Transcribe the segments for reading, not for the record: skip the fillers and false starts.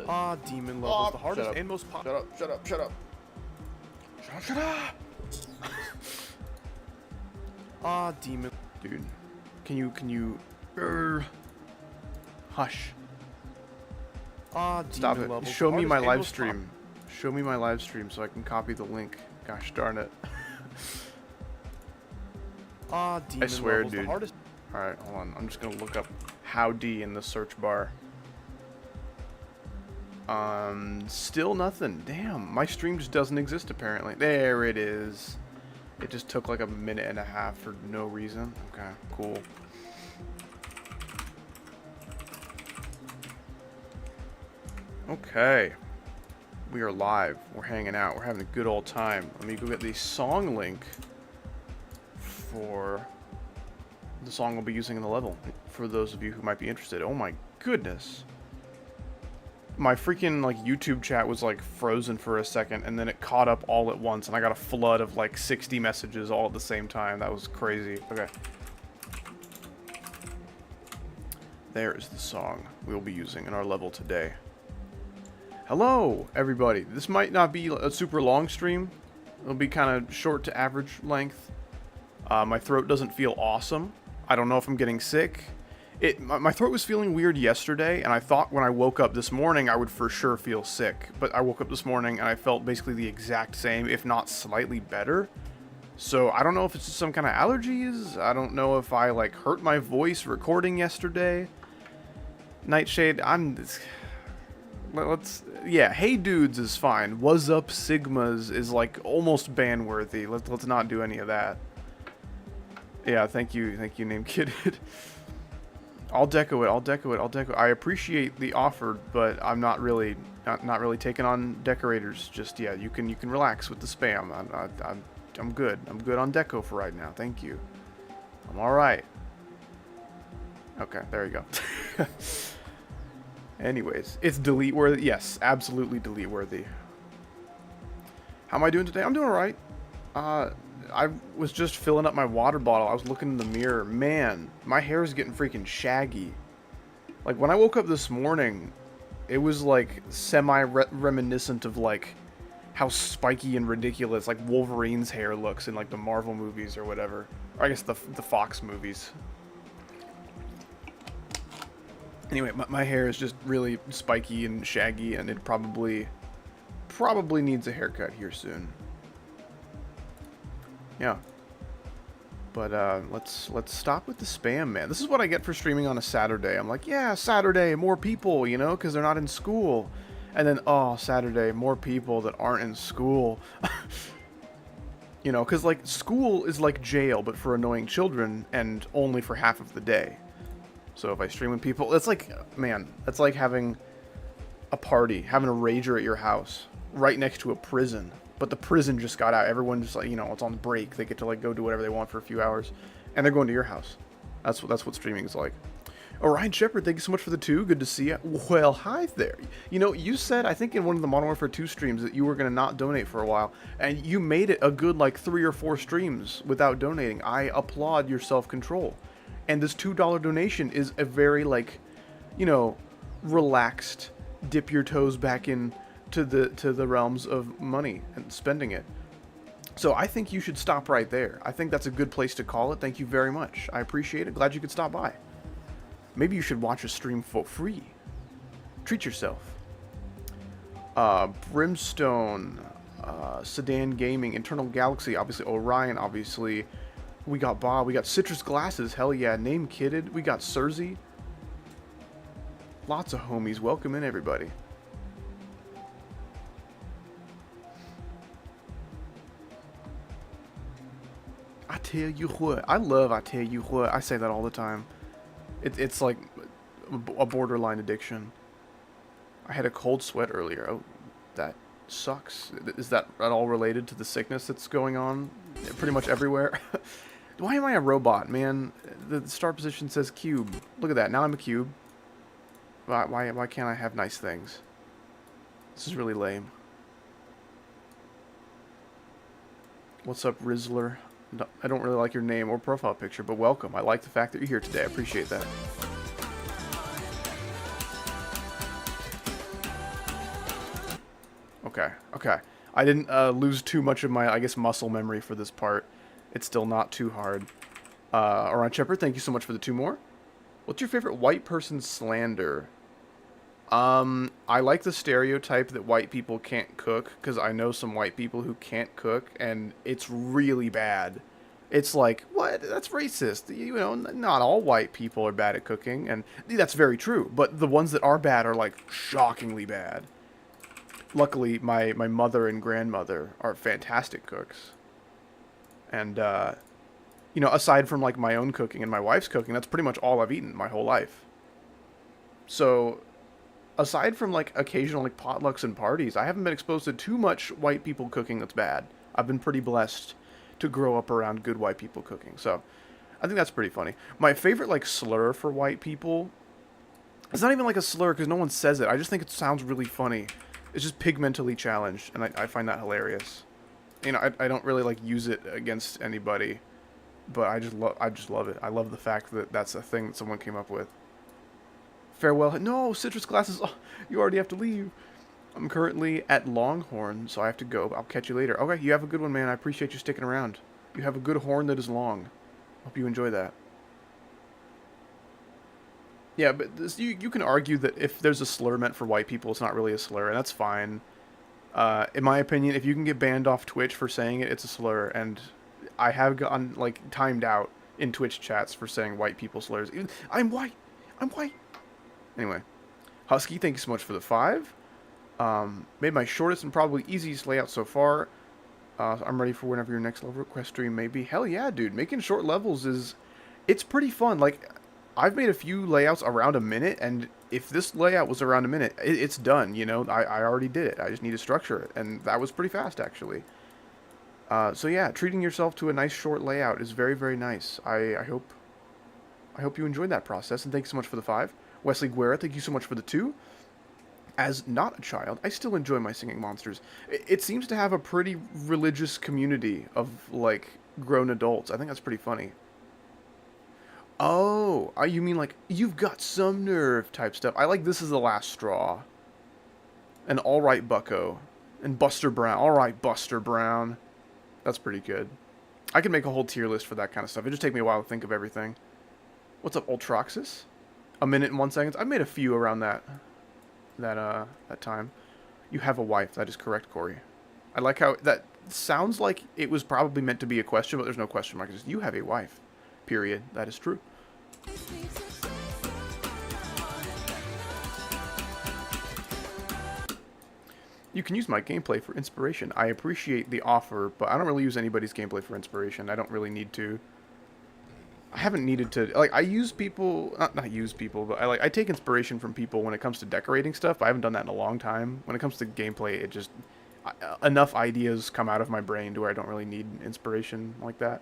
Ah, demon levels, the hardest and most Shut up, shut up, shut up. Shut up, shut up. Ah, demon. Dude, can you, hush. Ah, Stop demon it. levels, Show the me my hardest and live most stream. Show me my live stream so I can copy the link. Gosh darn it. Ah, demon I swear, levels, dude. the hardest. Alright, hold on. I'm just gonna look up howdy in the search bar. Still nothing. Damn, my stream just doesn't exist apparently. There it is. It just took like a minute and a half for no reason. Okay, cool. Okay. We are live. We're hanging out. We're having a good old time. Let me go get the song link for the song we'll be using in the level, for those of you who might be interested. Oh my goodness. My freaking, like, YouTube chat was, like, frozen for a second, and then it caught up all at once, and I got a flood of, like, 60 messages all at the same time. That was crazy. Okay. There is the song we'll be using in our level today. Hello, everybody. This might not be a super long stream. It'll be kind of short to average length. My throat doesn't feel awesome. I don't know if I'm getting sick. My throat was feeling weird yesterday, and I thought when I woke up this morning I would for sure feel sick. But I woke up this morning and I felt basically the exact same, if not slightly better. So I don't know if it's just some kind of allergies. I don't know if I, like, hurt my voice recording yesterday. Nightshade, yeah, hey dudes is fine. What's up Sigmas is, like, almost ban-worthy. Let's not do any of that. Yeah, thank you, Name Kidded. I'll deco it. I appreciate the offer, but I'm not really taking on decorators just yet. You can relax with the spam. I'm good. I'm good on deco for right now. Thank you. I'm all right. Okay, there you go. Anyways, it's delete worthy. Yes, absolutely delete worthy. How am I doing today? I'm doing all right. I was just filling up my water bottle. I was looking in the mirror. Man, my hair is getting freaking shaggy. Like, when I woke up this morning, it was, like, semi-reminiscent of, like, how spiky and ridiculous, like, Wolverine's hair looks in, like, the Marvel movies or whatever. Or I guess the Fox movies. Anyway, my hair is just really spiky and shaggy, and it probably needs a haircut here soon. Yeah. But let's stop with the spam, man. This is what I get for streaming on a Saturday. I'm like, yeah, Saturday, more people, you know, because they're not in school. And then, oh, Saturday, more people that aren't in school. You know, because, like, school is like jail, but for annoying children, and only for half of the day. So if I stream with people, it's like, man, that's like having a party, having a rager at your house, right next to a prison. But the prison just got out. Everyone just, like, you know, it's on break. They get to, like, go do whatever they want for a few hours. And they're going to your house. That's what streaming is like. Oh, Ryan Shepard, thank you so much for the 2. Good to see you. Well, hi there. You know, you said, I think in one of the Modern Warfare 2 streams, that you were going to not donate for a while. And you made it a good, like, 3 or 4 streams without donating. I applaud your self-control. And this $2 donation is a very, like, you know, relaxed, dip your toes back in to the realms of money and spending it. So I think you should stop right there. I think that's a good place to call it. Thank you very much. I appreciate it. Glad you could stop by. Maybe you should watch a stream for free. Treat yourself. Brimstone, Sedan Gaming, Internal Galaxy, obviously Orion, obviously. We got Bob. We got Citrus Glasses. Hell yeah. Name Kidded. We got Cersei. Lots of homies. Welcome in, everybody. I tell you what. I love I tell you what. I say that all the time. It's like a borderline addiction. I had a cold sweat earlier. Oh, that sucks. Is that at all related to the sickness that's going on pretty much everywhere? Why am I a robot, man? The start position says cube. Look at that. Now I'm a cube. Why can't I have nice things? This is really lame. What's up, Rizzler? No, I don't really like your name or profile picture, but welcome. I like the fact that you're here today. I appreciate that. Okay, okay. I didn't lose too much of my, I guess, muscle memory for this part. It's still not too hard. Oran Shepherd, thank you so much for the 2 more. What's your favorite white person slander? I like the stereotype that white people can't cook, because I know some white people who can't cook, and it's really bad. It's like, what? That's racist. You know, not all white people are bad at cooking, and that's very true, but the ones that are bad are, like, shockingly bad. Luckily, my mother and grandmother are fantastic cooks. And, you know, aside from, like, my own cooking and my wife's cooking, that's pretty much all I've eaten my whole life. So, aside from, like, occasional, like, potlucks and parties, I haven't been exposed to too much white people cooking that's bad. I've been pretty blessed to grow up around good white people cooking. So, I think that's pretty funny. My favorite, like, slur for white people, it's not even like a slur because no one says it. I just think it sounds really funny. It's just pigmentally challenged, and I find that hilarious. You know, I don't really, like, use it against anybody, but I just love it. I love the fact that that's a thing that someone came up with. Farewell. No, citrus glasses. Oh, you already have to leave. I'm currently at Longhorn, so I have to go. I'll catch you later. Okay, you have a good one, man. I appreciate you sticking around. You have a good horn that is long. Hope you enjoy that. Yeah, but this, you can argue that if there's a slur meant for white people, it's not really a slur, and that's fine. In my opinion, if you can get banned off Twitch for saying it, it's a slur, and I have gotten, like, timed out in Twitch chats for saying white people slurs. I'm white! I'm white! Anyway. Husky, thank you so much for the 5. Made my shortest and probably easiest layout so far. I'm ready for whenever your next level request stream may be. Hell yeah, dude. Making short levels is... It's pretty fun. Like, I've made a few layouts around a minute, and if this layout was around a minute, it's done, you know? I already did it. I just need to structure it, and that was pretty fast, actually. So yeah, treating yourself to a nice short layout is very, very nice. I hope you enjoyed that process, and thanks so much for the 5. Wesley Guerra, thank you so much for the 2. As not a child, I still enjoy my singing monsters. It seems to have a pretty religious community of, like, grown adults. I think that's pretty funny. Oh, you mean like, you've got some nerve type stuff. I like This Is the Last Straw. And Alright Bucko. And Buster Brown. Alright, Buster Brown. That's pretty good. I can make a whole tier list for that kind of stuff. It just take me a while to think of everything. What's up, Ultraxis? 1 minute and 1 second. I've made a few around that time. You have a wife. That is correct, Corey. I like how that sounds like it was probably meant to be a question, but there's no question mark. It's just, you have a wife. Period. That is true. You can use my gameplay for inspiration. I appreciate the offer, but I don't really use anybody's gameplay for inspiration. I don't really need to. I haven't needed to, like, I use people, not use people, but I take inspiration from people when it comes to decorating stuff. I haven't done that in a long time. When it comes to gameplay, it just, enough ideas come out of my brain to where I don't really need inspiration like that.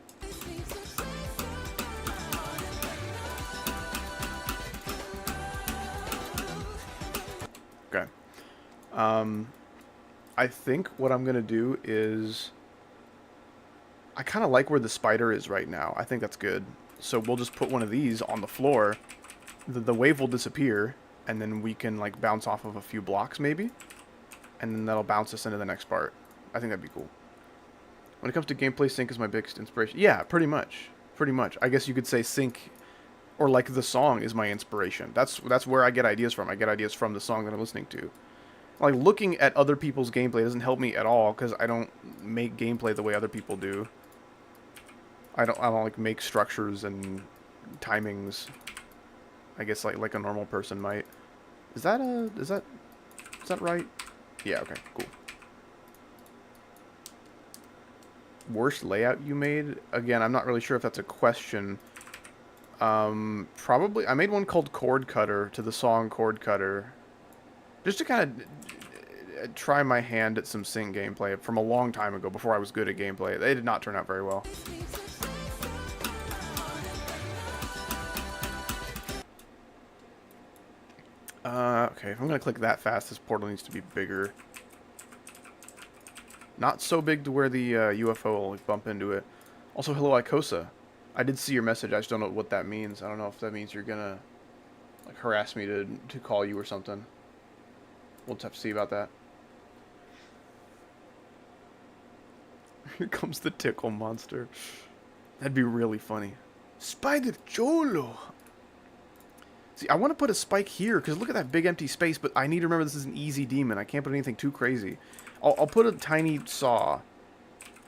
Okay. I think what I'm going to do is, I kind of like where the spider is right now. I think that's good. So we'll just put one of these on the floor. The wave will disappear, and then we can, like, bounce off of a few blocks, maybe. And then that'll bounce us into the next part. I think that'd be cool. When it comes to gameplay, sync is my biggest inspiration. Yeah, pretty much. Pretty much. I guess you could say sync, or, like, the song is my inspiration. That's where I get ideas from. I get ideas from the song that I'm listening to. Like, looking at other people's gameplay doesn't help me at all, because I don't make gameplay the way other people do. I don't like make structures and timings. I guess like a normal person might. Is that right? Yeah, okay, cool. Worst layout you made? Again, I'm not really sure if that's a question. Probably I made one called Cord Cutter to the song Cord Cutter. Just to kind of try my hand at some sync gameplay from a long time ago before I was good at gameplay. They did not turn out very well. Okay, if I'm going to click that fast, this portal needs to be bigger. Not so big to where the UFO will, like, bump into it. Also, hello, Icosa. I did see your message. I just don't know what that means. I don't know if that means you're going to, like, harass me to call you or something. We'll just have to see about that. Here comes the tickle monster. That'd be really funny. Spider Cholo. See, I want to put a spike here, because look at that big empty space, but I need to remember this is an easy demon. I can't put anything too crazy. I'll put a tiny saw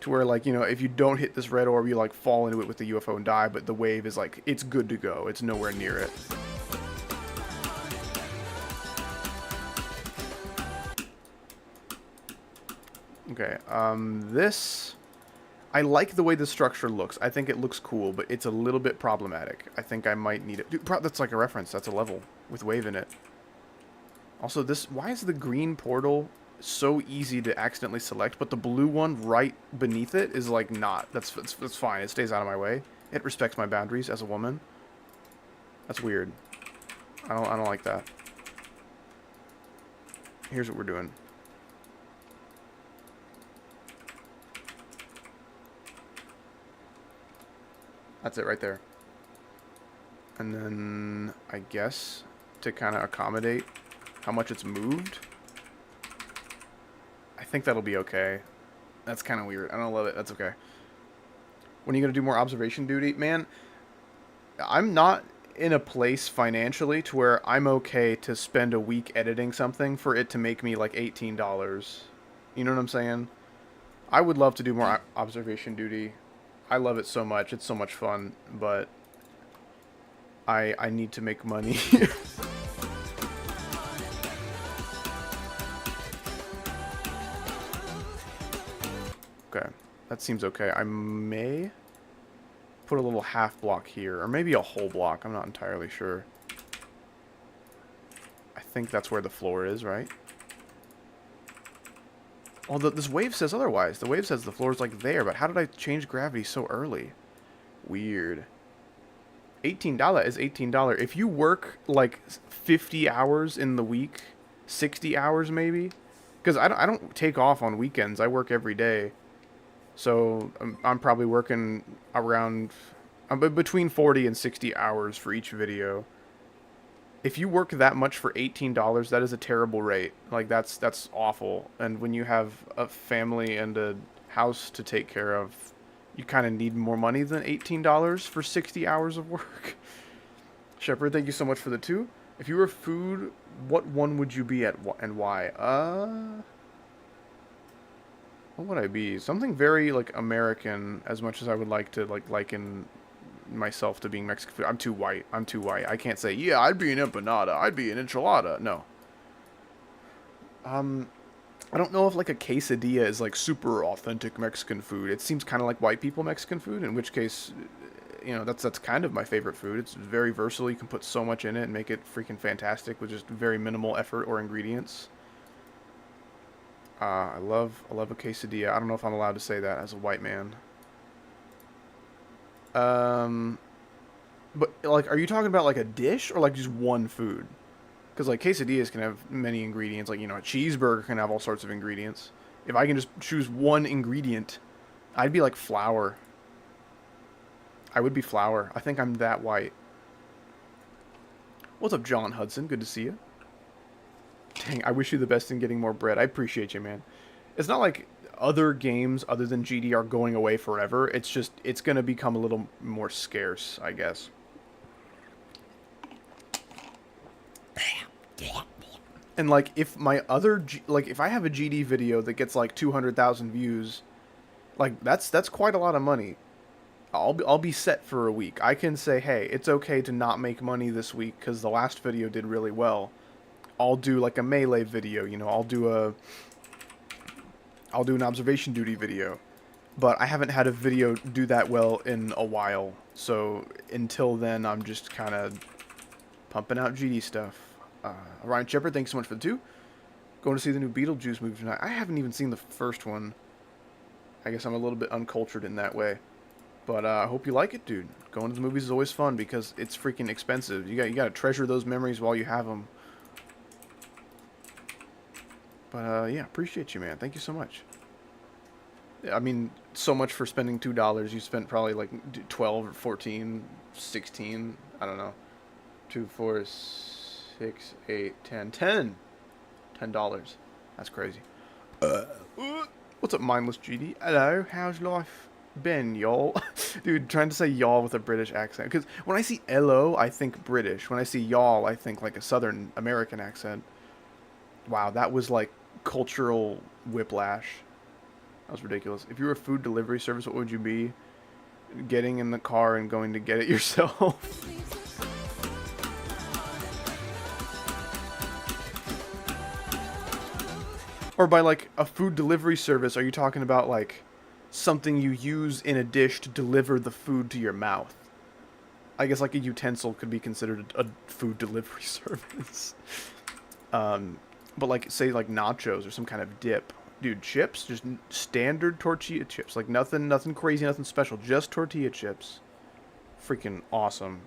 to where, like, you know, if you don't hit this red orb, you, like, fall into it with the UFO and die, but the wave is, like, it's good to go. It's nowhere near it. Okay, this... I like the way the structure looks. I think it looks cool, but it's a little bit problematic. I think I might need it. Dude, that's like a reference. That's a level with wave in it. Also, this... Why is the green portal so easy to accidentally select, but the blue one right beneath it is, like, not? That's fine. It stays out of my way. It respects my boundaries as a woman. That's weird. I don't like that. Here's what we're doing. That's it right there. And then, I guess, to kind of accommodate how much it's moved, I think that'll be okay. That's kind of weird. I don't love it. That's okay. When are you going to do more observation duty? Man, I'm not in a place financially to where I'm okay to spend a week editing something for it to make me like $18. You know what I'm saying? I would love to do more observation duty. I love it so much. It's so much fun, but I need to make money. Okay, that seems okay. I may put a little half block here, or maybe a whole block. I'm not entirely sure. I think that's where the floor is, right? Although this wave says otherwise. The wave says the floor is like there, but how did I change gravity so early? Weird. $18 is $18. If you work like 50 hours in the week, 60 hours maybe, because I don't take off on weekends. I work every day. So I'm probably working around between 40 and 60 hours for each video. If you work that much for $18, that is a terrible rate. Like, that's awful. And when you have a family and a house to take care of, you kind of need more money than $18 for 60 hours of work. Shepard, thank you so much for the 2. If you were food, what one would you be at and why? What would I be? Something very, like, American, as much as I would like to, like, liken myself to being Mexican food. I'm too white. I can't say, yeah, I'd be an empanada. I'd be an enchilada. No. I don't know if, like, a quesadilla is, like, super authentic Mexican food. It seems kind of like white people Mexican food, in which case, you know, that's kind of my favorite food. It's very versatile. You can put so much in it and make it freaking fantastic with just very minimal effort or ingredients. I love a quesadilla. I don't know if I'm allowed to say that as a white man. But, like, are you talking about, like, a dish or, like, just one food? Because, like, quesadillas can have many ingredients. Like, you know, a cheeseburger can have all sorts of ingredients. If I can just choose one ingredient, I'd be, like, flour. I would be flour. I think I'm that white. What's up, John Hudson? Good to see you. Dang, I wish you the best in getting more bread. I appreciate you, man. It's not like other games other than GD are going away forever. It's just, it's going to become a little more scarce, I guess. And, like, if my other, if I have a GD video that gets, like, 200,000 views, like, that's quite a lot of money. I'll be set for a week. I can say, hey, it's okay to not make money this week because the last video did really well. I'll do, like, a melee video, you know, I'll do an observation duty video. But I haven't had a video do that well in a while. So, until then, I'm just kind of pumping out GD stuff. Ryan Shepard, thanks so much for the 2. Going to see the new Beetlejuice movie tonight. I haven't even seen the first one. I guess I'm a little bit uncultured in that way. But I hope you like it, dude. Going to the movies is always fun because it's freaking expensive. You got to treasure those memories while you have them. But yeah, appreciate you, man. Thank you so much. I mean, so much for spending $2. You spent probably like 12 or 14, 16. I don't know. 2, 4, 6, 8, 10. $10. That's crazy. What's What's up, mindless GD? Hello, how's life been, y'all? Dude, trying to say y'all with a British accent. Because when I see hello, I think British. When I see y'all, I think like a Southern American accent. Wow, that was like cultural whiplash. That was ridiculous. If you were a food delivery service, what would you be? Getting in the car and going to get it yourself. Or by like a food delivery service, are you talking about like something you use in a dish to deliver the food to your mouth? I guess like a utensil could be considered a food delivery service. But like say like nachos or some kind of dip. Dude, chips, just standard tortilla chips. Like nothing crazy, nothing special, just tortilla chips. Freaking awesome.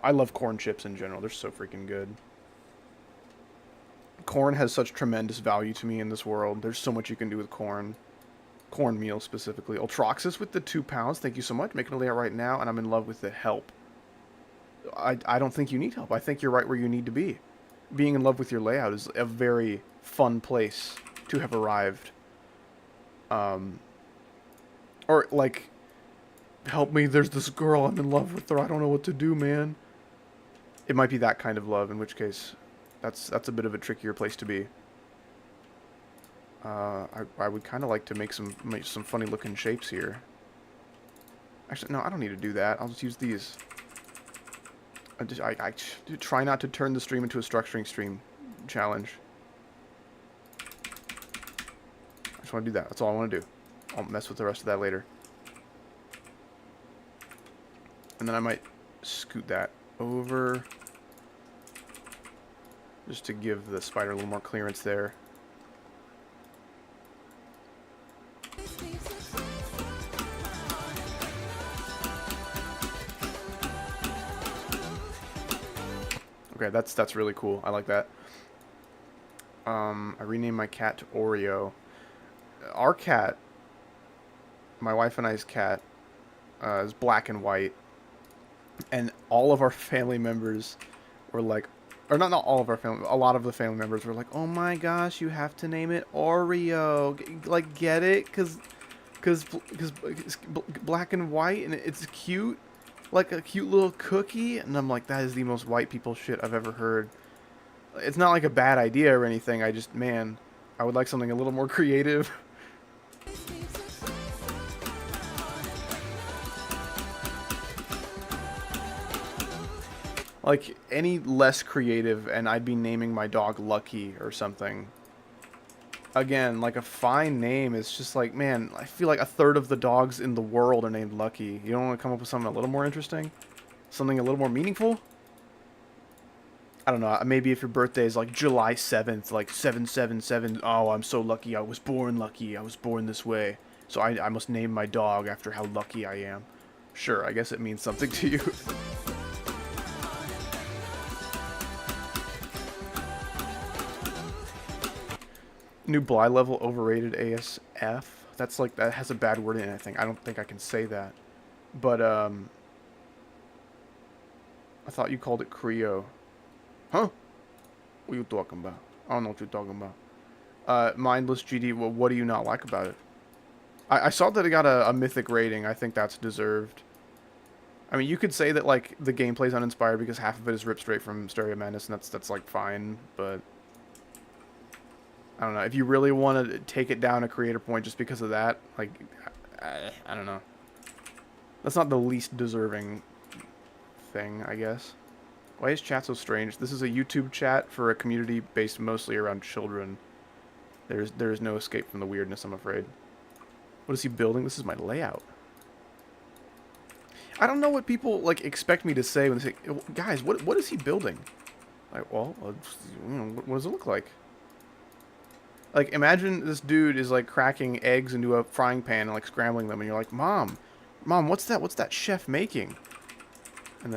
I love corn chips in general. They're so freaking good. Corn has such tremendous value to me in this world. There's so much you can do with corn. Cornmeal specifically. Ultroxis with the 2 pounds. Thank you so much. Making a layout right now, and I'm in love with the help. I don't think you need help. I think you're right where you need to be. Being in love with your layout is a very fun place to have arrived. Or like, help me, there's this girl, I'm in love with her, I don't know what to do, man. It might be that kind of love, in which case that's a bit of a trickier place to be. I would kind of like to make some funny looking shapes here. Actually, no, I don't need to do that. I'll just use these. I try not to turn the stream into a structuring stream challenge. I just want to do that. That's all I want to do. I'll mess with the rest of that later. And then I might scoot that over just to give the spider a little more clearance there. Okay, that's really cool. I like that. I renamed my cat to Oreo. Our cat, my wife and I's cat, is black and white. And all of our family members were like, or not all of our family, a lot of the family members were like, oh my gosh, you have to name it Oreo. Like, get it? Because it's black and white and it's cute. Like a cute little cookie. And I'm like, that is the most white people shit I've ever heard. It's not like a bad idea or anything. I just, man, I would like something a little more creative. Like, any less creative and I'd be naming my dog Lucky or something. Again, like a fine name is just like, man, I feel like a third of the dogs in the world are named Lucky. You don't want to come up with something a little more interesting? Something a little more meaningful? I don't know, maybe if your birthday is like July 7th, like 777, oh, I'm so lucky, I was born this way. So I must name my dog after how lucky I am. Sure, I guess it means something to you. New Bly level overrated ASF. That's like, that has a bad word in it, I think. I don't think I can say that. But, I thought you called it Creo. Huh? What are you talking about? I don't know what you're talking about. Mindless GD, well, what do you not like about it? I saw that it got a mythic rating. I think that's deserved. I mean, you could say that, like, the gameplay's uninspired because half of it is ripped straight from Stereo Madness, and that's like, fine, but I don't know. If you really want to take it down a creator point just because of that, like, I don't know. That's not the least deserving thing, I guess. Why is chat so strange? This is a YouTube chat for a community based mostly around children. There's no escape from the weirdness, I'm afraid. What is he building? This is my layout. I don't know what people, like, expect me to say when they say, guys, what is he building? Like, well, you know, what does it look like? Like, imagine this dude is, like, cracking eggs into a frying pan and, like, scrambling them, and you're like, Mom, what's that chef making? And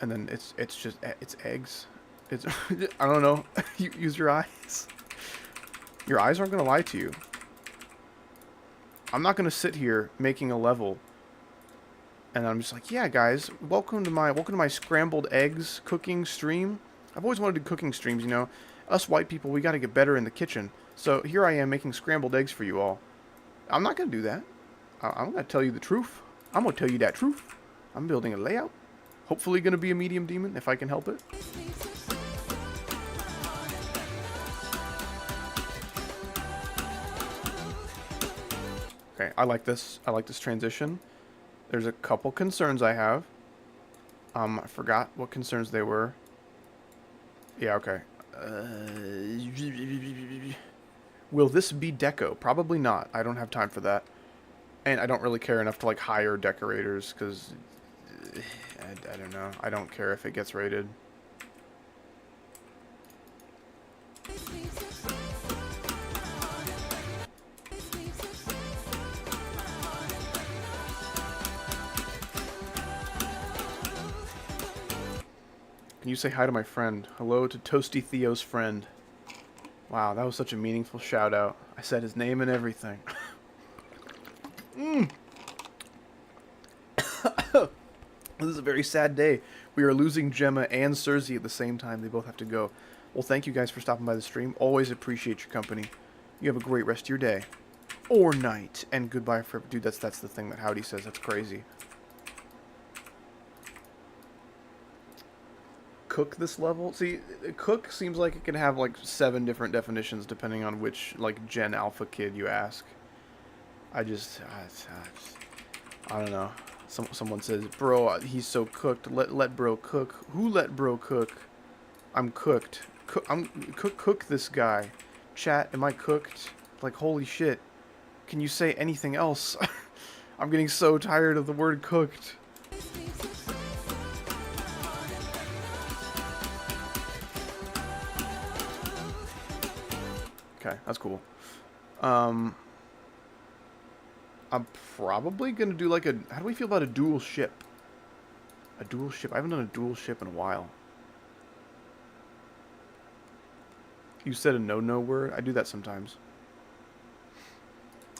then it's just, it's eggs. It's, I don't know. Use your eyes. Your eyes aren't gonna lie to you. I'm not gonna sit here making a level and I'm just like, yeah, guys, welcome to my scrambled eggs cooking stream. I've always wanted to do cooking streams, you know. Us white people, we gotta get better in the kitchen. So here I am making scrambled eggs for you all. I'm not going to do that. I'm going to tell you the truth. I'm going to tell you that truth. I'm building a layout. Hopefully going to be a medium demon if I can help it. Okay, I like this. I like this transition. There's a couple concerns I have. I forgot what concerns they were. Yeah, okay. Will this be deco? Probably not. I don't have time for that. And I don't really care enough to, like, hire decorators, because... I don't know. I don't care if it gets rated. Can you say hi to my friend? Hello to Toasty Theo's friend. Wow, that was such a meaningful shout out. I said his name and everything. This is a very sad day. We are losing Gemma and Cersei at the same time. They both have to go. Well, thank you guys for stopping by the stream. Always appreciate your company. You have a great rest of your day. Or night. And goodbye forever. Dude, that's the thing that Howdy says. That's crazy. Cook this level? See, cook seems like it can have like 7 different definitions depending on which like Gen Alpha kid you ask. I don't know. Someone says, bro, he's so cooked. Let bro cook. Who let bro cook? I'm cooked. Cook this guy. Chat, am I cooked? Like, holy shit. Can you say anything else? I'm getting so tired of the word cooked. Okay, that's cool. I'm probably going to do like a... How do we feel about a dual ship? A dual ship? I haven't done a dual ship in a while. You said a no-no word? I do that sometimes.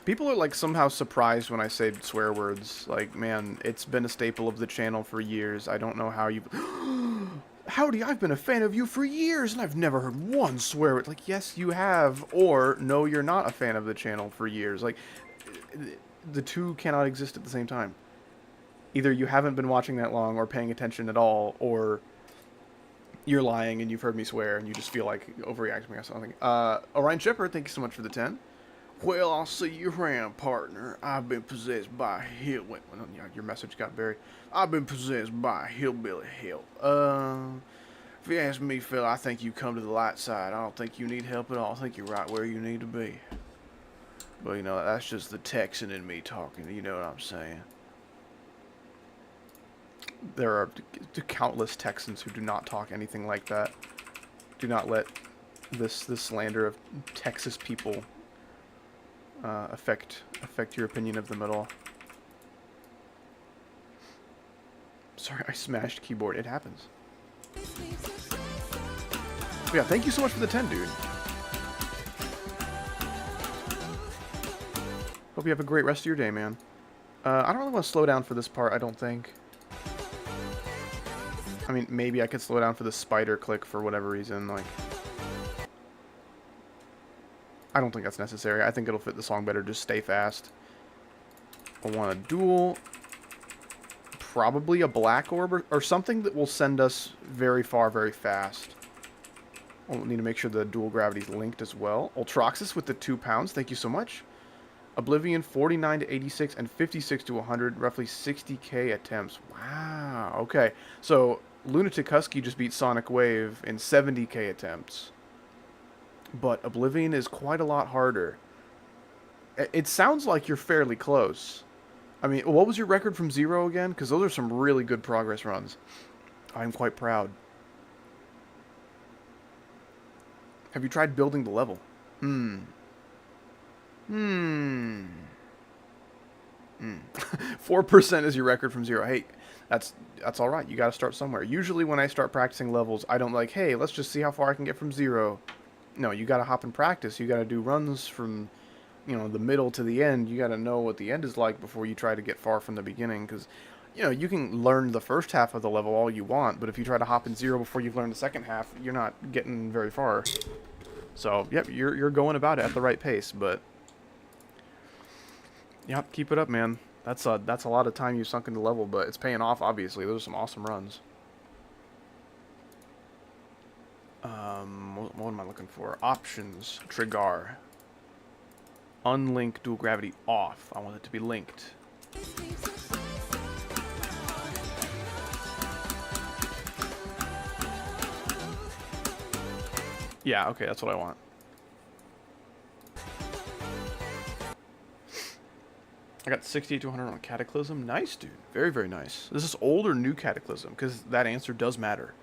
People are like somehow surprised when I say swear words. Like, man, it's been a staple of the channel for years. I don't know how you've... Howdy, I've been a fan of you for years and I've never heard one swear word. Like, yes, you have. Or, no, you're not a fan of the channel for years. Like... The two cannot exist at the same time. Either you haven't been watching that long or paying attention at all, or you're lying and you've heard me swear and you just feel like overreacting or something. Orion Shepherd, thank you so much for the 10. Well, I'll see you around, partner. I've been possessed by a hill... Wait, well, yeah, your message got buried. I've been possessed by a hillbilly help. If you ask me, fella, I think you come to the light side. I don't think you need help at all. I think you're right where you need to be. Well, you know, that's just the Texan in me talking. You know what I'm saying? There are countless Texans who do not talk anything like that. Do not let this slander of Texas people affect your opinion of them at all. Sorry, I smashed keyboard. It happens. But yeah, thank you so much for the 10, dude. Hope you have a great rest of your day, man. I don't really want to slow down for this part, I don't think. I mean, maybe I could slow down for the spider click for whatever reason, like... I don't think that's necessary. I think it'll fit the song better, just stay fast. I want a duel. Probably a black orb, or something that will send us very far, very fast. We'll need to make sure the dual gravity's linked as well. Ultroxis with the 2 pounds, thank you so much. Oblivion 49 to 86 and 56 to 100, roughly 60k attempts. Wow. Okay. So Lunatic Husky just beat Sonic Wave in 70k attempts. But Oblivion is quite a lot harder. It sounds like you're fairly close. I mean, what was your record from 0 again? Because those are some really good progress runs. I'm quite proud. Have you tried building the level? 4% is your record from 0. Hey, that's all right. You got to start somewhere. Usually when I start practicing levels, I don't like, hey, let's just see how far I can get from 0. No, you got to hop and practice. You got to do runs from, you know, the middle to the end. You got to know what the end is like before you try to get far from the beginning, because, you know, you can learn the first half of the level all you want, but if you try to hop in 0 before you've learned the second half, you're not getting very far. So, yep, you're going about it at the right pace, but Yep, keep it up, man. That's a lot of time you sunk into level, but it's paying off, obviously. Those are some awesome runs. What am I looking for? Options. Trigger. Unlink dual gravity off. I want it to be linked. Yeah, okay, that's what I want. I got 68 to 100 on Cataclysm. Nice, dude. Very, very nice. This is old or new Cataclysm? Because that answer does matter.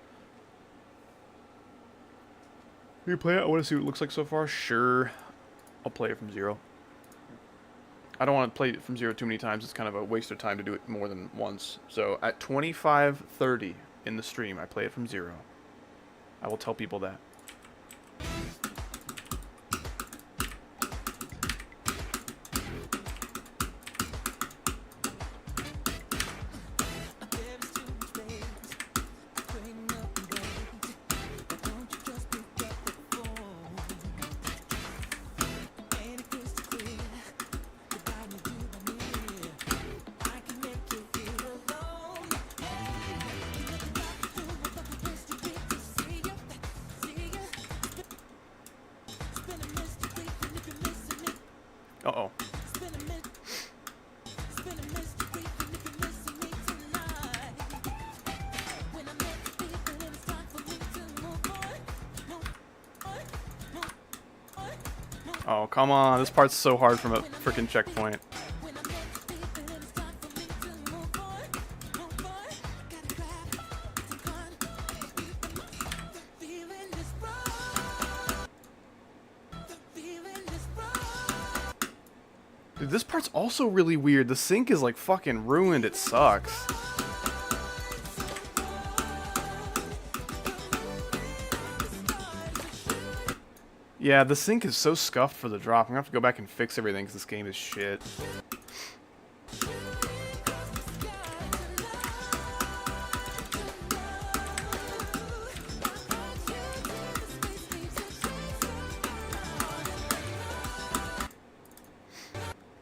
You play it? I want to see what it looks like so far. Sure. I'll play it from 0. I don't want to play it from 0 too many times. It's kind of a waste of time to do it more than once. So at 25:30 in the stream, I play it from 0. I will tell people that. Uh-oh. Oh, come on. This part's so hard from a freaking checkpoint. Dude, this part's also really weird. The sync is like fucking ruined. It sucks. Yeah, the sync is so scuffed for the drop. I'm gonna have to go back and fix everything because this game is shit.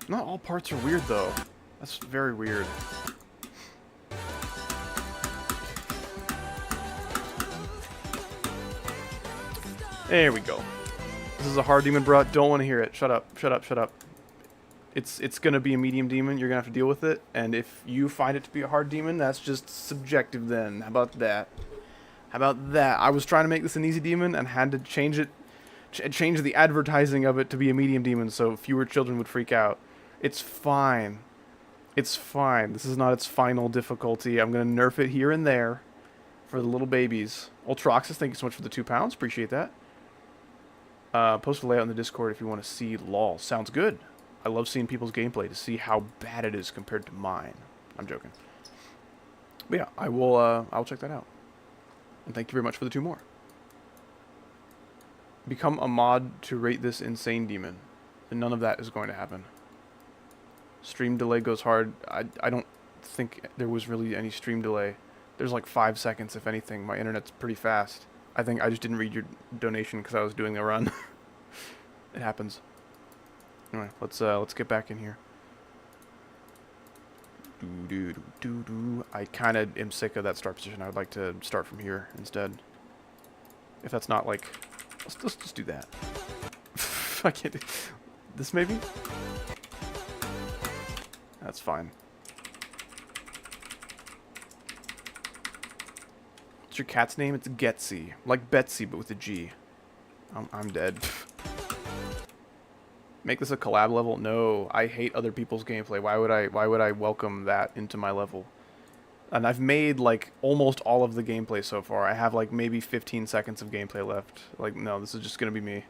Not all parts are weird, though. That's very weird. There we go. This is a hard demon, bro. Don't want to hear it. Shut up. Shut up. Shut up. It's gonna be a medium demon. You're gonna have to deal with it. And if you find it to be a hard demon, that's just subjective then. How about that? How about that? I was trying to make this an easy demon and had to change it, change the advertising of it to be a medium demon so fewer children would freak out. It's fine. It's fine. This is not its final difficulty. I'm going to nerf it here and there for the little babies. Ultraoxys, thank you so much for the £2. Appreciate that. Post a layout in the Discord if you want to see LOL. Sounds good. I love seeing people's gameplay to see how bad it is compared to mine. I'm joking. But yeah, I'll check that out. And thank you very much for the 2 more. Become a mod to rate this insane demon. And none of that is going to happen. Stream delay goes hard. I don't think there was really any stream delay. There's like 5 seconds, if anything. My internet's pretty fast. I think I just didn't read your donation because I was doing the run. It happens. Anyway, let's get back in here. I kind of am sick of that start position. I would like to start from here instead. If that's not like, let's just do that. I can't do this maybe. That's fine. What's your cat's name? It's Getsy. Like Betsy, but with a G. I'm dead. Make this a collab level? No, I hate other people's gameplay. Why would I welcome that into my level? And I've made like almost all of the gameplay so far. I have like maybe 15 seconds of gameplay left. Like, no, this is just gonna be me.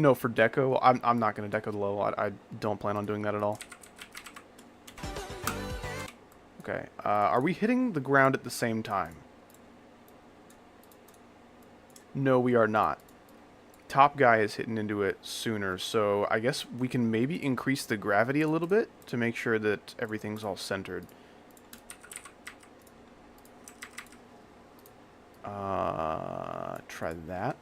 No, for deco, I'm not going to deco the level. I don't plan on doing that at all. Okay, are we hitting the ground at the same time? No, we are not. Top guy is hitting into it sooner, so I guess we can maybe increase the gravity a little bit to make sure that everything's all centered. Try that.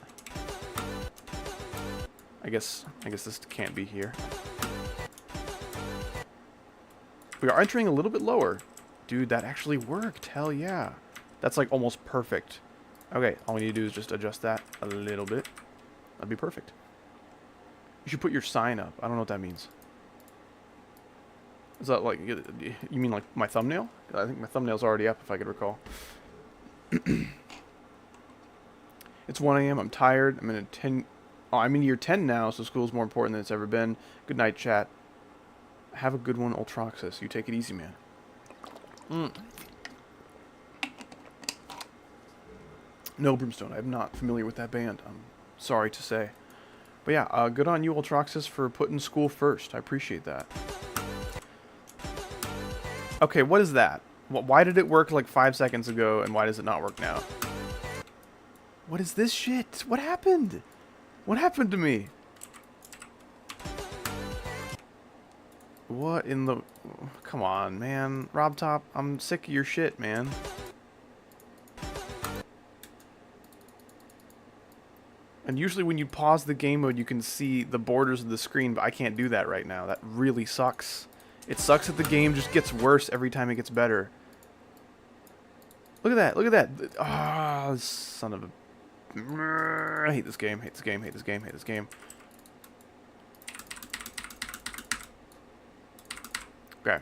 I guess this can't be here. We are entering a little bit lower. Dude, that actually worked. Hell yeah. That's like almost perfect. Okay, all we need to do is just adjust that a little bit. That'd be perfect. You should put your sign up. I don't know what that means. Is that like, you mean like my thumbnail? I think my thumbnail's already up if I could recall. It's 1 a.m. I'm tired. I'm in year 10 now, so school's more important than it's ever been. Good night, chat. Have a good one, Ultraxis. You take it easy, man. No, Brimstone. I'm not familiar with that band. I'm sorry to say. But yeah, good on you, Ultraxis, for putting school first. I appreciate that. Okay, what is that? Why did it work like 5 seconds ago, and why does it not work now? What is this shit? What happened? What happened to me? What in the... Come on, man. Robtop, I'm sick of your shit, man. And usually when you pause the game mode, you can see the borders of the screen, but I can't do that right now. That really sucks. It sucks that the game just gets worse every time it gets better. Look at that. Look at that. Ah, oh, son of a... I hate this game. Hate this game. Hate this game. Hate this game. Okay.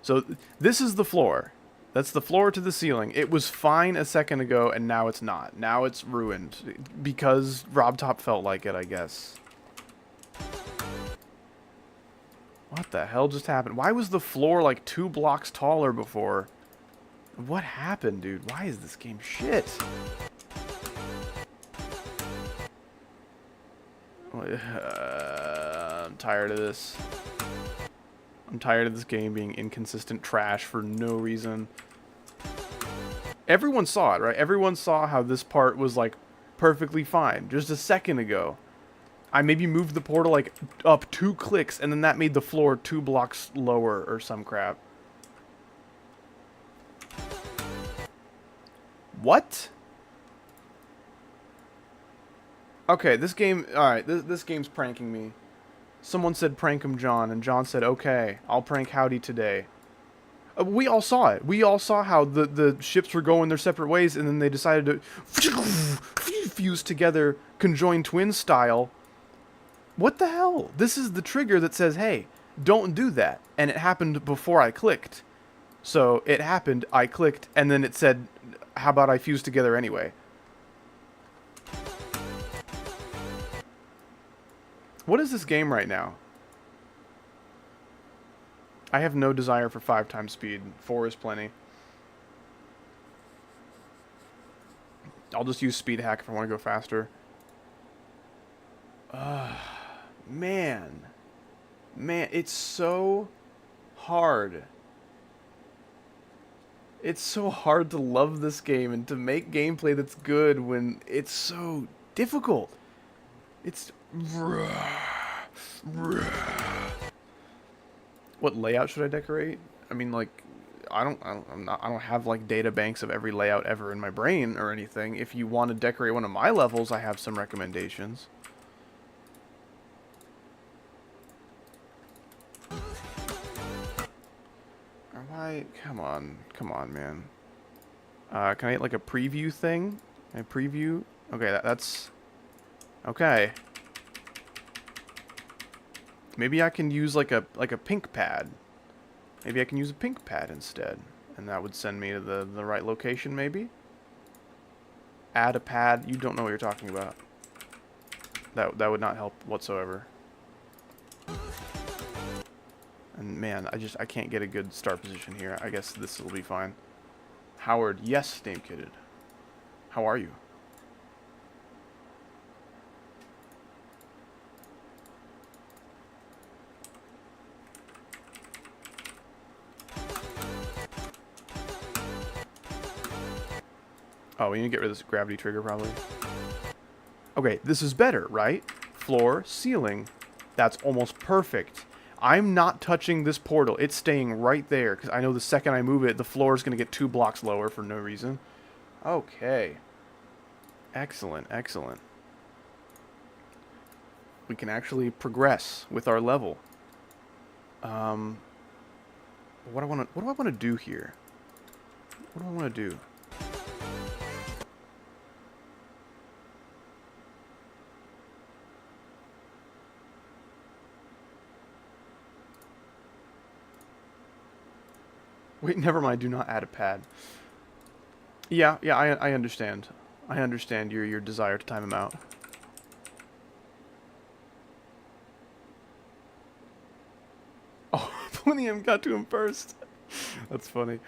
So this is the floor. That's the floor to the ceiling. It was fine a second ago, and now it's not. Now it's ruined. Because Robtop felt like it, I guess. What the hell just happened? Why was the floor like 2 blocks taller before? What happened, dude? Why is this game shit? I'm tired of this. I'm tired of this game being inconsistent trash for no reason. Everyone saw it, right? Everyone saw how this part was like perfectly fine just a second ago. I maybe moved the portal like up 2 clicks, and then that made the floor 2 blocks lower or some crap. What? Okay, this game... Alright, this game's pranking me. Someone said prank him, John, and John said, okay, I'll prank Howdy today. We all saw it. We all saw how the ships were going their separate ways, and then they decided to fuse together, conjoined twin style. What the hell? This is the trigger that says, hey, don't do that. And it happened before I clicked. So it happened, I clicked, and then it said, how about I fuse together anyway? What is this game right now? I have no desire for 5 times speed. 4 is plenty. I'll just use speed hack if I want to go faster. Man. Man, it's so hard. It's so hard to love this game and to make gameplay that's good when it's so difficult. It's... What layout should I decorate? I mean, like, I don't have like data banks of every layout ever in my brain or anything. If you want to decorate one of my levels, I have some recommendations. Come on, man. Can I get like a preview thing? Can I preview? Okay, that's... Okay. Maybe I can use like a pink pad. Maybe I can use a pink pad instead. And that would send me to the right location, maybe? Add a pad. You don't know what you're talking about. That would not help whatsoever. And man, I can't get a good start position here. I guess this will be fine. Howard, yes, Name Kitted. How are you? Oh, we need to get rid of this gravity trigger, probably. Okay, this is better, right? Floor, ceiling. That's almost perfect. I'm not touching this portal. It's staying right there, because I know the second I move it, the floor is going to get 2 blocks lower for no reason. Okay. Excellent, excellent. We can actually progress with our level. What do I want to do here? What do I want to do? Wait, never mind. Do not add a pad. Yeah, I understand. I understand your desire to time him out. Oh, Plinium got to him first. That's funny.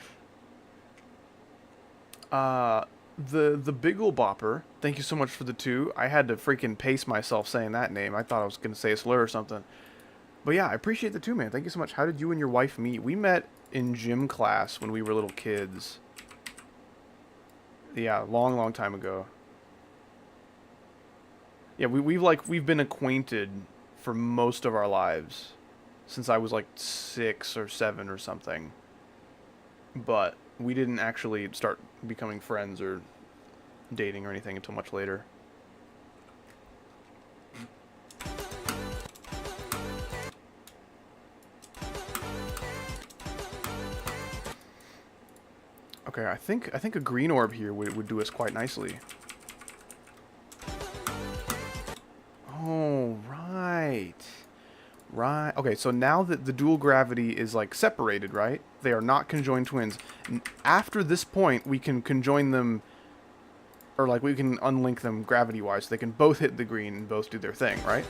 The Biggle Bopper. Thank you so much for the 2. I had to freaking pace myself saying that name. I thought I was gonna say a slur or something. But yeah, I appreciate the 2, man. Thank you so much. How did you and your wife meet? We met in gym class when we were little kids. Yeah, long time ago. Yeah, we've been acquainted for most of our lives since I was like 6 or 7 or something. But we didn't actually start becoming friends or dating or anything until much later. Okay, I think a green orb here would do us quite nicely. Oh, right. Right. Okay, so now that the dual gravity is, like, separated, right? They are not conjoined twins. After this point, we can conjoin them, or, like, we can unlink them gravity-wise. So they can both hit the green and both do their thing, right?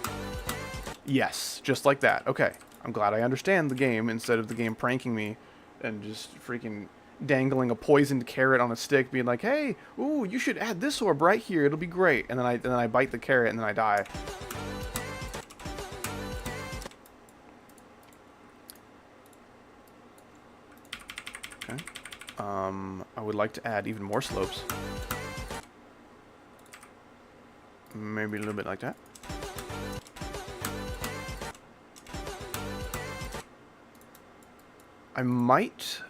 Yes, just like that. Okay. I'm glad I understand the game instead of the game pranking me and just freaking dangling a poisoned carrot on a stick, being like, "Hey, ooh, you should add this orb right here. It'll be great." And then I bite the carrot and then I die. Okay. I would like to add even more slopes. Maybe a little bit like that. I might...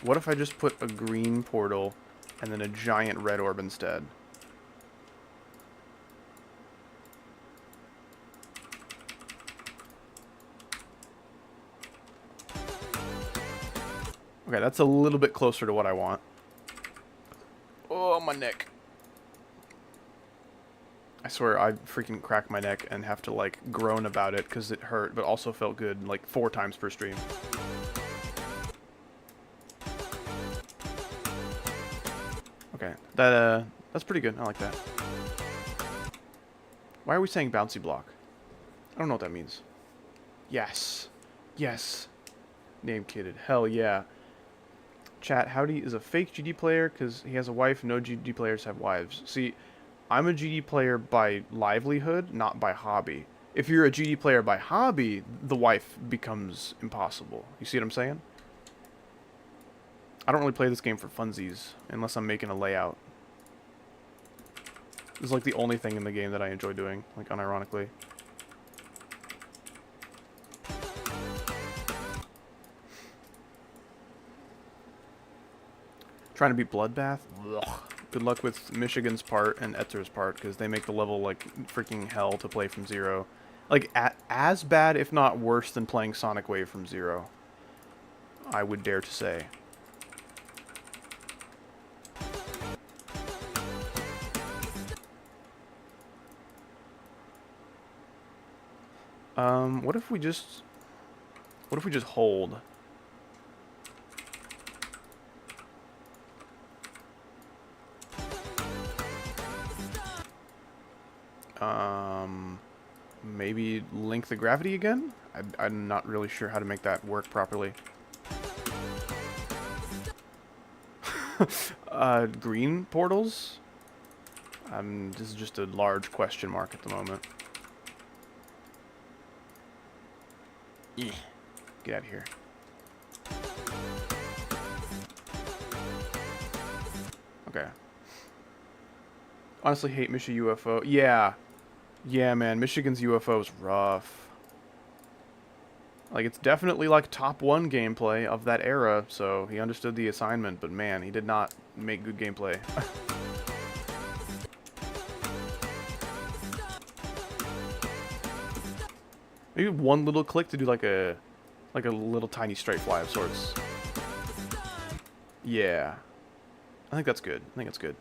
What if I just put a green portal and then a giant red orb instead? Okay, that's a little bit closer to what I want. Oh, my neck. I swear, I freaking cracked my neck and have to, like, groan about it because it hurt, but also felt good, like, 4 times per stream. Okay, that's pretty good. I like that. Why are we saying bouncy block? I don't know what that means. Yes. Yes. Name kidded. Hell yeah. Chat, Howdy is a fake GD player because he has a wife. No GD players have wives. See, I'm a GD player by livelihood, not by hobby. If you're a GD player by hobby, the wife becomes impossible. You see what I'm saying? I don't really play this game for funsies, unless I'm making a layout. This is like the only thing in the game that I enjoy doing, like unironically. Trying to beat Bloodbath? Ugh. Good luck with Michigan's part and Etzer's part, because they make the level like freaking hell to play from zero. Like, as bad, if not worse, than playing Sonic Wave from zero. I would dare to say. What if we just hold? Maybe link the gravity again? I'm not really sure how to make that work properly. Green portals? This is just a large question mark at the moment. Yeah. Get out of here. Okay. Honestly hate Michi UFO. Yeah. Yeah, man. Michigan's UFO is rough. Like, it's definitely, like, top 1 gameplay of that era, so he understood the assignment, but man, he did not make good gameplay. Maybe one little click to do like a little tiny straight fly of sorts. Yeah. I think that's good. I think that's good.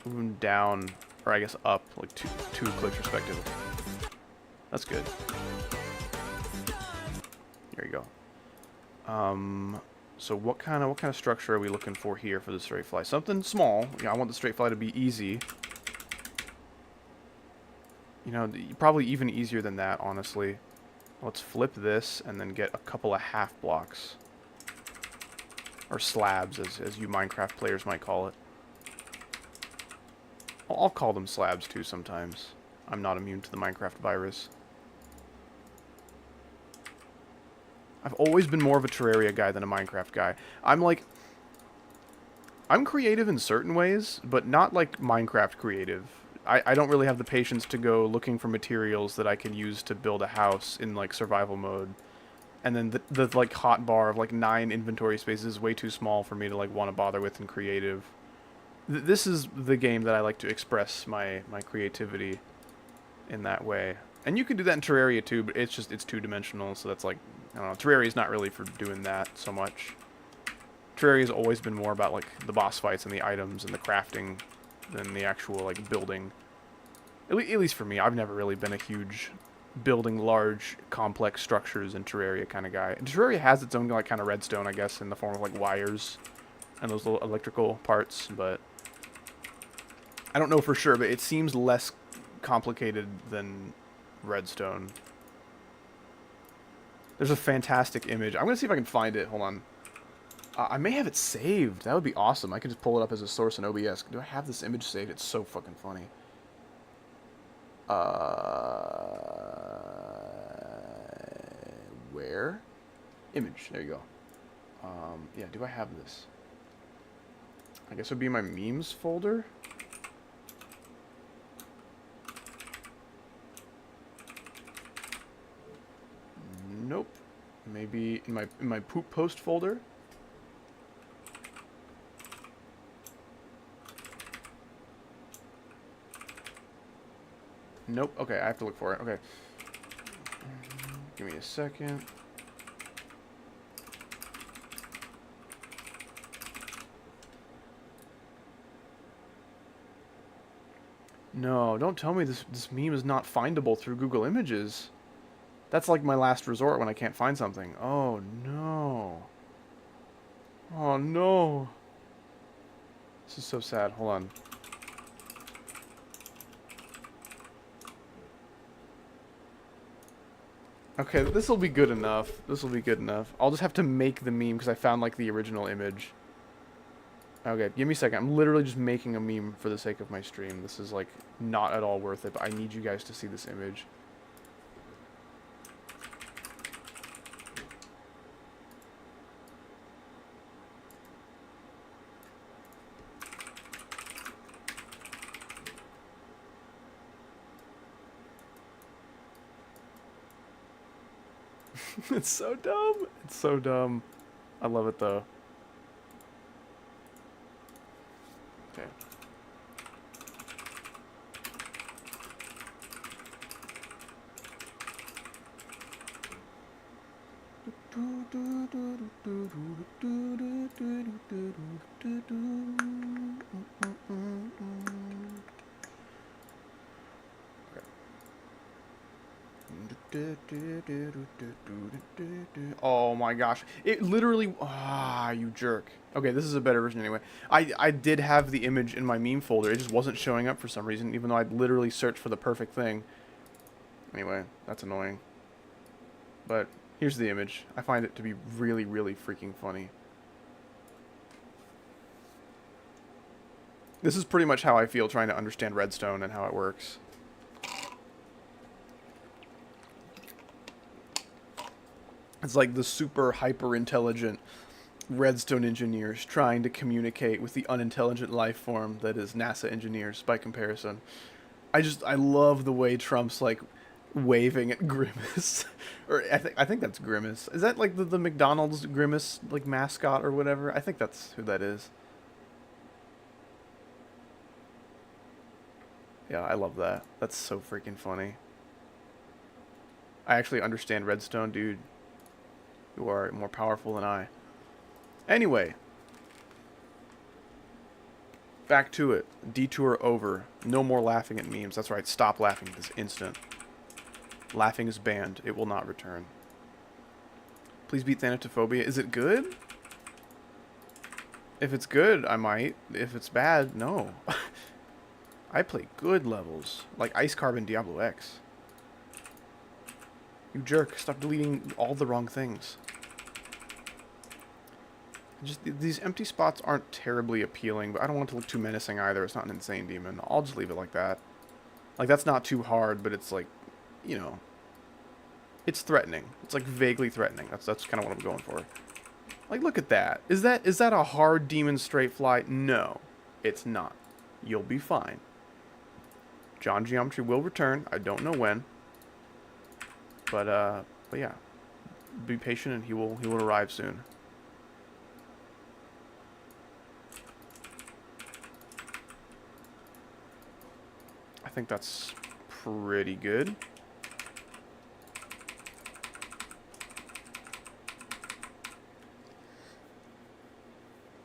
Moving down, or I guess up, like two clicks respectively. That's good. There you go. So what kind of structure are we looking for here for the straight fly? Something small. Yeah, I want the straight fly to be easy. You know, probably even easier than that, honestly. Let's flip this and then get a couple of half blocks. Or slabs, as you Minecraft players might call it. I'll call them slabs too sometimes. I'm not immune to the Minecraft virus. I've always been more of a Terraria guy than a Minecraft guy. I'm creative in certain ways, but not like Minecraft creative. I don't really have the patience to go looking for materials that I can use to build a house in like survival mode. And then the like hotbar of like 9 inventory spaces is way too small for me to like want to bother with in creative. This is the game that I like to express my creativity in that way. And you can do that in Terraria too, but it's two-dimensional, so that's like, I don't know, Terraria's not really for doing that so much. Terraria's always been more about like the boss fights and the items and the crafting than the actual like building. At least for me, I've never really been a huge building large, complex structures in Terraria kind of guy. And Terraria has its own like kind of redstone, I guess, in the form of like wires and those little electrical parts, but I don't know for sure, but it seems less complicated than redstone. There's a fantastic image. I'm going to see if I can find it. Hold on. I may have it saved. That would be awesome. I could just pull it up as a source in OBS. Do I have this image saved? It's so fucking funny. Where? Image. There you go. Yeah, do I have this? I guess it would be in my memes folder. Nope. Maybe in my poop post folder. Nope. Okay, I have to look for it. Okay. Give me a second. No, don't tell me this meme is not findable through Google Images. That's like my last resort when I can't find something. Oh no. Oh no. This is so sad. Hold on. Okay, this will be good enough. This will be good enough. I'll just have to make the meme because I found like the original image. Okay, give me a second. I'm literally just making a meme for the sake of my stream. This is like not at all worth it, but I need you guys to see this image. It's so dumb. It's so dumb. I love it though. Okay. Oh my gosh. It literally... Ah, you jerk. Okay, this is a better version anyway. I did have the image in my meme folder. It just wasn't showing up for some reason, even though I'd literally searched for the perfect thing. Anyway, that's annoying. But here's the image. I find it to be really, really freaking funny. This is pretty much how I feel trying to understand redstone and how it works. It's like the super hyper intelligent redstone engineers trying to communicate with the unintelligent life form that is NASA engineers by comparison. I love the way Trump's like waving at Grimace. Or I think that's Grimace. Is that like the McDonald's Grimace like mascot or whatever? I think that's who that is. Yeah, I love that. That's so freaking funny. I actually understand redstone, dude. You are more powerful than I. Anyway. Back to it. Detour over. No more laughing at memes. That's right. Stop laughing this instant. Laughing is banned. It will not return. Please beat Thanatophobia. Is it good? If it's good, I might. If it's bad, no. I play good levels. Like Ice Carbon Diablo X. You jerk. Stop deleting all the wrong things. Just these empty spots aren't terribly appealing, but I don't want it to look too menacing either. It's not an insane demon. I'll just leave it like that. Like, that's not too hard, but it's like, you know, it's threatening. It's like vaguely threatening. That's kind of what I'm going for. Like, look at that. Is that a hard demon straight fly? No, it's not. You'll be fine. John Geometry will return. I don't know when. But yeah. Be patient and he will arrive soon. I think that's pretty good.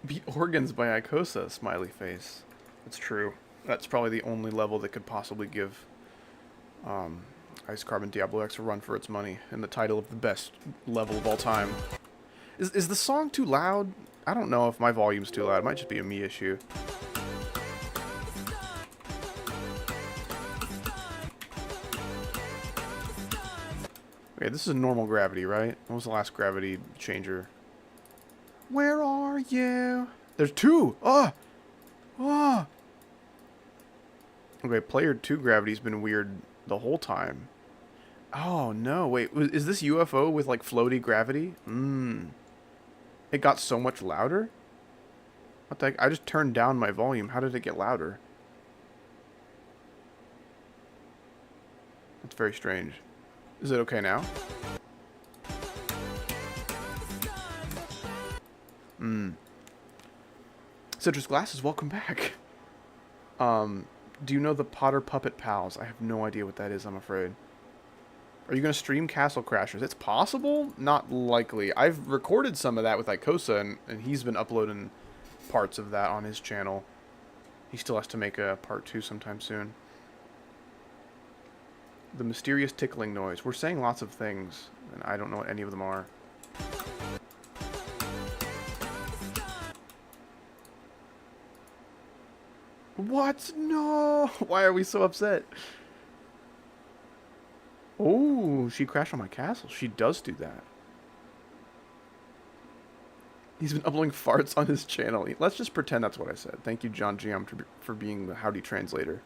Beat Organs by Icosa, smiley face. That's true. That's probably the only level that could possibly give Ice Carbon Diablo X a run for its money in the title of the best level of all time. Is the song too loud? I don't know if my volume's too loud. It might just be a me issue. Okay, this is normal gravity, right? When was the last gravity changer? Where are you? There's two! Oh! Oh! Okay, player 2 gravity's been weird the whole time. Oh, no. Wait, is this UFO with, like, floaty gravity? It got so much louder? What the heck? I just turned down my volume. How did it get louder? That's very strange. Is it okay now? Citrus Glasses, welcome back. Do you know the Potter Puppet Pals? I have no idea what that is, I'm afraid. Are you going to stream Castle Crashers? It's possible? Not likely. I've recorded some of that with Icosa, and he's been uploading parts of that on his channel. He still has to make a part 2 sometime soon. The mysterious tickling noise. We're saying lots of things, and I don't know what any of them are. What? No! Why are we so upset? Oh, she crashed on my castle. She does do that. He's been uploading farts on his channel. Let's just pretend that's what I said. Thank you, John Geometry, for being the howdy translator.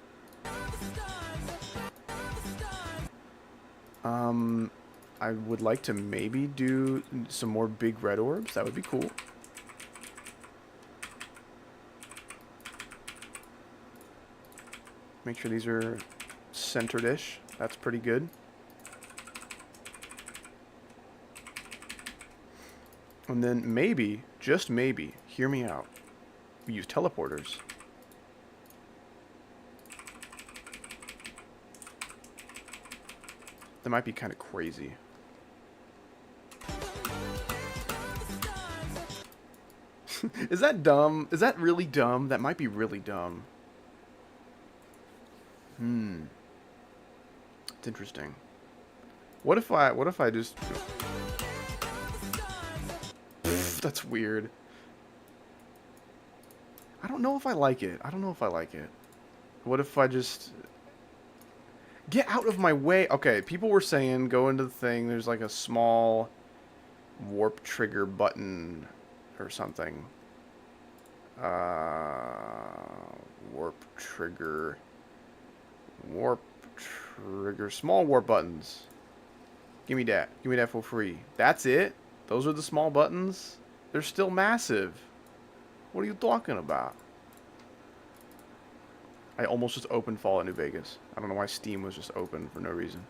I would like to maybe do some more big red orbs. That would be cool. Make sure these are centered-ish. That's pretty good. And then maybe, just maybe, hear me out, we use teleporters. That might be kind of crazy. Is that dumb? Is that really dumb? That might be really dumb. It's interesting. What if I just... That's weird. I don't know if I like it. I don't know if I like it. What if I just... Get out of my way. Okay, people were saying go into the thing. There's like a small warp trigger button or something. Warp trigger. Warp trigger. Small warp buttons. Give me that. Give me that for free. That's it? Those are the small buttons? They're still massive. What are you talking about? I almost just opened Fallout New Vegas. I don't know why Steam was just open for no reason.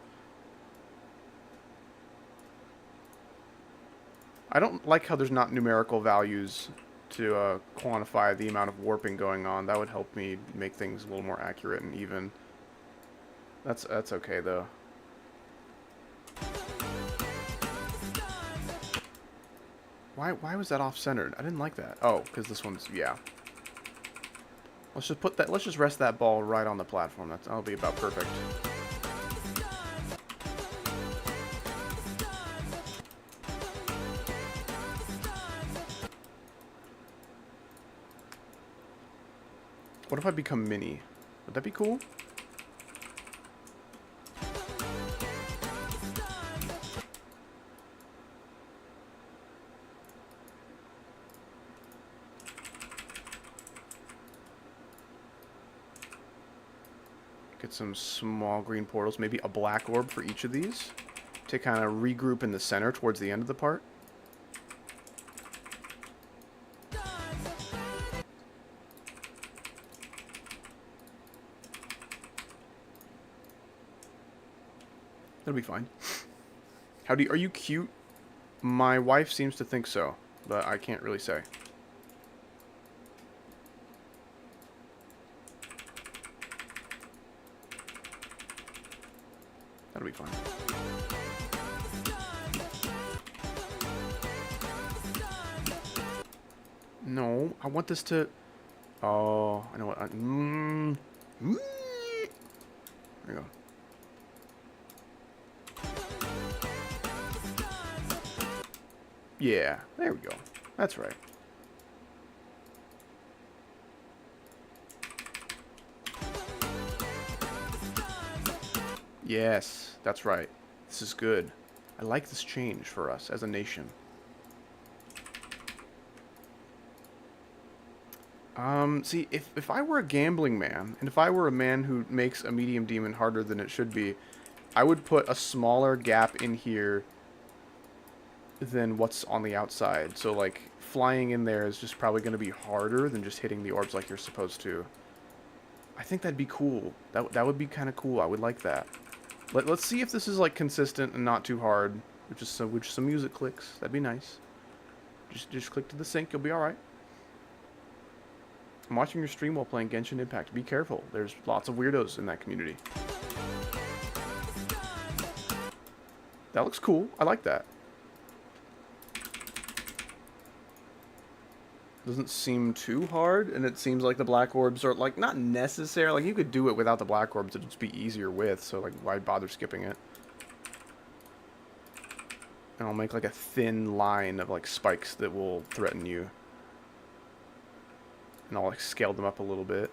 I don't like how there's not numerical values to quantify the amount of warping going on. That would help me make things a little more accurate and even. That's okay though. Why was that off-centered? I didn't like that. Oh, because this one's, yeah. Let's just rest that ball right on the platform. That'll be about perfect. What if I become mini? Would that be cool? Get some small green portals, maybe a black orb for each of these to kind of regroup in the center towards the end of the part. That'll be fine. Are you cute? My wife seems to think so, but I can't really say. That'll be fine. No, I want this to... Oh, I know what... There you go. Yeah, there we go. That's right. Yes, that's right. This is good. I like this change for us as a nation. See, if I were a gambling man, and if I were a man who makes a medium demon harder than it should be, I would put a smaller gap in here than what's on the outside. So, like, flying in there is just probably going to be harder than just hitting the orbs like you're supposed to. I think that'd be cool. That would be kind of cool. I would like that. Let's see if this is, like, consistent and not too hard. With just some music clicks. That'd be nice. Just click to the sync. You'll be alright. I'm watching your stream while playing Genshin Impact. Be careful. There's lots of weirdos in that community. That looks cool. I like that. Doesn't seem too hard, and it seems like the black orbs are, like, not necessary. Like, you could do it without the black orbs. It'd just be easier with, so, like, why bother skipping it? And I'll make, like, a thin line of, like, spikes that will threaten you. And I'll, like, scale them up a little bit.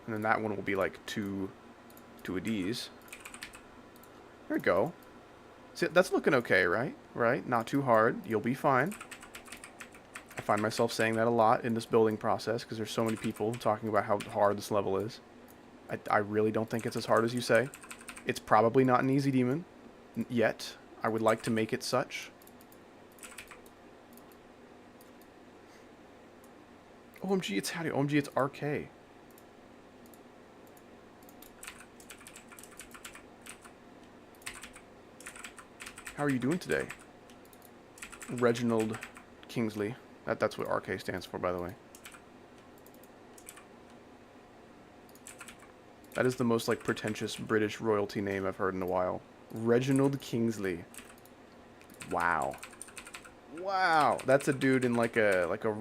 And then that one will be, like, two of these. There we go. See, that's looking okay, right? Right? Not too hard. You'll be fine. I find myself saying that a lot in this building process because there's so many people talking about how hard this level is. I really don't think it's as hard as you say. It's probably not an easy demon yet. I would like to make it such. OMG, it's howdy. OMG, it's RK. How are you doing today? Reginald Kingsley. That's what RK stands for, by the way. That is the most, like, pretentious British royalty name I've heard in a while. Reginald Kingsley. Wow. Wow. That's a dude in, like a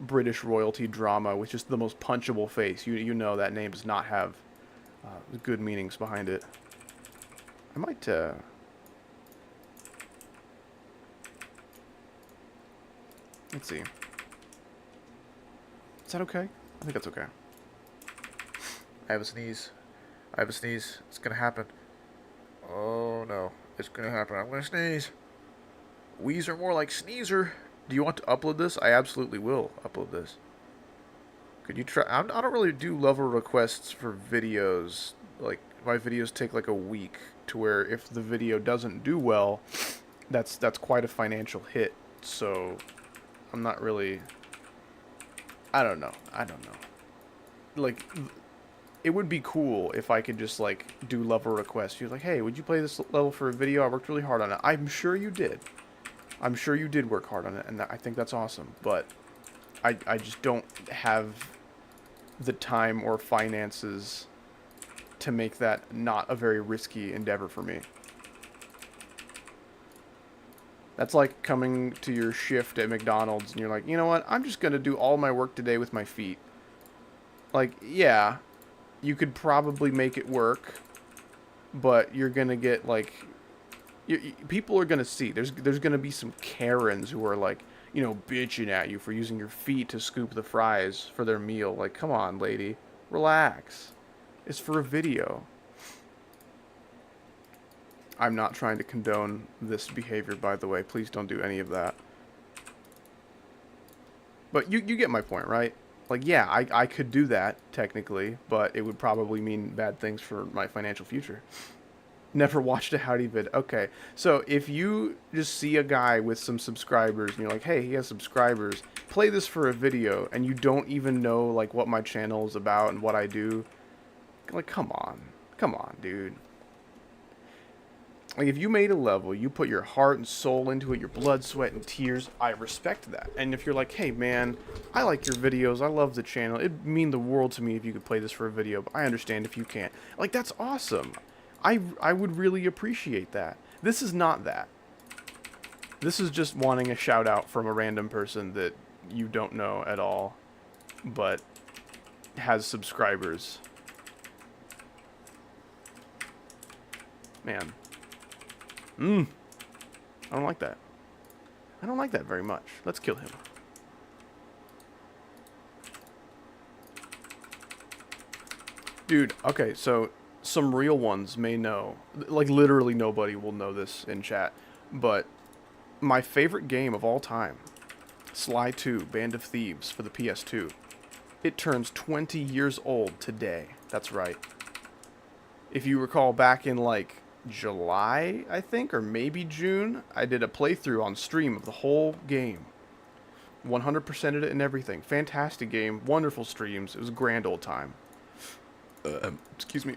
British royalty drama with just the most punchable face. You know that name does not have good meanings behind it. I might, let's see. Is that okay? I think that's okay. I have a sneeze. I have a sneeze. It's gonna happen. Oh no. It's gonna happen. I'm gonna sneeze. Wheeze are more like sneezer. Do you want to upload this? I absolutely will upload this. Could you try? I don't really do level requests for videos. Like, my videos take like a week to where if the video doesn't do well, that's quite a financial hit. So I'm not really... I don't know. Like, it would be cool if I could just, like, do level requests. You're like, hey, would you play this level for a video? I worked really hard on it. I'm sure you did. I'm sure you did work hard on it, and I think that's awesome. But I just don't have the time or finances to make that not a very risky endeavor for me. That's like coming to your shift at McDonald's and you're like, you know what, I'm just going to do all my work today with my feet. Like, yeah, you could probably make it work, but you're going to get, like, people are going to see. There's going to be some Karens who are, like, you know, bitching at you for using your feet to scoop the fries for their meal. Like, come on, lady. Relax. It's for a video. I'm not trying to condone this behavior, by the way. Please don't do any of that. But you get my point, right? Like, yeah, I could do that, technically, but it would probably mean bad things for my financial future. Never watched a Howdy vid. Okay, so if you just see a guy with some subscribers, and you're like, hey, he has subscribers, play this for a video, and you don't even know, like, what my channel is about and what I do, like, come on. Come on, dude. Like, if you made a level, you put your heart and soul into it, your blood, sweat, and tears, I respect that. And if you're like, hey, man, I like your videos, I love the channel, it'd mean the world to me if you could play this for a video, but I understand if you can't. Like, that's awesome. I would really appreciate that. This is not that. This is just wanting a shout-out from a random person that you don't know at all, but has subscribers. Man. I don't like that. I don't like that very much. Let's kill him. Dude, okay, so some real ones may know. Like, literally nobody will know this in chat. But my favorite game of all time, Sly 2, Band of Thieves for the PS2. It turns 20 years old today. That's right. If you recall, back in, like, July, I think, or maybe June, I did a playthrough on stream of the whole game. 100%ed it and everything. Fantastic game, wonderful streams. It was a grand old time. Excuse me.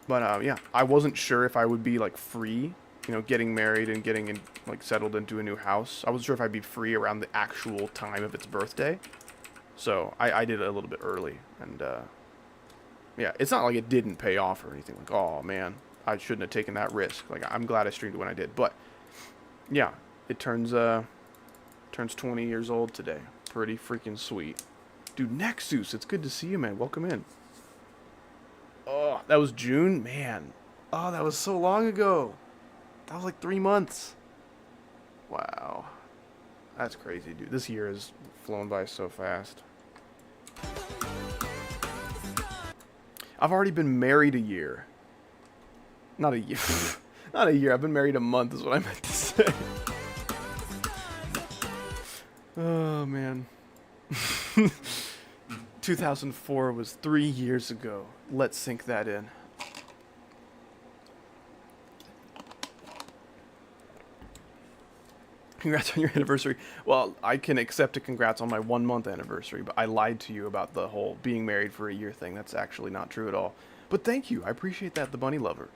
But yeah, I wasn't sure if I would be, like, free, you know, getting married and getting in, like, settled into a new house. I wasn't sure if I'd be free around the actual time of its birthday. So I did it a little bit early, and yeah, it's not like it didn't pay off or anything. Like, oh man, I shouldn't have taken that risk. Like, I'm glad I streamed it when I did. But yeah, it turns 20 years old today. Pretty freaking sweet. Dude, Nexus, it's good to see you, man. Welcome in. Oh, that was June? Man. Oh, that was so long ago. That was like 3 months. Wow. That's crazy, dude. This year has flown by so fast. I've already been married a year. Not a year. Not a year. I've been married a month is what I meant to say. Oh, man. 2004 was 3 years ago. Let's sink that in. Congrats on your anniversary. Well, I can accept a congrats on my 1 month anniversary, but I lied to you about the whole being married for a year thing. That's actually not true at all. But thank you. I appreciate that, the bunny lover.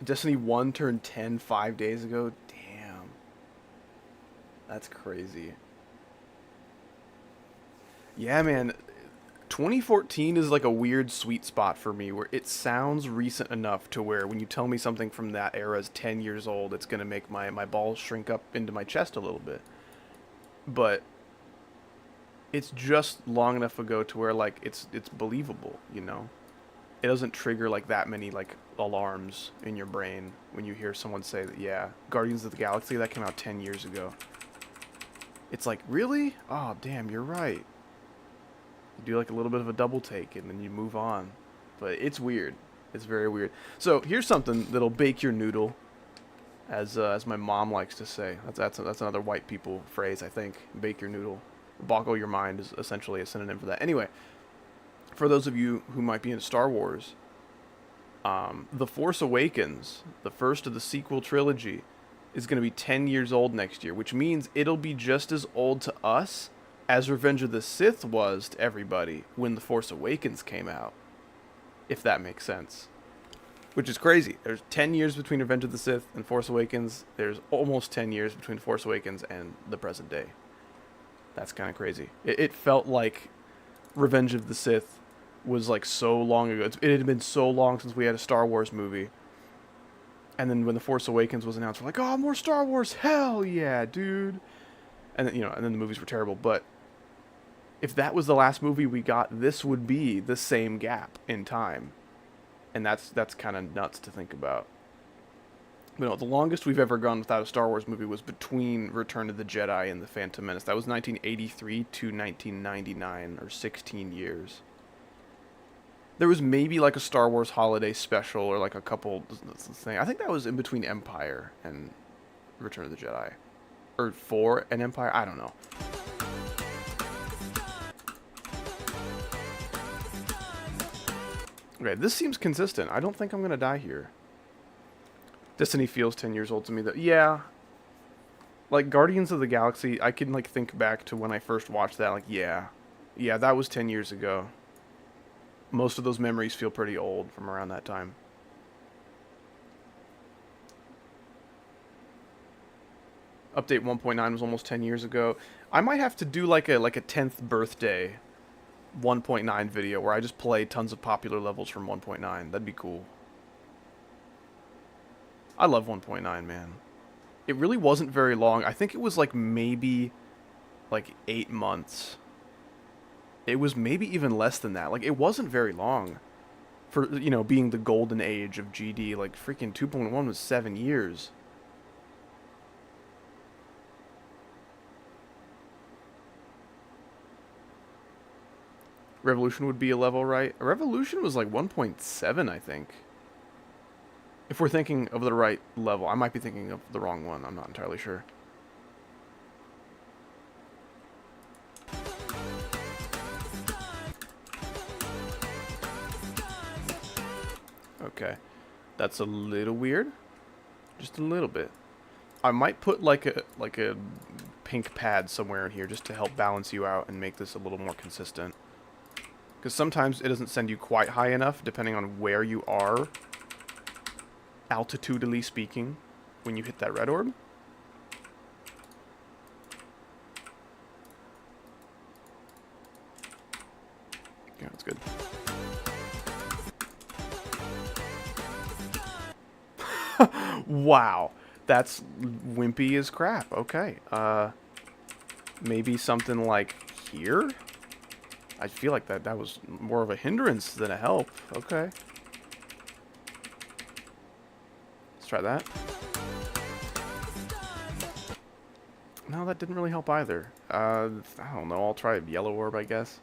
Destiny 1 turned 10 5 days ago. Damn. That's crazy. Yeah, man. 2014 is like a weird sweet spot for me where it sounds recent enough to where when you tell me something from that era is 10 years old, it's going to make my balls shrink up into my chest a little bit. But it's just long enough ago to where, like, it's believable, you know? It doesn't trigger, like, that many, like, alarms in your brain when you hear someone say that, yeah, Guardians of the Galaxy, that came out 10 years ago. It's like, really? Oh, damn, you're right. You do like a little bit of a double take and then you move on. But it's weird. It's very weird. So here's something that'll bake your noodle, as my mom likes to say. That's another white people phrase, I think. Bake your noodle. Boggle your mind is essentially a synonym for that. Anyway, for those of you who might be into Star Wars, The Force Awakens, the first of the sequel trilogy, is going to be 10 years old next year, which means it'll be just as old to us as Revenge of the Sith was to everybody when The Force Awakens came out, if that makes sense. Which is crazy. There's 10 years between Revenge of the Sith and Force Awakens. There's almost 10 years between Force Awakens and the present day. That's kind of crazy. It felt like Revenge of the Sith was like so long ago. It had been so long since we had a Star Wars movie. And then when The Force Awakens was announced, we're like, oh, more Star Wars, hell yeah, dude. And then, and then the movies were terrible. But if that was the last movie we got, this would be the same gap in time. And that's kind of nuts to think about. But no, the longest we've ever gone without a Star Wars movie was between Return of the Jedi and The Phantom Menace. That was 1983 to 1999, or 16 years. There was maybe like a Star Wars holiday special, or like a couple thing. I think that was in between Empire and Return of the Jedi. Or 4 and Empire, I don't know. Okay, this seems consistent. I don't think I'm gonna die here. Destiny feels 10 years old to me, though. Yeah. Like, Guardians of the Galaxy, I can, like, think back to when I first watched that. Like, yeah. Yeah, that was 10 years ago. Most of those memories feel pretty old from around that time. Update 1.9 was almost 10 years ago. I might have to do, like a 10th birthday 1.9 video where I just play tons of popular levels from 1.9. That'd be cool. I love 1.9, man. It really wasn't very long. I think it was like maybe like 8 months. It was maybe even less than that. Like, it wasn't very long for, being the golden age of GD. Like, freaking 2.1 was 7 years. Revolution would be a level, right? Revolution was like 1.7, I think. If we're thinking of the right level. I might be thinking of the wrong one. I'm not entirely sure. Okay. That's a little weird. Just a little bit. I might put like a pink pad somewhere in here just to help balance you out and make this a little more consistent. Because sometimes it doesn't send you quite high enough, depending on where you are, altitudinally speaking, when you hit that red orb. Yeah, that's good. Wow. That's wimpy as crap. Okay. Maybe something like here? I feel like that was more of a hindrance than a help. Okay. Let's try that. No, that didn't really help either. I don't know. I'll try a yellow orb, I guess.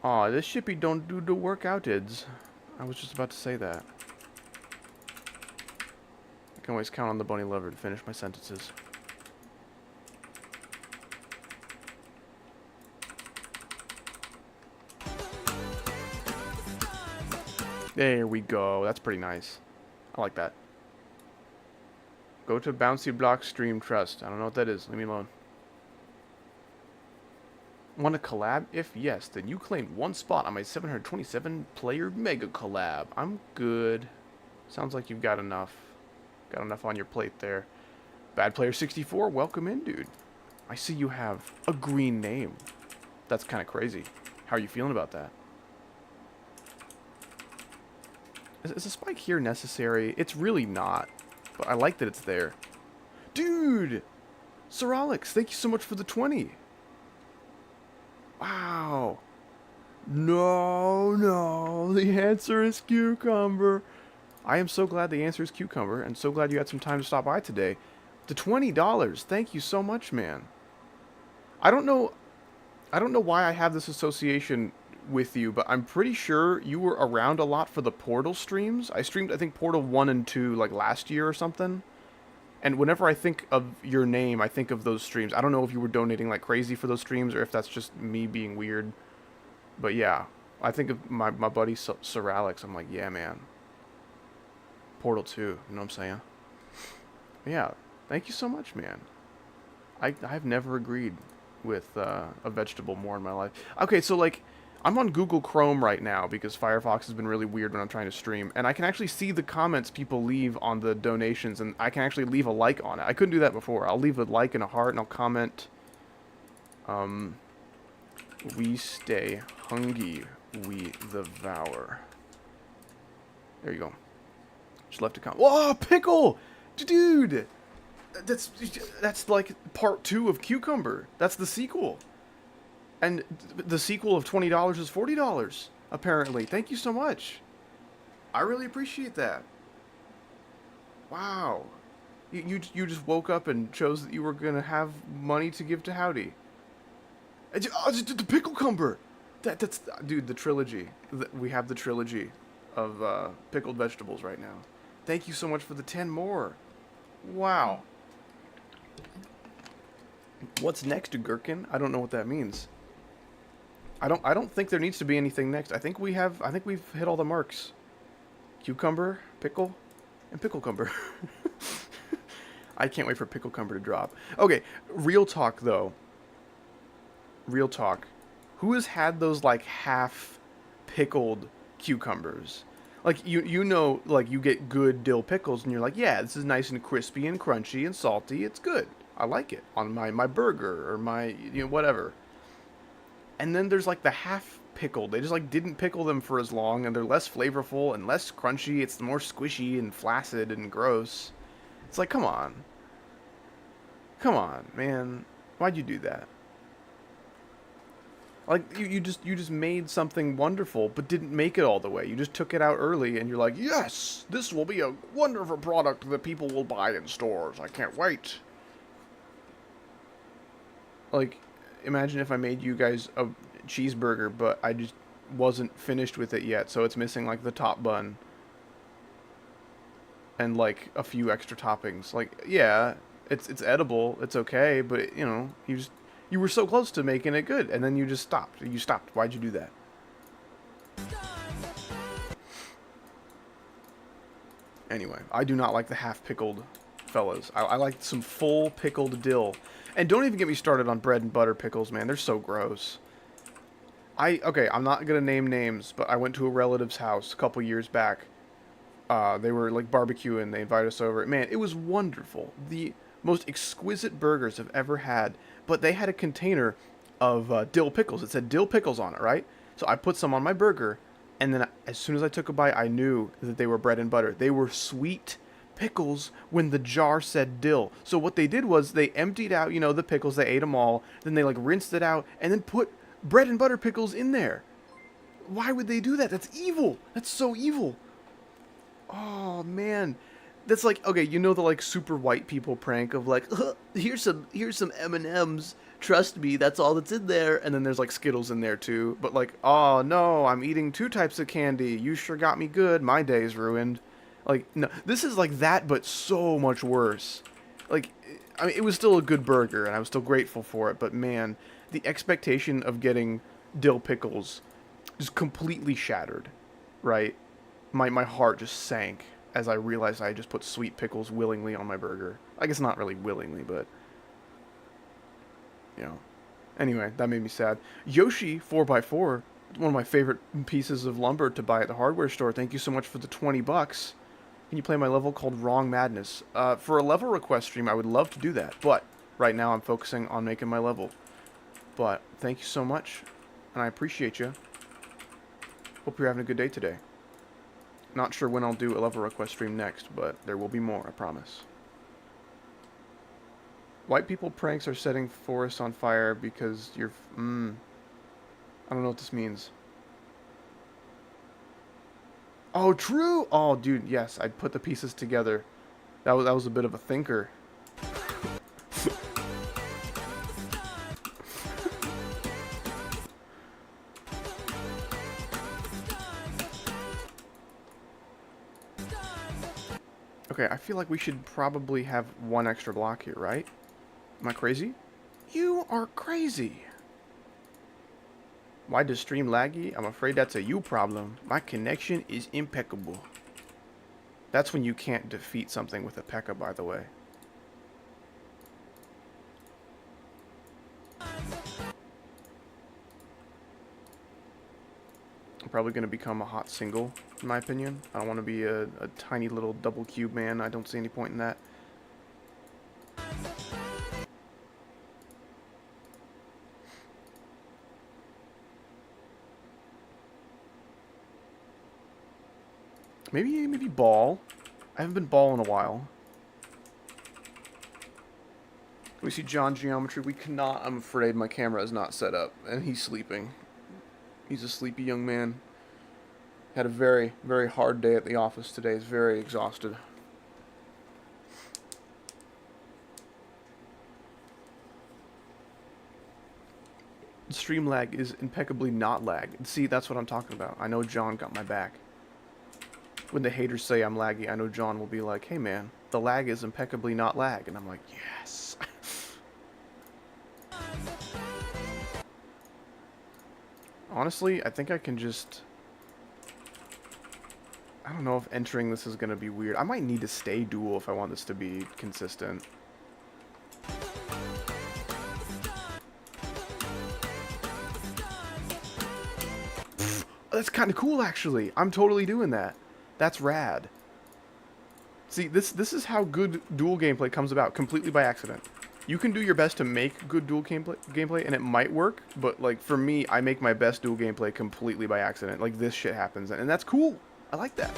Aw, this shippy don't do the workouteds. I was just about to say that. I can always count on the bunny lover to finish my sentences. There we go. That's pretty nice. I like that. Go to Bouncy Block Stream Trust. I don't know what that is. Leave me alone. Want to collab? If yes, then you claimed one spot on my 727 player mega collab. I'm good. Sounds like you've got enough. Got enough on your plate there. Bad Player 64, welcome in, dude. I see you have a green name. That's kind of crazy. How are you feeling about that? Is a spike here necessary? It's really not. But I like that it's there. Dude! Sir Alex, thank you so much for the 20. Wow. No, the answer is cucumber. I am so glad the answer is cucumber, and so glad you had some time to stop by today. The $20, thank you so much, man. I don't know why I have this association with you, but I'm pretty sure you were around a lot for the Portal streams. I streamed, I think, Portal 1 and 2, like, last year or something. And whenever I think of your name, I think of those streams. I don't know if you were donating like crazy for those streams or if that's just me being weird. But yeah, I think of my buddy Sir Alex. I'm like, yeah, man. Portal 2, you know what I'm saying? Yeah, thank you so much, man. I've never agreed with a vegetable more in my life. Okay, so like, I'm on Google Chrome right now because Firefox has been really weird when I'm trying to stream. And I can actually see the comments people leave on the donations, and I can actually leave a like on it. I couldn't do that before. I'll leave a like and a heart, and I'll comment. We stay hungry, we devour. There you go. Just left a comment. Whoa, pickle! Dude! That's like part 2 of Cucumber. That's the sequel. And the sequel of $20 is $40, apparently. Thank you so much. I really appreciate that. Wow. You just woke up and chose that you were going to have money to give to Howdy. Oh, the pickle cumber. That's dude, the trilogy. We have the trilogy of pickled vegetables right now. Thank you so much for the 10 more. Wow. What's next, Gherkin? I don't know what that means. I don't think there needs to be anything next. I think we've hit all the marks. Cucumber, pickle, and picklecumber. I can't wait for picklecumber to drop. Okay, real talk though. Real talk. Who has had those like half pickled cucumbers? Like you know, like you get good dill pickles and you're like, yeah, this is nice and crispy and crunchy and salty. It's good. I like it on my burger or my whatever. And then there's like the half pickled. They just like didn't pickle them for as long and they're less flavorful and less crunchy. It's more squishy and flaccid and gross. It's like, come on. Come on, man. Why'd you do that? Like you just made something wonderful but didn't make it all the way. You just took it out early and you're like, "Yes, this will be a wonderful product that people will buy in stores. I can't wait." Like, imagine if I made you guys a cheeseburger, but I just wasn't finished with it yet, so it's missing like the top bun and like a few extra toppings. Like, yeah, it's edible, it's okay, but you were so close to making it good, and then you just stopped. You stopped. Why'd you do that? Anyway, I do not like the half pickled fellas. I like some full pickled dill. And don't even get me started on bread and butter pickles, man. They're so gross. Okay, I'm not going to name names, but I went to a relative's house a couple years back. They were like barbecuing. They invited us over. Man, it was wonderful. The most exquisite burgers I've ever had. But they had a container of dill pickles. It said dill pickles on it, right? So I put some on my burger. And then as soon as I took a bite, I knew that they were bread and butter. They were sweet pickles when the jar said dill. So what they did was they emptied out, the pickles. They ate them all. Then they like rinsed it out and then put bread and butter pickles in there. Why would they do that? That's evil. That's so evil. Oh, man. That's like, okay, the like super white people prank of like, here's some M&Ms. Trust me, that's all that's in there. And then there's like Skittles in there too. But like, oh no, I'm eating 2 types of candy. You sure got me good. My day's ruined. Like, no, this is like that, but so much worse. Like, I mean, it was still a good burger and I was still grateful for it. But man, the expectation of getting dill pickles just completely shattered, right? My heart just sank as I realized I just put sweet pickles willingly on my burger. I guess not really willingly, but Anyway, that made me sad. Yoshi 4x4, one of my favorite pieces of lumber to buy at the hardware store. Thank you so much for the $20. Can you play my level called Wrong Madness? For a level request stream, I would love to do that, but right now I'm focusing on making my level. But thank you so much, and I appreciate you. Hope you're having a good day today. Not sure when I'll do a level request stream next, but there will be more, I promise. White people pranks are setting forests on fire because you're... I don't know what this means. Oh, true! Oh, dude, yes, I put the pieces together. That was a bit of a thinker. Okay, I feel like we should probably have 1 extra block here, right? Am I crazy? You are crazy. Why does stream laggy? I'm afraid that's a you problem. My connection is impeccable. That's when you can't defeat something with a P.E.K.K.A, by the way. I'm probably going to become a hot single, in my opinion. I don't want to be a tiny little double cube man. I don't see any point in that. Maybe ball. I haven't been ball in a while. We see John Geometry. We cannot. I'm afraid my camera is not set up, and he's sleeping. He's a sleepy young man. Had a very, very hard day at the office today. He's very exhausted. Stream lag is impeccably not lag. See, that's what I'm talking about. I know John got my back. When the haters say I'm laggy, I know John will be like, hey man, the lag is impeccably not lag. And I'm like, yes. Honestly, I think I can just... I don't know if entering this is going to be weird. I might need to stay dual if I want this to be consistent. That's kind of cool, actually. I'm totally doing that. That's rad. See, this is how good dual gameplay comes about, completely by accident. You can do your best to make good dual gameplay, and it might work, but, like, for me, I make my best dual gameplay completely by accident. Like, this shit happens, and that's cool. I like that.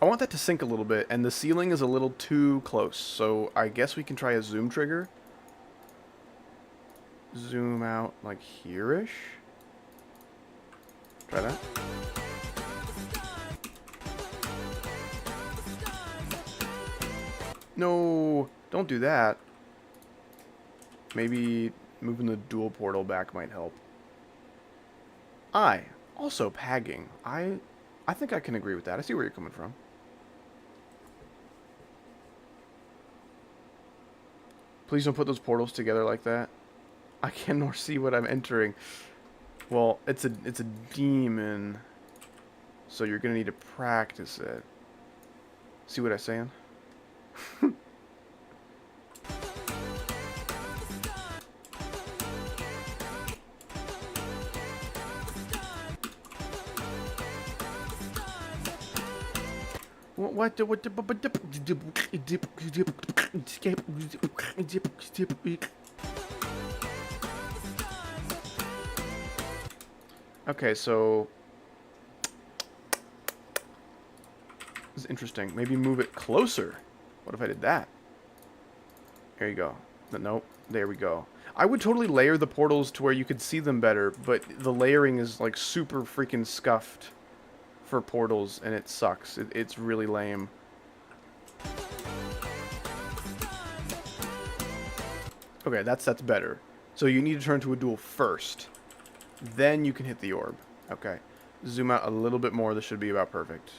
I want that to sync a little bit, and the ceiling is a little too close, so I guess we can try a zoom trigger. Zoom out, like, here-ish. Try that. No, don't do that. Maybe moving the dual portal back might help. Also pagging. I think I can agree with that. I see where you're coming from. Please don't put those portals together like that. I can nor see what I'm entering. Well, it's a demon. So you're gonna need to practice it. See what I'm saying? Okay, so this is interesting. Maybe move it closer. What if I did that? There you go. Nope. There we go. I would totally layer the portals to where you could see them better, but the layering is like super freaking scuffed for portals, and it sucks. It's really lame. Okay, that's better. So you need to turn to a dual first. Then you can hit the orb. Okay. Zoom out a little bit more. This should be about perfect.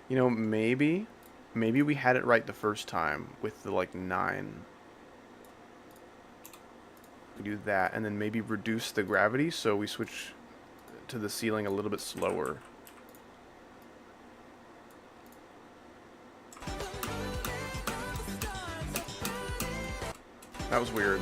You know, maybe we had it right the first time with the, like, 9. We do that, and then maybe reduce the gravity, so we switch to the ceiling a little bit slower. That was weird.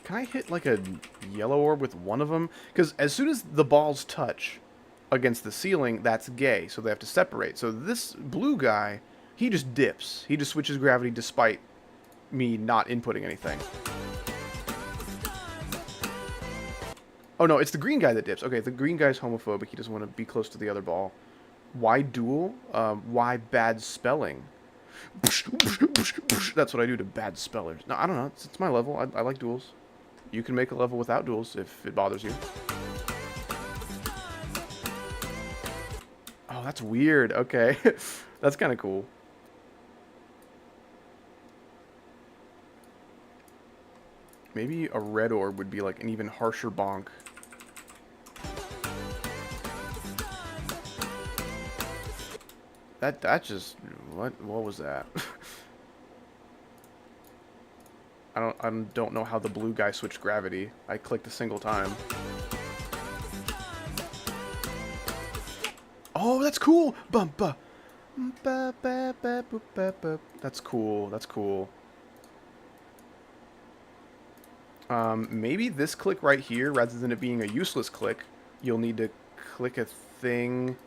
Can I hit, like, a yellow orb with one of them? Because as soon as the balls touch against the ceiling, that's gay, so they have to separate. So this blue guy, he just dips. He just switches gravity despite me not inputting anything. Oh, no, it's the green guy that dips. Okay, the green guy's homophobic. He doesn't want to be close to the other ball. Why dual? Why bad spelling? That's what I do to bad spellers. No, I don't know. It's my level. I like duels. You can make a level without duels if it bothers you. Oh, that's weird. Okay. That's kind of cool. Maybe a red orb would be like an even harsher bonk. That just... What was that? I don't know how the blue guy switched gravity. I clicked a single time. Oh, that's cool. Bumpa. That's cool. That's cool. Maybe this click right here, rather than it being a useless click, you'll need to click a thing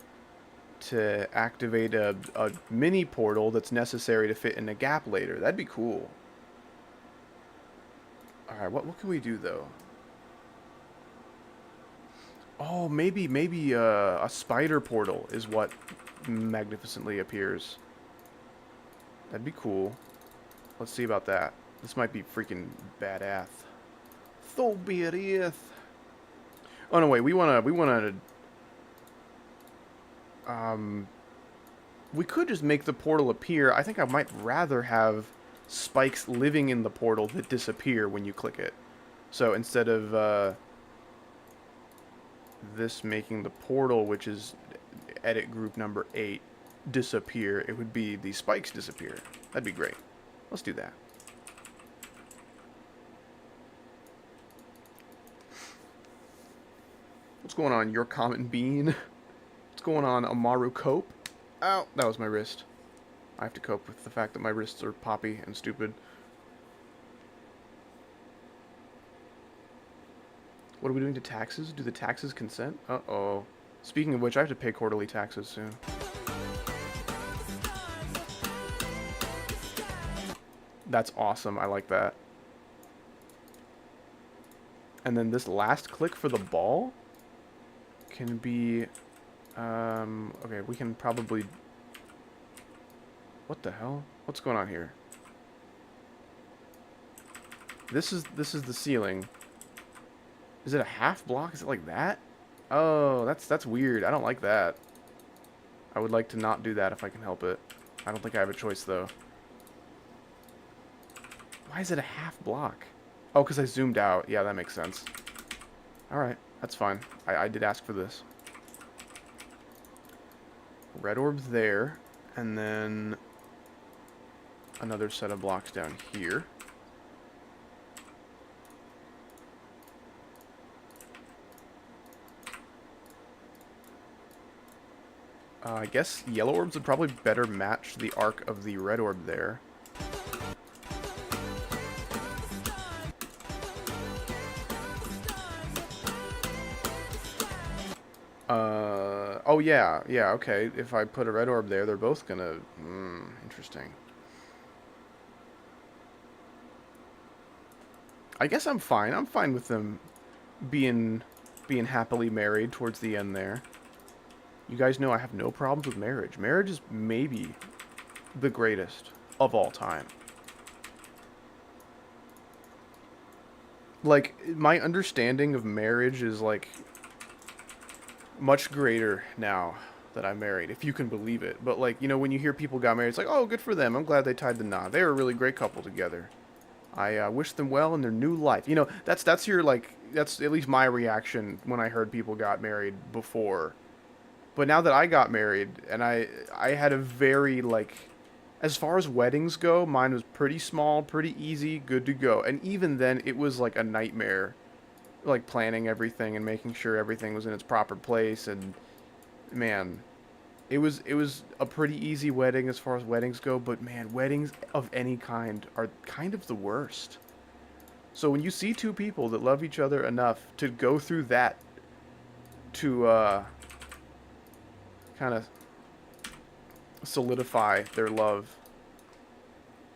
to activate a mini portal that's necessary to fit in a gap later. That'd be cool. Alright, what can we do, though? Oh, maybe a spider portal is what magnificently appears. That'd be cool. Let's see about that. This might be freaking badass. So badass. Oh no, wait. We could just make the portal appear. I think I might rather have spikes living in the portal that disappear when you click it. So instead of this making the portal, which is edit group number 8, disappear, it would be the spikes disappear. That'd be great. Let's do that. What's going on, your common bean? What's going on, Amaru Cope? Ow, that was my wrist. I have to cope with the fact that my wrists are poppy and stupid. What are we doing to taxes? Do the taxes consent? Uh-oh. Speaking of which, I have to pay quarterly taxes soon. That's awesome. I like that. And then this last click for the ball can be... okay, we can probably... What the hell? What's going on here? This is the ceiling. Is it a half block? Is it like that? Oh, that's weird. I don't like that. I would like to not do that if I can help it. I don't think I have a choice, though. Why is it a half block? Oh, because I zoomed out. Yeah, that makes sense. Alright, that's fine. I did ask for this. Red orb's there. And then another set of blocks down here. I guess yellow orbs would probably better match the arc of the red orb there. Oh yeah, okay. If I put a red orb there, they're both gonna... interesting. I guess I'm fine. I'm fine with them being happily married towards the end there. You guys know I have no problems with marriage. Marriage is maybe the greatest of all time. Like, my understanding of marriage is, like, much greater now that I'm married, if you can believe it. But, like, you know, when you hear people got married, it's like, oh, good for them. I'm glad they tied the knot. They were a really great couple together. I wish them well in their new life. You know, that's your, like, that's at least my reaction when I heard people got married before. But now that I got married, and I had a very, like, as far as weddings go, mine was pretty small, pretty easy, good to go. And even then, it was like a nightmare, like planning everything and making sure everything was in its proper place. And man, it was a pretty easy wedding as far as weddings go. But man, weddings of any kind are kind of the worst. So when you see two people that love each other enough to go through that, to kind of solidify their love,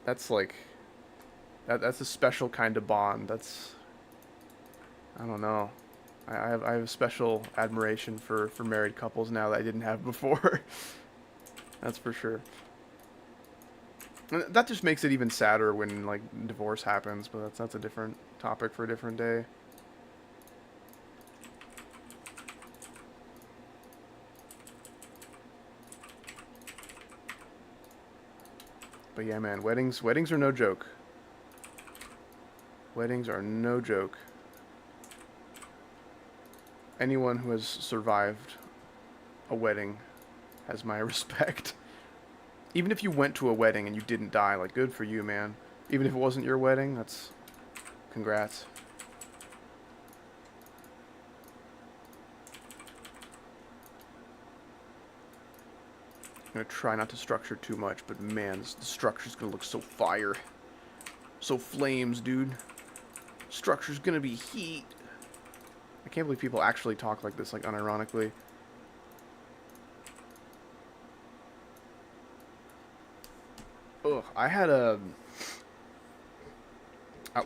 that's like that's a special kind of bond. That's, I don't know, I have a special admiration for married couples now that I didn't have before. That's for sure. And that just makes it even sadder when, like, divorce happens, but that's a different topic for a different day. But yeah, man, weddings are no joke. Weddings are no joke. Anyone who has survived a wedding has my respect. Even if you went to a wedding and you didn't die, like, good for you, man. Even if it wasn't your wedding, that's Congrats. I'm gonna try not to structure too much, but man, the structure's gonna look so fire. So flames, dude. Structure's gonna be heat. I can't believe people actually talk like this, like unironically. Ugh, I had a...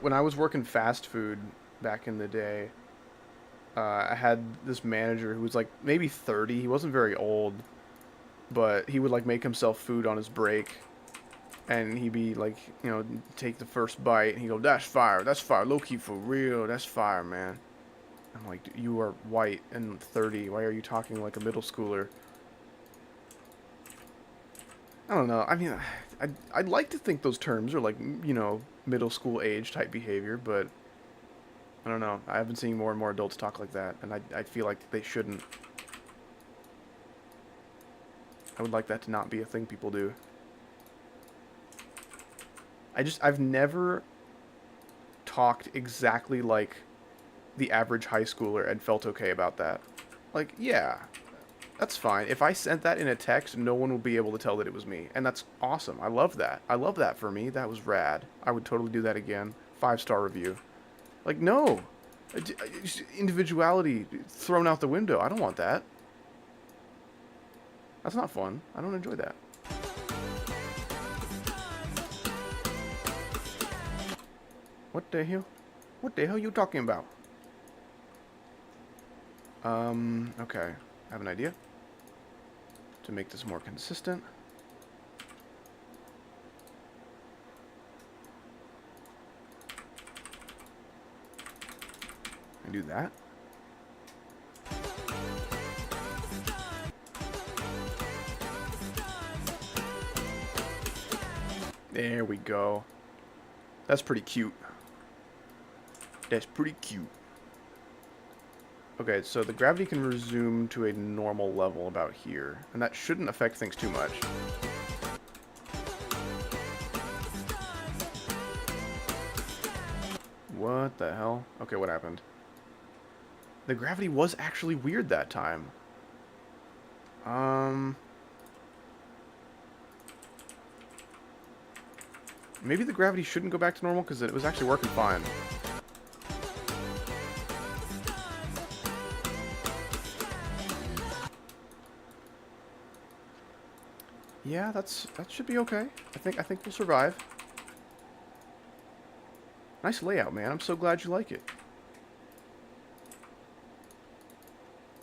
When I was working fast food back in the day, I had this manager who was like maybe 30. He wasn't very old, but he would like make himself food on his break. And he'd be like, you know, take the first bite, and he'd go, that's fire, low-key for real, that's fire, man. I'm like, you are white and 30, why are you talking like a middle schooler? I don't know, I mean, I'd like to think those terms are like, you know, middle school age type behavior, but I don't know. I've been seeing more and more adults talk like that, and I feel like they shouldn't. I would like that to not be a thing people do. I've never talked exactly like the average high schooler and felt okay about that. Like, yeah, that's fine. If I sent that in a text, no one would be able to tell that it was me. And that's awesome. I love that. I love that for me. That was rad. I would totally do that again. 5-star review. Like, no. Individuality thrown out the window. I don't want that. That's not fun. I don't enjoy that. What the hell? What the hell are you talking about? Okay. I have an idea. To make this more consistent. I do that. There we go. That's pretty cute. That's pretty cute. Okay, so the gravity can resume to a normal level about here, and that shouldn't affect things too much. What the hell? Okay, what happened? The gravity was actually weird that time. Maybe the gravity shouldn't go back to normal because it was actually working fine. Yeah, that should be okay. I think we'll survive. Nice layout, man. I'm so glad you like it.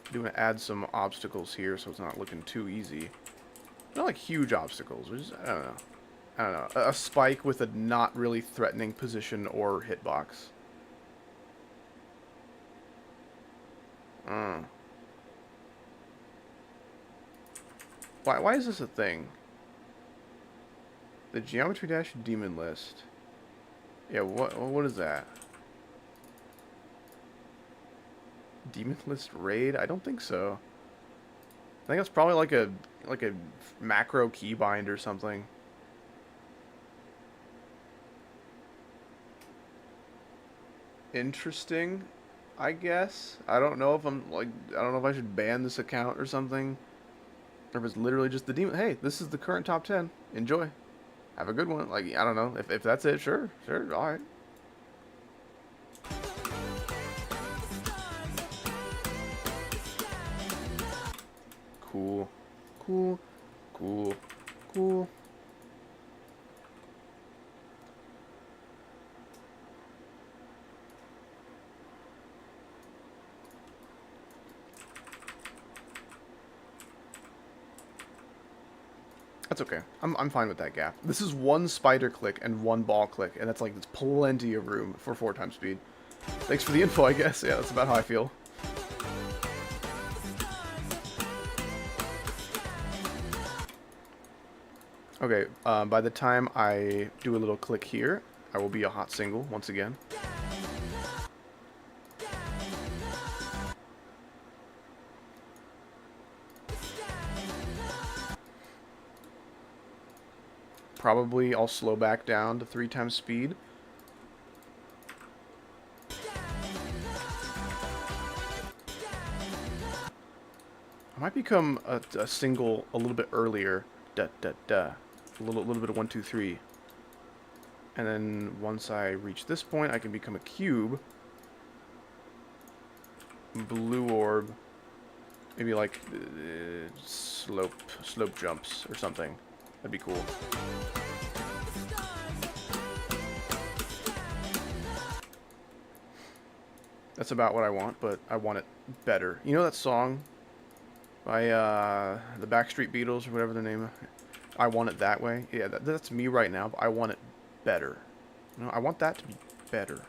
I'm going to add some obstacles here so it's not looking too easy. Not like huge obstacles. Just, I don't know. A spike with a not really threatening position or hitbox. Why is this a thing? The Geometry Dash Demon List. Yeah, what is that? Demon List Raid? I don't think so. I think that's probably like a macro keybind or something. Interesting, I guess. I don't know if I don't know if I should ban this account or something. Or if it's literally just the demon. Hey, this is the current top 10. Enjoy. Have a good one. Like, I don't know. If that's it, sure. Alright. Cool. That's okay. I'm fine with that gap. This is one spider click and one ball click, and that's like, there's plenty of room for 4 times speed. Thanks for the info, I guess. Yeah, that's about how I feel. Okay, by the time I do a little click here, I will be a hot single once again. Probably I'll slow back down to 3 times speed. I might become a single a little bit earlier. Da da da. A little bit of 1, 2, 3. And then once I reach this point, I can become a cube. Blue orb. Maybe like slope jumps or something. That'd be cool. That's about what I want, but I want it better. You know that song by the Backstreet Beatles or whatever their name is? I want it that way. Yeah, that's me right now, but I want it better. You know, I want that to be better.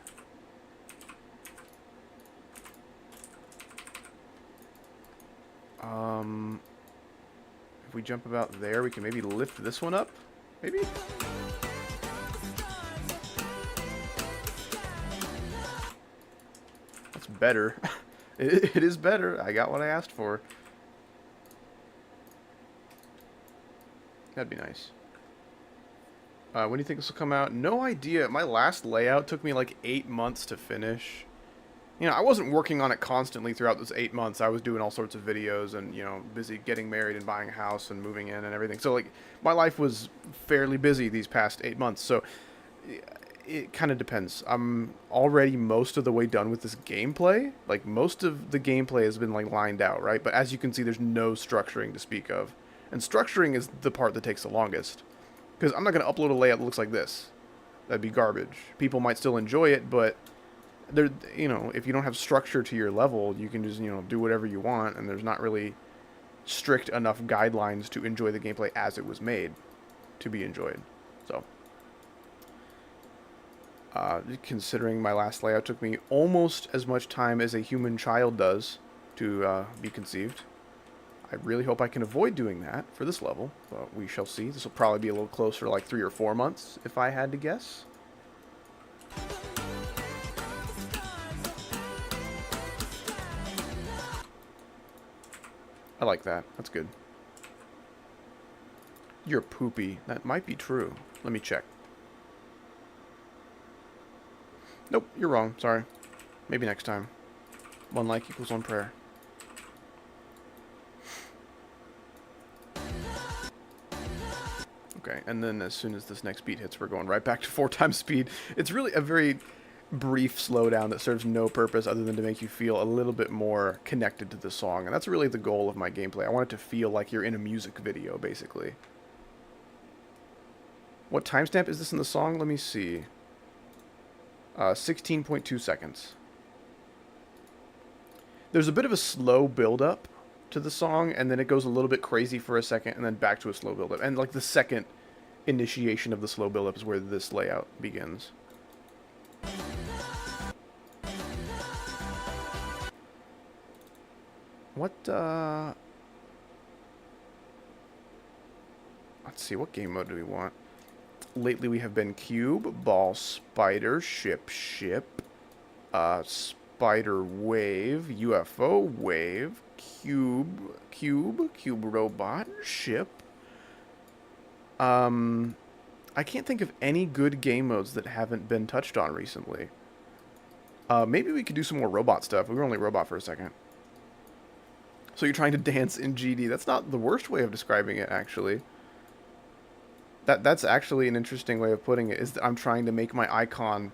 If we jump about there, we can maybe lift this one up? Maybe? That's better. It is better. I got what I asked for. That'd be nice. When do you think this will come out? No idea. My last layout took me like 8 months to finish. You know, I wasn't working on it constantly throughout those 8 months. I was doing all sorts of videos and, you know, busy getting married and buying a house and moving in and everything. So, like, my life was fairly busy these past 8 months. So, it kind of depends. I'm already most of the way done with this gameplay. Like, most of the gameplay has been, like, lined out, right? But as you can see, there's no structuring to speak of. And structuring is the part that takes the longest. Because I'm not going to upload a layout that looks like this. That'd be garbage. People might still enjoy it, but there, you know, if you don't have structure to your level, you can just, you know, do whatever you want, and there's not really strict enough guidelines to enjoy the gameplay as it was made to be enjoyed. So, considering my last layout took me almost as much time as a human child does to be conceived, I really hope I can avoid doing that for this level, but we shall see. This will probably be a little closer, like 3 or 4 months, if I had to guess. I like that. That's good. You're poopy. That might be true. Let me check. Nope, you're wrong. Sorry. Maybe next time. 1 like equals 1 prayer. Okay, and then as soon as this next beat hits, we're going right back to 4 times speed. It's really a very brief slowdown that serves no purpose other than to make you feel a little bit more connected to the song. And that's really the goal of my gameplay. I want it to feel like you're in a music video, basically. What timestamp is this in the song? Let me see. 16.2 seconds. There's a bit of a slow build-up to the song, and then it goes a little bit crazy for a second, and then back to a slow build-up. And, like, the second initiation of the slow build-up is where this layout begins. What, let's see, what game mode do we want? Lately we have been cube, ball, spider, ship, spider, wave, UFO, wave, cube, robot, ship. I can't think of any good game modes that haven't been touched on recently. Maybe we could do some more robot stuff. We were only robot for a second. So you're trying to dance in GD. That's not the worst way of describing it, actually. That's actually an interesting way of putting it, is that I'm trying to make my icon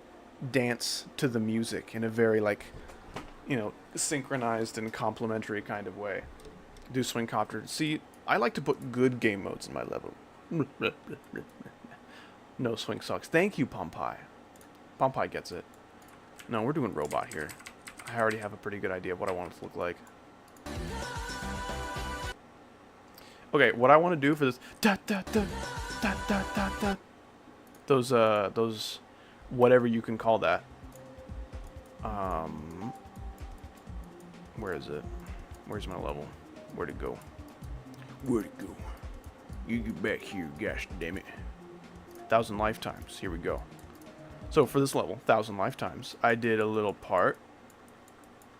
dance to the music in a very, like, you know, synchronized and complementary kind of way. Do swing copter. See, I like to put good game modes in my level. No swing sucks. Thank you, Pompai. Pompai gets it. No, we're doing robot here. I already have a pretty good idea of what I want it to look like. Okay, what I want to do for this... Those, whatever you can call that. Where is it? Where's my level? Where'd it go? Where'd it go? You get back here, gosh damn it. 1,000 lifetimes. Here we go. So for this level, 1,000 lifetimes, I did a little part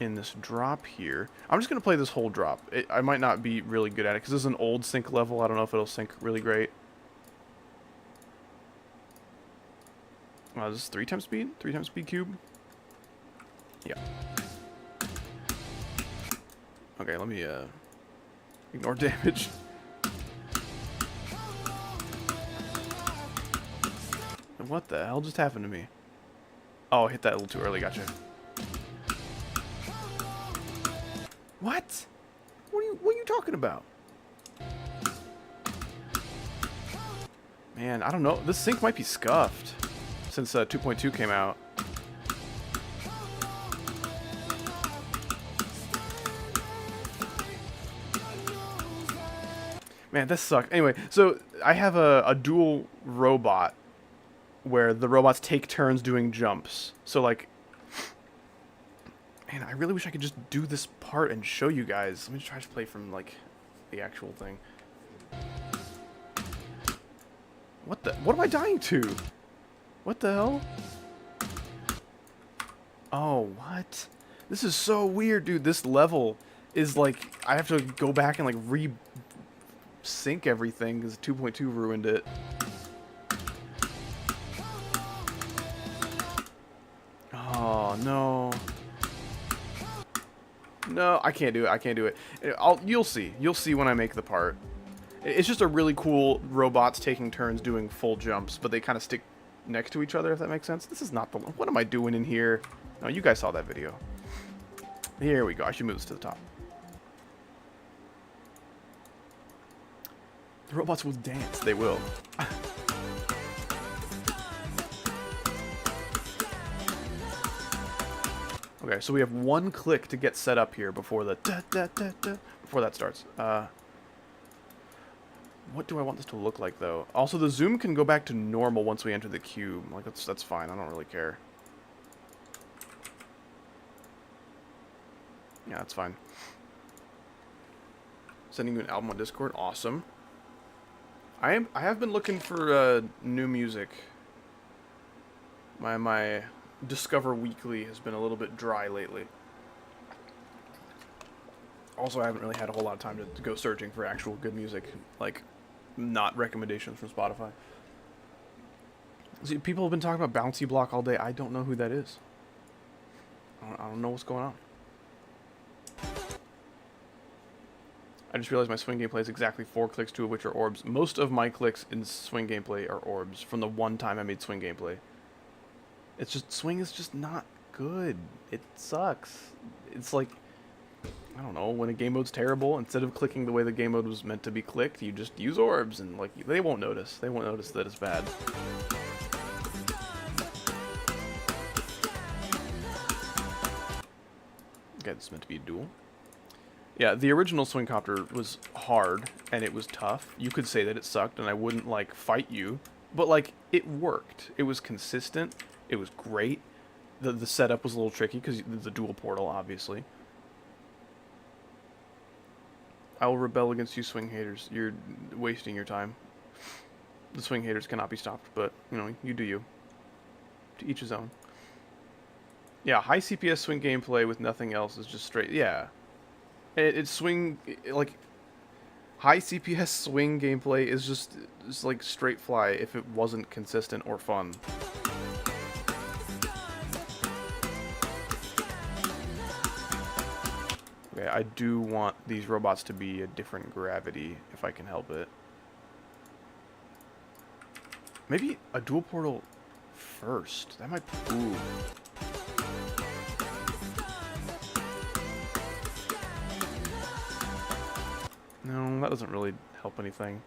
in this drop here. I'm just going to play this whole drop. I might not be really good at it because this is an old sync level. I don't know if it'll sync really great. This is 3 times speed? 3 times speed cube? Yeah. Okay, let me Ignore damage. What the hell just happened to me? Oh, I hit that a little too early. Gotcha. What? What are you talking about? Man, I don't know. This sync might be scuffed since 2.2 came out. Man, this sucks. Anyway, so I have a dual robot where the robots take turns doing jumps. So, like, man, I really wish I could just do this part and show you guys. Let me try to play from, like, the actual thing. What am I dying to? What the hell? Oh, what? This is so weird, dude. This level is, like, I have to go back and, like, sync everything because 2.2 ruined it. Oh no. No, I can't do it. I can't do it. You'll see. You'll see when I make the part. It's just a really cool robots taking turns doing full jumps, but they kind of stick next to each other, if that makes sense. This is not the one. What am I doing in here? No, you guys saw that video. Here we go. I should move this to the top. The robots will dance. They will. Okay, so we have one click to get set up here before the before that starts. What do I want this to look like, though? Also, the zoom can go back to normal once we enter the cube. Like, that's fine. I don't really care. Yeah, that's fine. Sending you an album on Discord. Awesome. I have been looking for new music. My Discover Weekly has been a little bit dry lately. Also, I haven't really had a whole lot of time to go searching for actual good music, like not recommendations from Spotify. See, people have been talking about Bouncy Block all day. I don't know who that is. I don't know what's going on. I just realized my swing gameplay is exactly 4 clicks, 2 of which are orbs. Most of my clicks in swing gameplay are orbs from the one time I made swing gameplay. It's just, swing is just not good. It sucks. It's like, I don't know, when a game mode's terrible, instead of clicking the way the game mode was meant to be clicked, you just use orbs, and like, they won't notice. They won't notice that it's bad. Okay, this is meant to be a duel. Yeah, the original Swingcopter was hard, and it was tough. You could say that it sucked, and I wouldn't, like, fight you. But, like, it worked. It was consistent. It was great. The setup was a little tricky, because the dual portal, obviously. I will rebel against you, swing haters. You're wasting your time. The swing haters cannot be stopped, but, you know, you do you. To each his own. Yeah, high CPS swing gameplay with nothing else is just straight... Yeah. It's swing, like, high CPS swing gameplay is just like straight fly if it wasn't consistent or fun. Okay, I do want these robots to be a different gravity if I can help it. Maybe a dual portal first. That might... Ooh. No, that doesn't really help anything.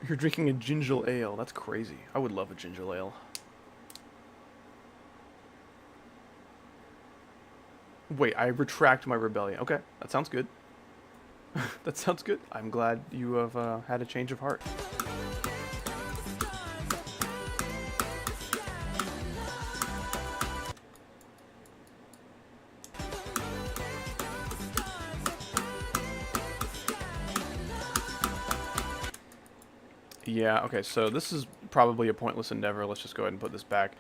You're drinking a ginger ale. That's crazy. I would love a ginger ale. Wait, I retract my rebellion. Okay, that sounds good. That sounds good. I'm glad you have had a change of heart. Yeah, okay, so this is probably a pointless endeavor. Let's just go ahead and put this back.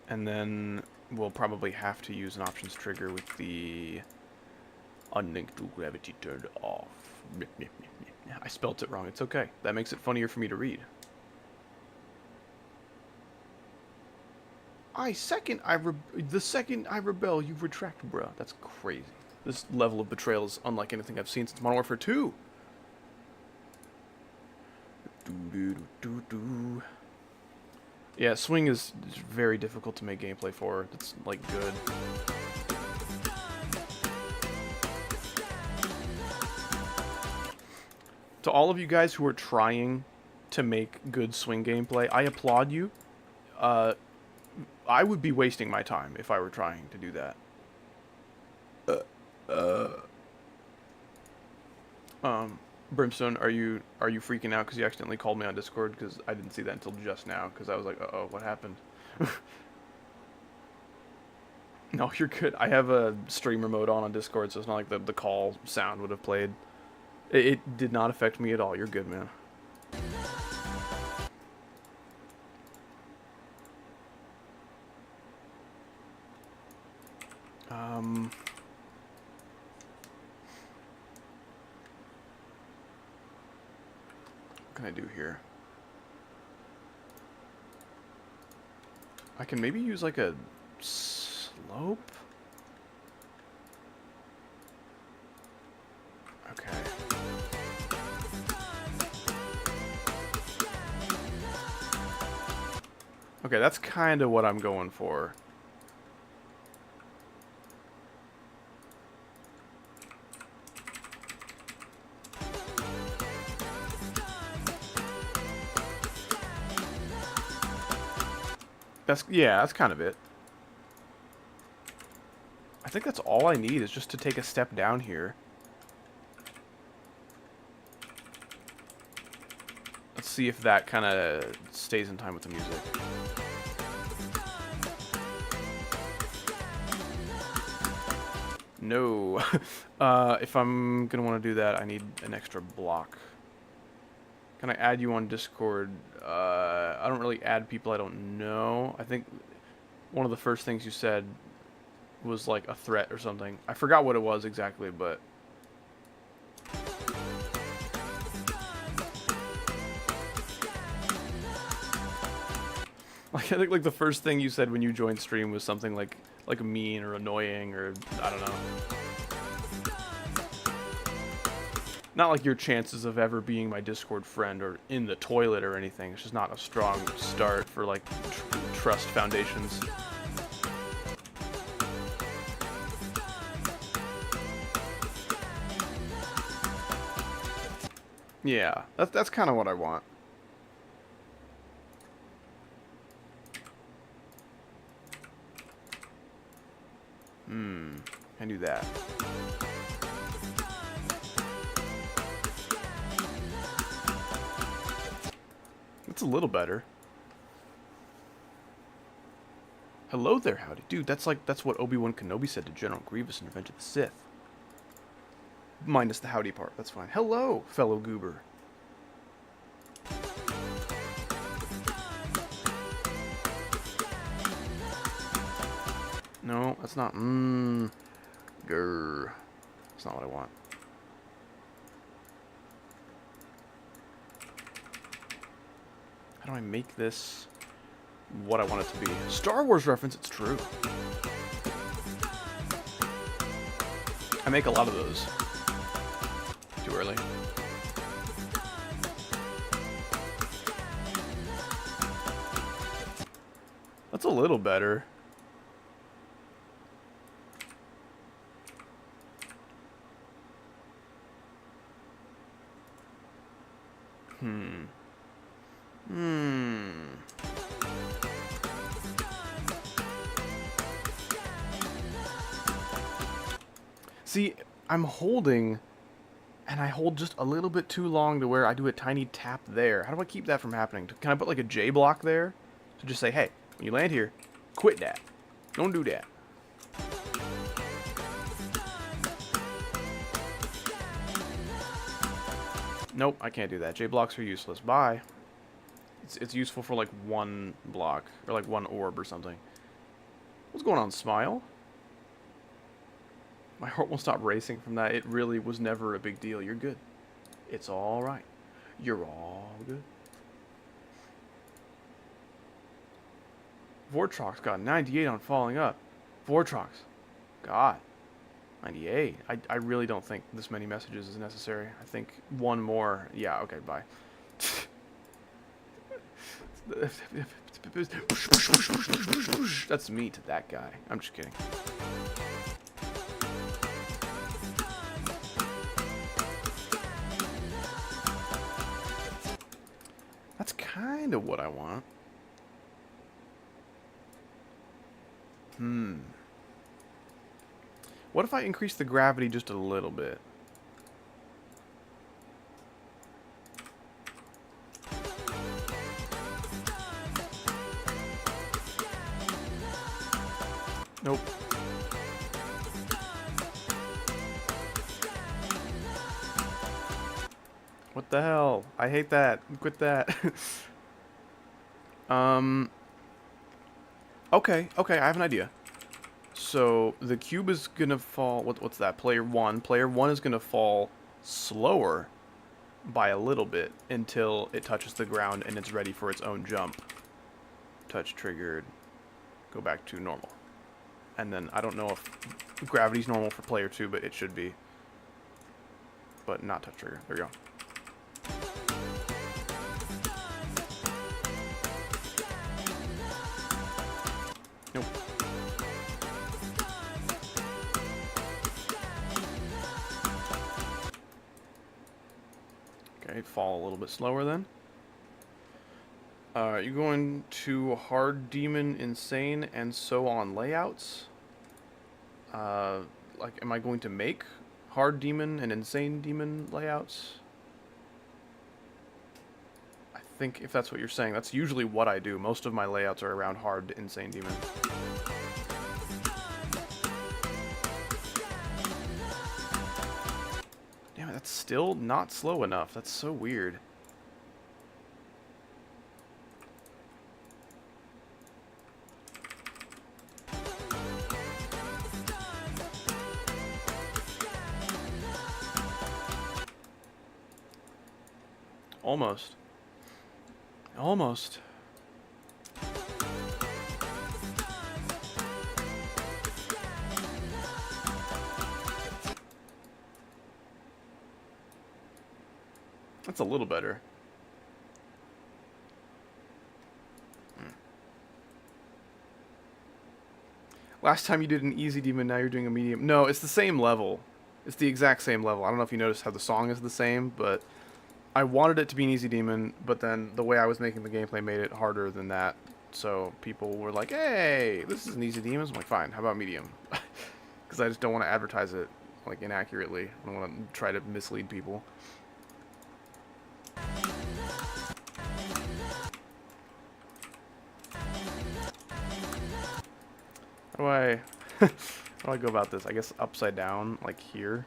And then we'll probably have to use an options trigger with the unlinked to gravity turned off. I spelt it wrong. It's okay. That makes it funnier for me to read. The second I rebel, you retract, bruh. That's crazy. This level of betrayal is unlike anything I've seen since Modern Warfare 2. Yeah, swing is very difficult to make gameplay for. It's, like, good. To all of you guys who are trying to make good swing gameplay, I applaud you. I would be wasting my time if I were trying to do that. Brimstone, are you freaking out because you accidentally called me on Discord? Because I didn't see that until just now. Because I was like, uh-oh, what happened? No, you're good. I have a streamer mode on Discord, so it's not like the call sound would have played. It did not affect me at all. You're good, man. What can I do here? I can maybe use like a slope? Okay. Okay, that's kind of what I'm going for. That's kind of it. I think that's all I need is just to take a step down here. Let's see if that kind of stays in time with the music. No. If I'm going to want to do that, I need an extra block. Can I add you on Discord? I don't really add people I don't know. I think one of the first things you said was like a threat or something. I forgot what it was exactly, but... Like, I think like the first thing you said when you joined stream was something like mean or annoying or I don't know. Not like your chances of ever being my Discord friend or in the toilet or anything. It's just not a strong start for like trust foundations. Yeah, that's kind of what I want. Can do that. It's a little better. Hello there, howdy. Dude, that's what Obi-Wan Kenobi said to General Grievous in Revenge of the Sith. Minus the howdy part, that's fine. Hello, fellow goober. No, that's not. Grr. That's not what I want. How do I make this what I want it to be? Star Wars reference, it's true. I make a lot of those. Too early. That's a little better. See, I'm holding, and I hold just a little bit too long to where I do a tiny tap there. How do I keep that from happening? Can I put like a J block there? To just say, hey, when you land here, quit that. Don't do that. Nope, I can't do that. J blocks are useless. Bye. It's useful for like one block, or like one orb or something. What's going on, Smile? My heart won't stop racing from that. It really was never a big deal. You're good. It's all right. You're all good. Vortrox got 98 on falling up. Vortrox. God. 98. I really don't think this many messages is necessary. I think one more. Yeah, okay, bye. That's me to that guy. I'm just kidding. That's kind of what I want. What if I increase the gravity just a little bit? Nope. What the hell? I hate that. Quit that. Okay, I have an idea. So the cube is gonna fall. What's that? Player one. Player one is gonna fall slower by a little bit until it touches the ground and it's ready for its own jump. Touch triggered. Go back to normal. And then I don't know if gravity's normal for player two, but it should be. But not touch trigger. There we go. Nope. Okay, fall a little bit slower then. You're going to hard demon, insane, and so on layouts. Like, am I going to make hard demon and insane demon layouts? I think if that's what you're saying, that's usually what I do. Most of my layouts are around hard, insane demon. Damn it, that's still not slow enough. That's so weird. Almost. Almost. That's a little better. Last time you did an easy demon, now you're doing a medium. No, it's the same level. It's the exact same level. I don't know if you noticed how the song is the same, but I wanted it to be an easy demon, but then the way I was making the gameplay made it harder than that. So people were like, hey, this is an easy demon. I'm like, fine, how about medium? Because I just don't want to advertise it like inaccurately. I don't want to try to mislead people. How do I go about this? I guess upside down, like here.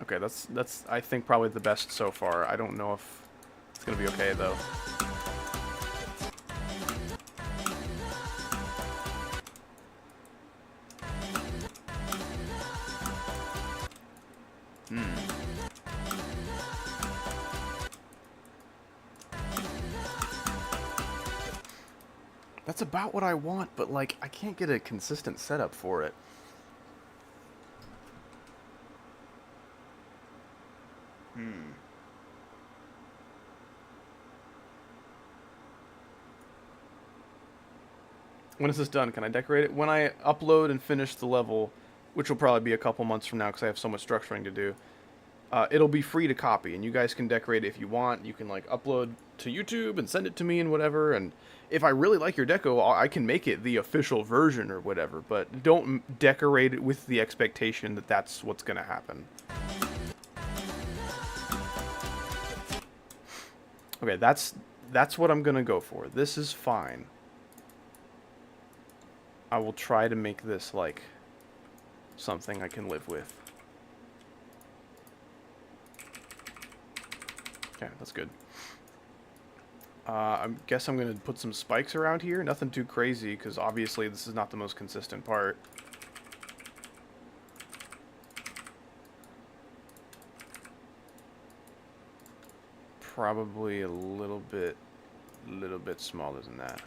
Okay, that's I think probably the best so far. I don't know if it's gonna be okay though. That's about what I want, but like I can't get a consistent setup for it. When is this done? Can I decorate it? When I upload and finish the level, which will probably be a couple months from now because I have so much structuring to do, it'll be free to copy, and you guys can decorate it if you want. You can like upload to YouTube and send it to me and whatever, and if I really like your deco, I can make it the official version or whatever, but don't decorate it with the expectation that that's what's going to happen. Okay, that's what I'm going to go for. This is fine. I will try to make this like something I can live with. Okay, that's good. I guess I'm going to put some spikes around here. Nothing too crazy, because obviously this is not the most consistent part. Probably a little bit smaller than that.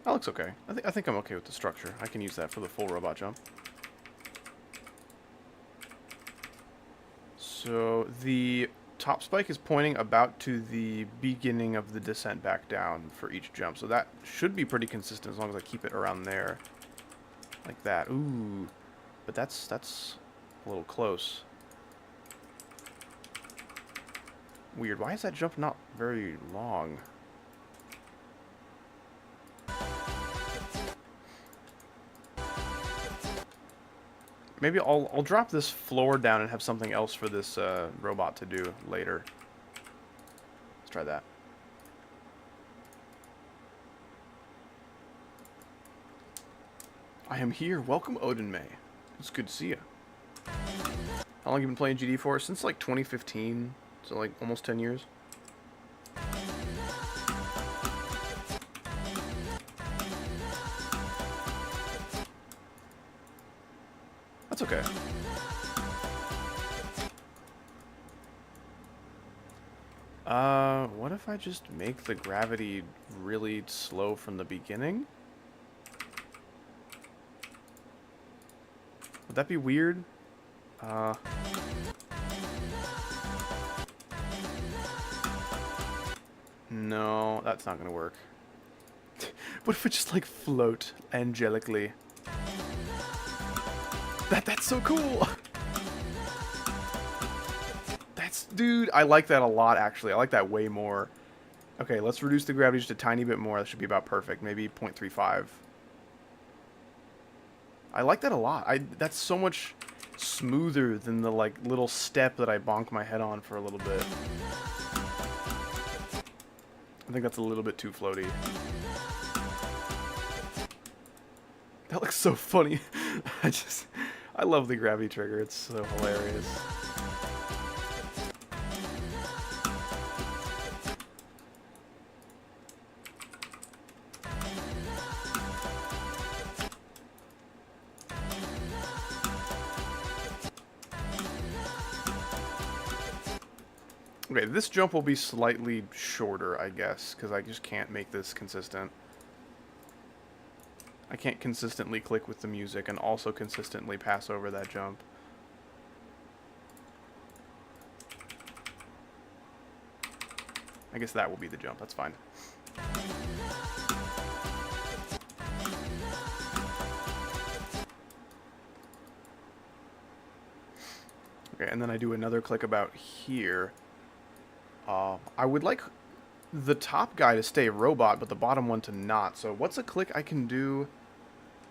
That looks okay. I think I'm okay with the structure. I can use that for the full robot jump. So the top spike is pointing about to the beginning of the descent back down for each jump. So that should be pretty consistent as long as I keep it around there. Like that. Ooh. But that's a little close. Weird. Why is that jump not very long? Maybe I'll drop this floor down and have something else for this robot to do later. Let's try that. I am here. Welcome, Odin May. It's good to see you. How long have you been playing GD for? Since like 2015, so like almost 10 years. That's okay. What if I just make the gravity really slow from the beginning? Would that be weird? No, that's not gonna work. What if it just like float angelically? That's so cool. Dude, I like that a lot, actually. I like that way more. Okay, let's reduce the gravity just a tiny bit more. That should be about perfect. Maybe 0.35. I like that a lot. That's so much smoother than the, like, little step that I bonk my head on for a little bit. I think that's a little bit too floaty. That looks so funny. I love the gravity trigger. It's so hilarious. Okay, this jump will be slightly shorter, I guess, because I just can't make this consistent. I can't consistently click with the music and also consistently pass over that jump. I guess that will be the jump. That's fine. Okay, and then I do another click about here. I would like the top guy to stay robot, but the bottom one to not. So what's a click I can do,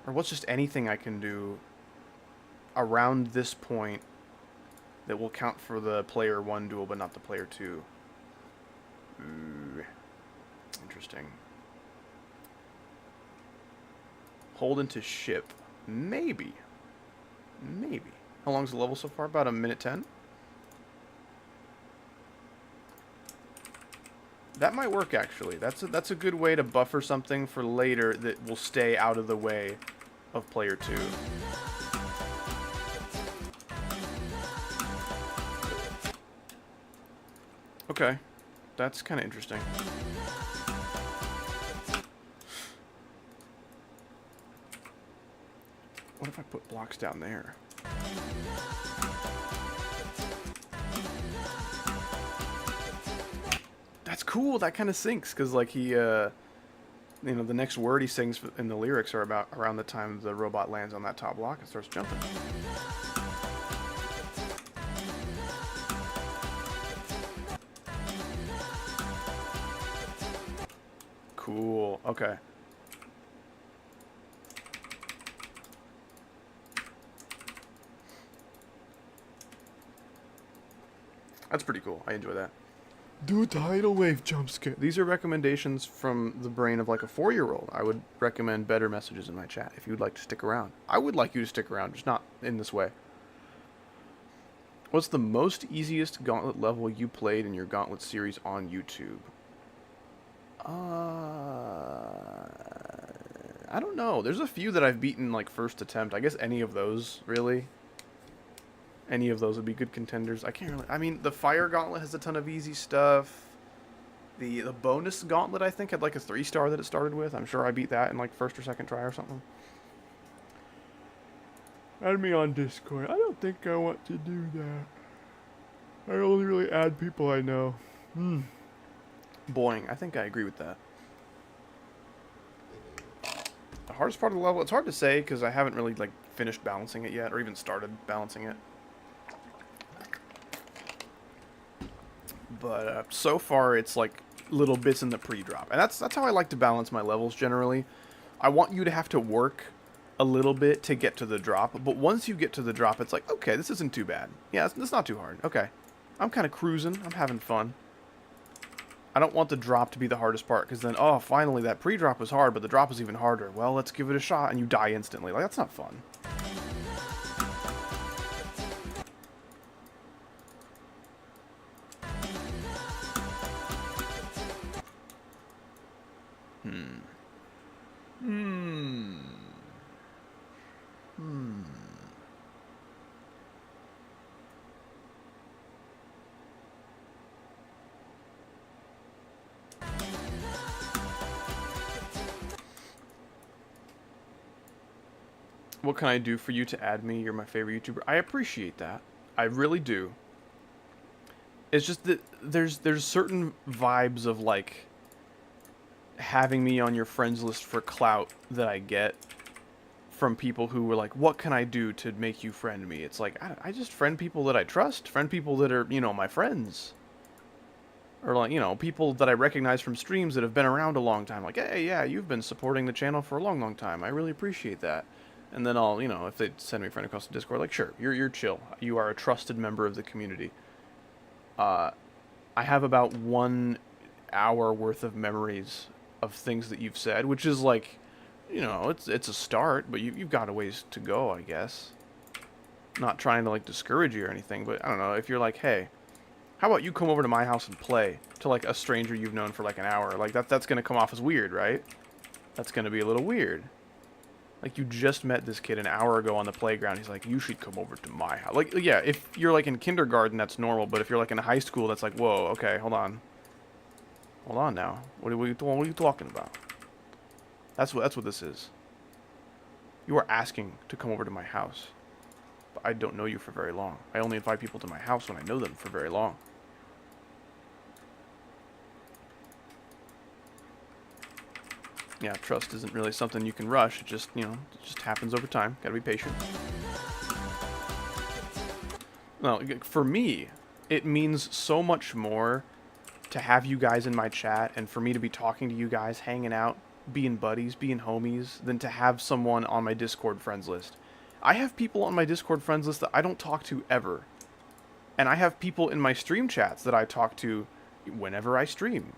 or what's just anything I can do around this point that will count for the player 1 duel, but not the player 2? Ooh, interesting. Hold into ship. Maybe. Maybe. How long's the level so far? About 1:10? That might work, actually. That's a good way to buffer something for later that will stay out of the way of player 2. Okay. That's kind of interesting. What if I put blocks down there? That's cool. That kind of syncs because, like, he, you know, the next word he sings in the lyrics are about around the time the robot lands on that top block and starts jumping. Cool. Okay. That's pretty cool. I enjoy that. Do a tidal wave jump scare. These are recommendations from the brain of like a 4-year-old. I would recommend better messages in my chat if you'd like to stick around. I would like you to stick around, just not in this way. What's the most easiest Gauntlet level you played in your Gauntlet series on YouTube? I don't know. There's a few that I've beaten like first attempt. I guess any of those, really. Any of those would be good contenders. I can't really... I mean, the Fire Gauntlet has a ton of easy stuff. The bonus Gauntlet, I think, had like a 3-star that it started with. I'm sure I beat that in like first or second try or something. Add me on Discord. I don't think I want to do that. I only really add people I know. Boing. I think I agree with that. The hardest part of the level, it's hard to say because I haven't really like finished balancing it yet or even started balancing it. But so far it's like little bits in the pre-drop. And that's how I like to balance my levels generally. I want you to have to work a little bit to get to the drop, but once you get to the drop it's like, okay, this isn't too bad. Yeah, it's not too hard. Okay. I'm kind of cruising. I'm having fun. I don't want the drop to be the hardest part because then, oh, finally that pre-drop was hard, but the drop is even harder. Well, let's give it a shot and you die instantly. Like, that's not fun. What can I do for you to add me? You're my favorite YouTuber. I appreciate that. I really do. It's just that there's certain vibes of like having me on your friends list for clout that I get from people who were like, what can I do to make you friend me? It's like, I just friend people that I trust, friend people that are, you know, my friends. Or like, you know, people that I recognize from streams that have been around a long time. Like, hey, yeah, you've been supporting the channel for a long, long time. I really appreciate that. And then I'll, you know, if they send me a friend across the Discord, like, sure, you're chill. You are a trusted member of the community. I have about 1 hour worth of memories of things that you've said, which is like, you know, it's a start, but you've got a ways to go, I guess. Not trying to like discourage you or anything, but I don't know, if you're like, hey, how about you come over to my house and play to like a stranger you've known for like an hour? Like that's gonna come off as weird, right? That's gonna be a little weird. Like, you just met this kid an hour ago on the playground. He's like, you should come over to my house. Like, yeah, if you're, like, in kindergarten, that's normal. But if you're, like, in high school, that's like, whoa, okay, hold on. Hold on now. What are you talking about? That's what this is. You are asking to come over to my house. But I don't know you for very long. I only invite people to my house when I know them for very long. Yeah, trust isn't really something you can rush. It just, you know, it just happens over time. Gotta be patient. No, for me, it means so much more to have you guys in my chat and for me to be talking to you guys, hanging out, being buddies, being homies, than to have someone on my Discord friends list. I have people on my Discord friends list that I don't talk to ever. And I have people in my stream chats that I talk to whenever I stream.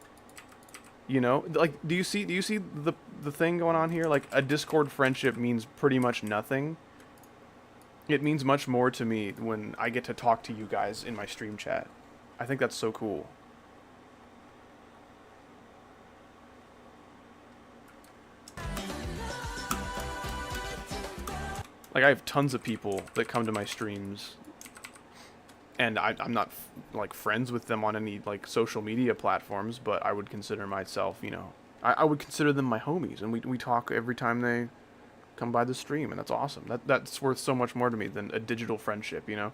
You know, like, do you see the thing going on here? Like, a Discord friendship means pretty much nothing. It means much more to me when I get to talk to you guys in my stream chat. I think that's so cool. Like, I have tons of people that come to my streams, and I'm not, like, friends with them on any, like, social media platforms, but I would consider myself, you know, I would consider them my homies, and we talk every time they come by the stream, and that's awesome. That's worth so much more to me than a digital friendship, you know?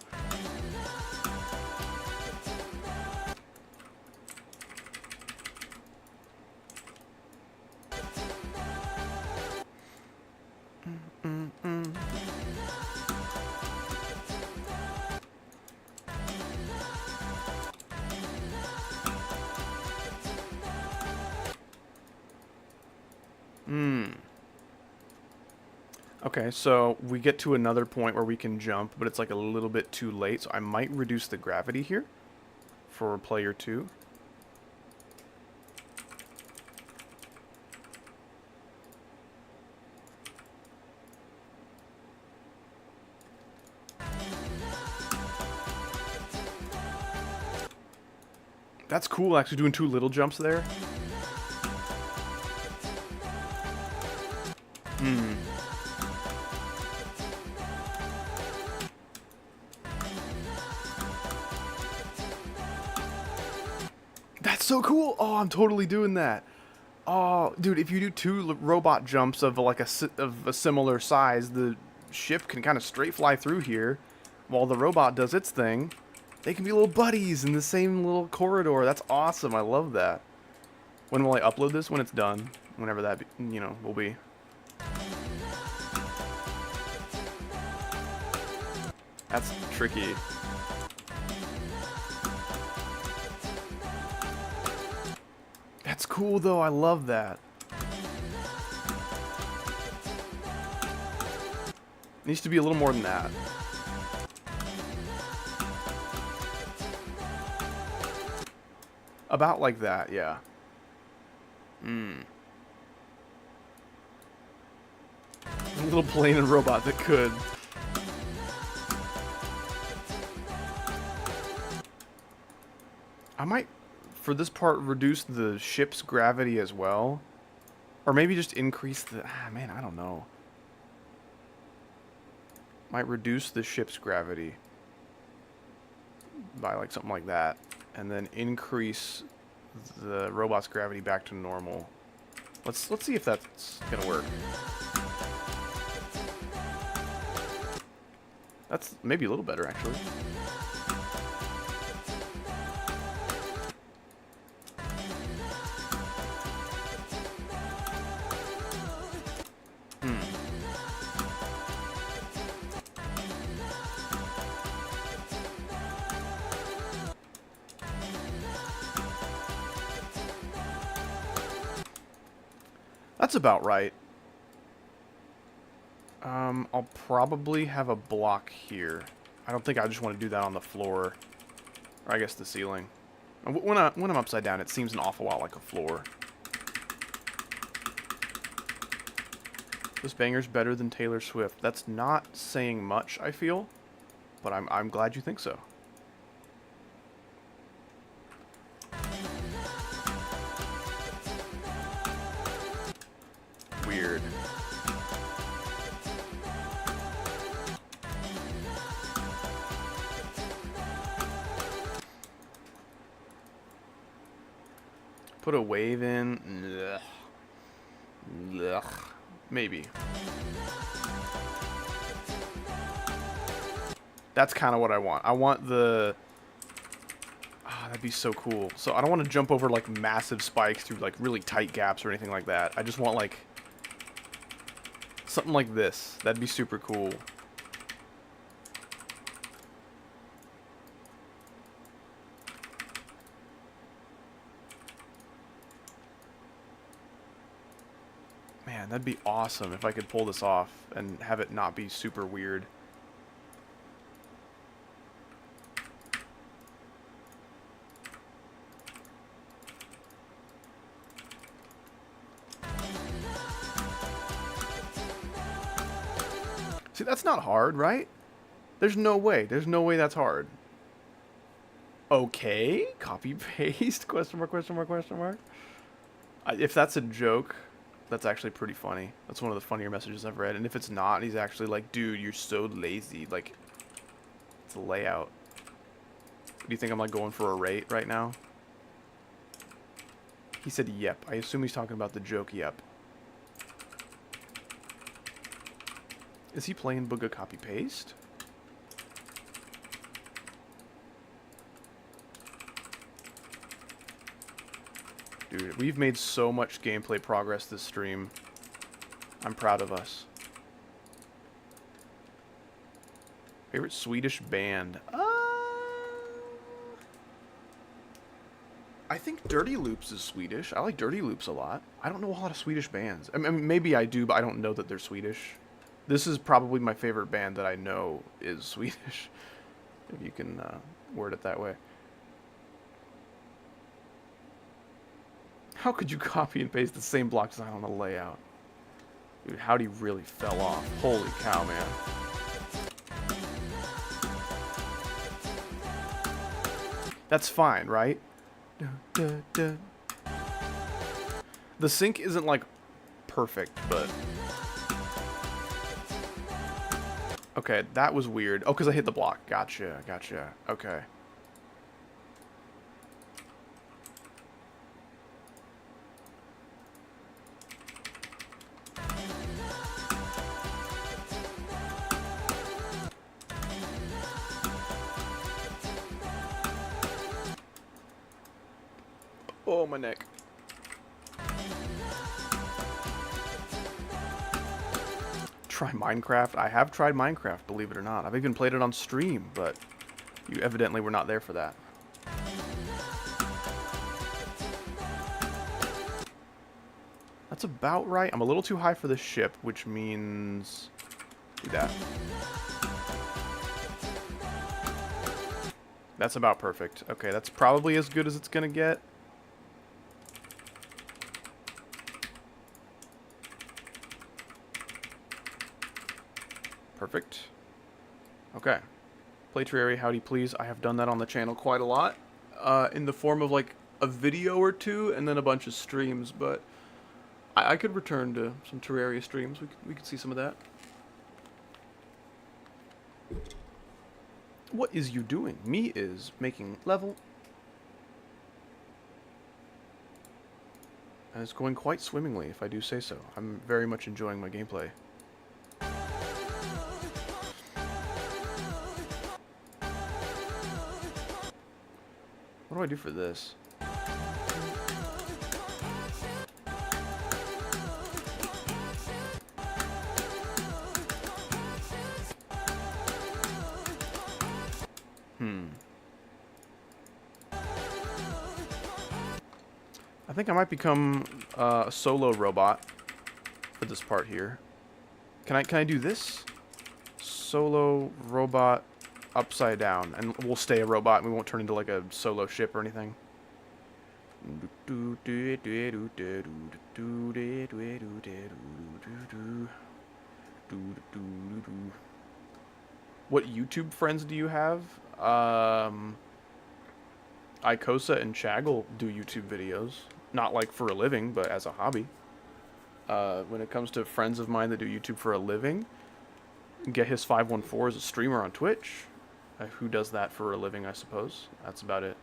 Okay, so we get to another point where we can jump, but it's like a little bit too late, so I might reduce the gravity here for player 2. That's cool, actually doing 2 little jumps there. Hmm. That's so cool. Oh, I'm totally doing that. Oh, dude, if you do 2 robot jumps of like of a similar size, the ship can kind of straight fly through here while the robot does its thing. They can be little buddies in the same little corridor. That's awesome. I love that. When will I upload this? When it's done. Whenever that, will be. That's tricky. That's cool, though. I love that. Needs to be a little more than that. About like that, yeah. A little plane and robot that could. I might, for this part, reduce the ship's gravity as well. Or maybe just increase the... man, I don't know. Might reduce the ship's gravity by like something like that. And then increase the robot's gravity back to normal. Let's see if that's gonna work. That's maybe a little better, actually. That's about right. I'll probably have a block here. I don't think I just want to do that on the floor. Or I guess the ceiling. When I'm upside down, it seems an awful lot like a floor. This banger's better than Taylor Swift. That's not saying much, I feel. But I'm glad you think so. Weird. Put a wave in. Ugh. Ugh. Maybe. That's kind of what I want. I want the... that'd be so cool. So I don't want to jump over like massive spikes through like really tight gaps or anything like that. I just want like something like this. That'd be super cool. Man, that'd be awesome if I could pull this off and have it not be super weird. See, that's not hard, right? There's no way. There's no way that's hard. Okay. Copy paste? Question mark, question mark, question mark. If that's a joke, that's actually pretty funny. That's one of the funnier messages I've read. And if it's not, he's actually like, dude, you're so lazy. Like, it's a layout. Do you think I'm like going for a rate right now? He said, yep. I assume he's talking about the joke, yep. Is he playing Booga Copy Paste? Dude, we've made so much gameplay progress this stream. I'm proud of us. Favorite Swedish band? I think Dirty Loops is Swedish. I like Dirty Loops a lot. I don't know a lot of Swedish bands. I mean, maybe I do, but I don't know that they're Swedish. This is probably my favorite band that I know is Swedish, if you can word it that way. How could you copy and paste the same block design on the layout? Dude, how'd he really fell off? Holy cow, man. That's fine, right? The sync isn't like perfect, but okay, that was weird. Oh, because I hit the block. Gotcha, gotcha. Okay. Oh, my neck. Try Minecraft? I have tried Minecraft, believe it or not. I've even played it on stream, but you evidently were not there for that. That's about right. I'm a little too high for this ship, which means... do that. That's about perfect. Okay, that's probably as good as it's gonna get. Perfect. Okay. Play Terraria, howdy please. I have done that on the channel quite a lot. In the form of like a video or two and then a bunch of streams, but I could return to some Terraria streams. We could see some of that. What is you doing? Me is making level. And it's going quite swimmingly, if I do say so. I'm very much enjoying my gameplay. What do I do for this? I think I might become a solo robot for this part here. Can I do this? Solo robot upside down, and we'll stay a robot and we won't turn into like a solo ship or anything. What YouTube friends do you have? Icosa and Chaggle do YouTube videos. Not like for a living, but as a hobby. When it comes to friends of mine that do YouTube for a living, Get His 514 is a streamer on Twitch. Who does that for a living, I suppose. That's about it.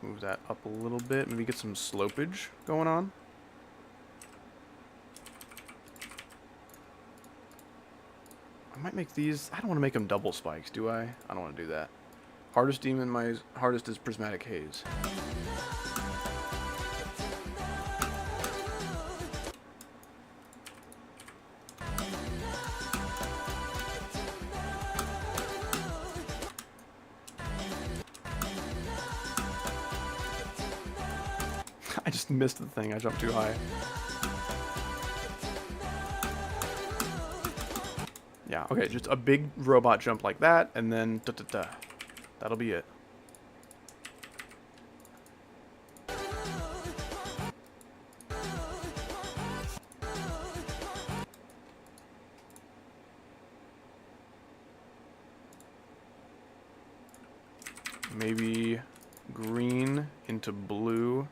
Move that up a little bit. Maybe get some slopage going on. I might make these... I don't want to make them double spikes, do I? I don't want to do that. Hardest demon, my hardest is Prismatic Haze. I just missed the thing. I jumped too high. Yeah, okay, just a big robot jump like that, and then da-da-da. That'll be it. Maybe green into blue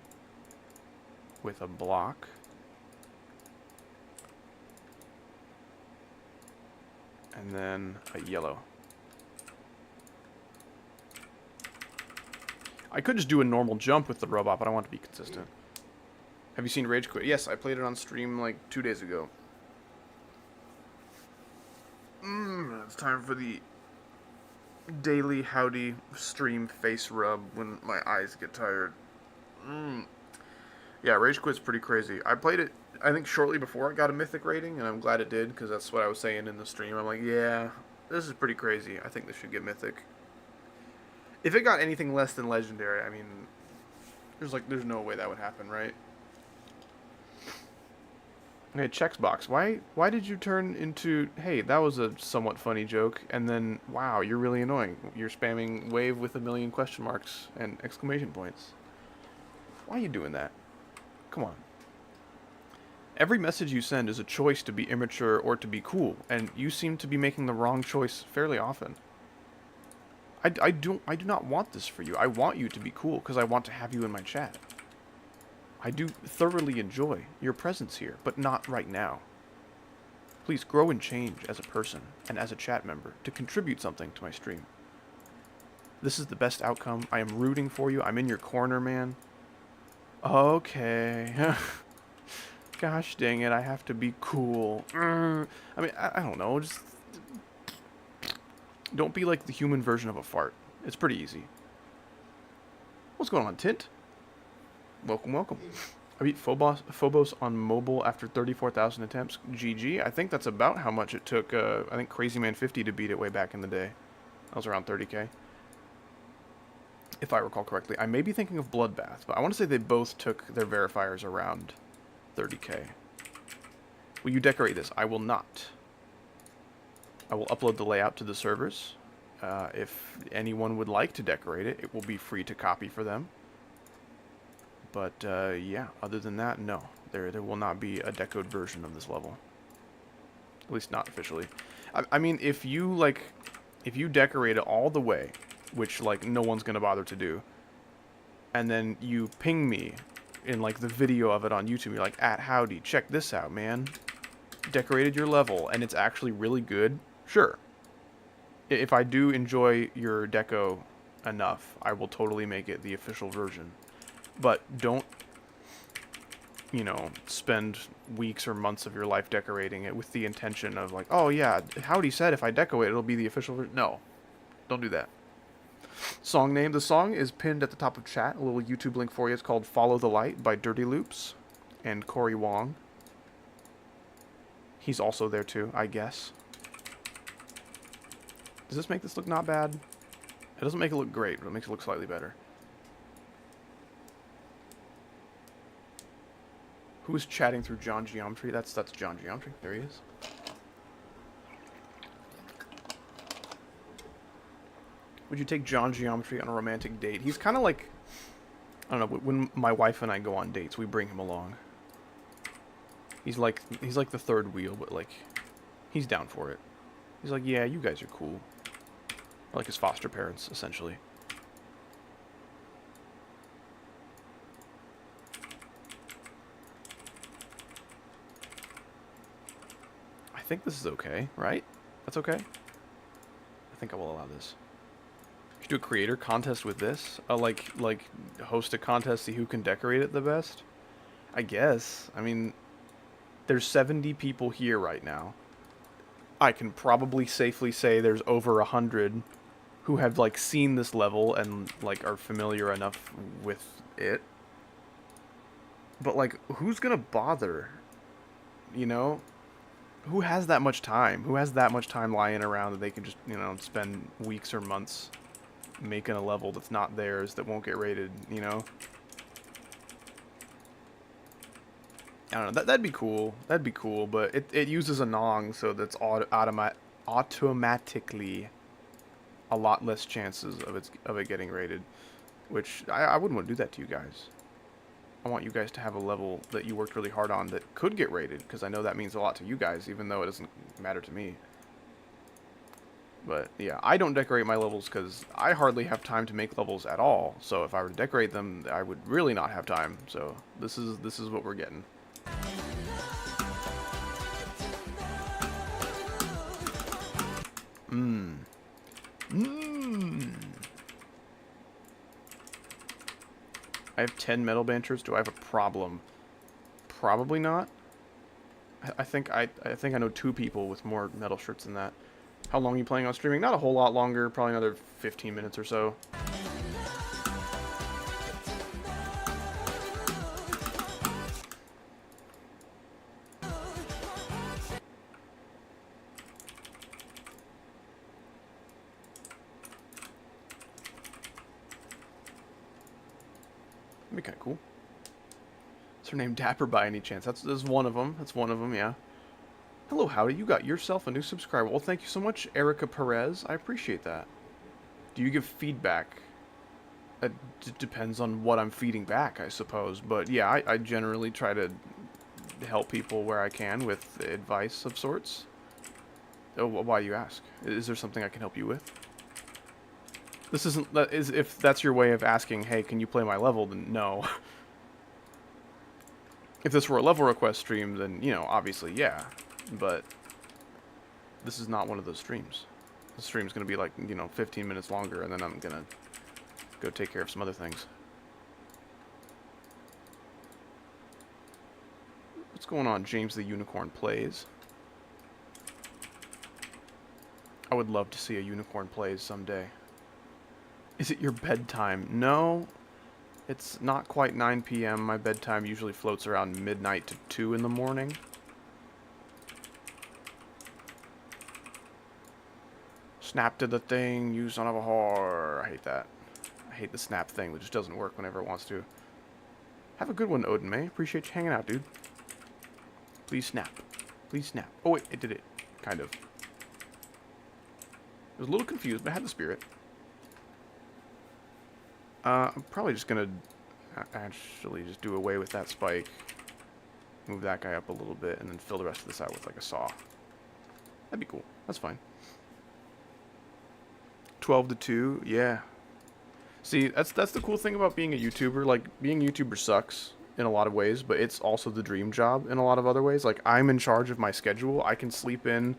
with a block. And then a yellow. I could just do a normal jump with the robot, but I want to be consistent. Have you seen Rage Quit? Yes, I played it on stream like 2 days ago. It's time for the daily howdy stream face rub when my eyes get tired. Yeah, Rage Quit's pretty crazy. I played it, I think, shortly before it got a mythic rating, and I'm glad it did, because that's what I was saying in the stream. I'm like, yeah, this is pretty crazy. I think this should get mythic. If it got anything less than legendary, I mean, there's no way that would happen, right? Okay, Checksbox. Why did you turn into, hey, that was a somewhat funny joke, and then, wow, you're really annoying. You're spamming wave with 1,000,000 question marks and exclamation points. Why are you doing that? Come on. Every message you send is a choice to be immature or to be cool, and you seem to be making the wrong choice fairly often. I do not want this for you. I want you to be cool because I want to have you in my chat. I do thoroughly enjoy your presence here, but not right now. Please grow and change as a person and as a chat member to contribute something to my stream. This is the best outcome. I am rooting for you. I'm in your corner, man. Okay. Gosh dang it, I have to be cool. I mean, I don't know, just... Don't be like the human version of a fart. It's pretty easy. What's going on, Tint? Welcome, welcome. I beat Phobos on mobile after 34,000 attempts. GG. I think that's about how much it took, I think Crazy Man 50 to beat it way back in the day. That was around 30k. If I recall correctly. I may be thinking of Bloodbath, but I want to say they both took their verifiers around 30k. Will you decorate this? I will not. I will upload the layout to the servers. If anyone would like to decorate it, it will be free to copy for them. But yeah, other than that, no. There will not be a decoed version of this level. At least not officially. I mean, if you decorate it all the way, which like no one's gonna bother to do, and then you ping me in like the video of it on YouTube, you're like, @howdy, check this out, man. Decorated your level, and it's actually really good. Sure. If I do enjoy your deco enough, I will totally make it the official version. But don't, you know, spend weeks or months of your life decorating it with the intention of like, oh yeah, Howdy said if I decorate it, it'll be the official version. No, don't do that. Song name. The song is pinned at the top of chat. A little YouTube link for you. It's called Follow the Light by Dirty Loops and Corey Wong. He's also there too, I guess. Does this make this look not bad? It doesn't make it look great, but it makes it look slightly better. Who is chatting through John Geometry? That's John Geometry. There he is. Would you take John Geometry on a romantic date? He's kind of like, I don't know, when my wife and I go on dates, we bring him along. He's like the third wheel, but like, he's down for it. He's like, yeah, you guys are cool. Or like his foster parents, essentially. I think this is okay, right? That's okay? I think I will allow this. You should do a creator contest with this? Like host a contest, see who can decorate it the best? I guess. I mean, there's 70 people here right now. I can probably safely say there's over 100 who have like seen this level and like are familiar enough with it. But like, who's gonna bother? You know? Who has that much time? Who has that much time lying around that they can just, you know, spend weeks or months making a level that's not theirs, that won't get rated, you know? I don't know, that'd be cool. That'd be cool, but it uses a Nong, so that's automatically a lot less chances of it getting rated, which I wouldn't want to do that to you guys. I want you guys to have a level that you worked really hard on that could get rated, because I know that means a lot to you guys, even though it doesn't matter to me. But yeah, I don't decorate my levels because I hardly have time to make levels at all. So if I were to decorate them, I would really not have time. So this is what we're getting. I have 10 metal banters. Do I have a problem? Probably not. I think I know 2 people with more metal shirts than that. How long are you planning on streaming? Not a whole lot longer. Probably another 15 minutes or so. That'd be kind of cool. Is her name Dapper by any chance? That's one of them. That's one of them, yeah. Hello, Howdy. You got yourself a new subscriber. Well, thank you so much, Erica Perez. I appreciate that. Do you give feedback? It depends on what I'm feeding back, I suppose. But yeah, I generally try to help people where I can with advice of sorts. Oh, why do you ask? Is there something I can help you with? This isn't, if that's your way of asking, hey, can you play my level, then no. If this were a level request stream, then, you know, obviously, yeah. But this is not one of those streams. The stream's going to be like, you know, 15 minutes longer, and then I'm going to go take care of some other things. What's going on? James the Unicorn Plays. I would love to see a Unicorn Plays someday. Is it your bedtime? No, it's not quite 9 p.m. My bedtime usually floats around midnight to 2 in the morning. Snap to the thing, you son of a whore. I hate that. I hate the snap thing that just doesn't work whenever it wants to. Have a good one, Odin May. Appreciate you hanging out, dude. Please snap. Please snap. Oh, wait, it did it. Kind of. I was a little confused, but I had the spirit. I'm probably just going to actually just do away with that spike. Move that guy up a little bit, and then fill the rest of this out with, like, a saw. That'd be cool. That's fine. 12 to 2, yeah. See, that's the cool thing about being a YouTuber. Like, being a YouTuber sucks in a lot of ways, but it's also the dream job in a lot of other ways. Like, I'm in charge of my schedule. I can sleep in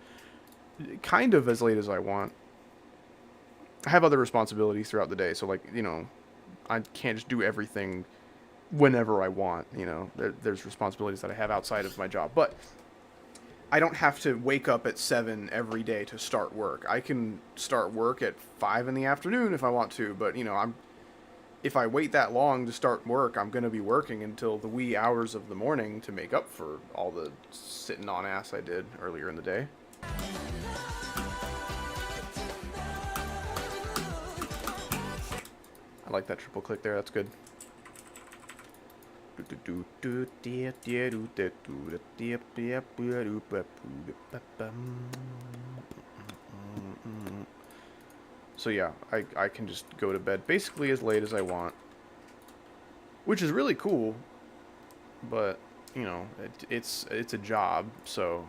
kind of as late as I want. I have other responsibilities throughout the day, so, like, you know, I can't just do everything whenever I want, you know. There's responsibilities that I have outside of my job, but I don't have to wake up at 7 every day to start work. I can start work at 5 in the afternoon if I want to, but, you know, if I wait that long to start work, I'm going to be working until the wee hours of the morning to make up for all the sitting on ass I did earlier in the day. I like that triple click there, that's good. So yeah, I can just go to bed basically as late as I want, which is really cool, but you know, it's a job, so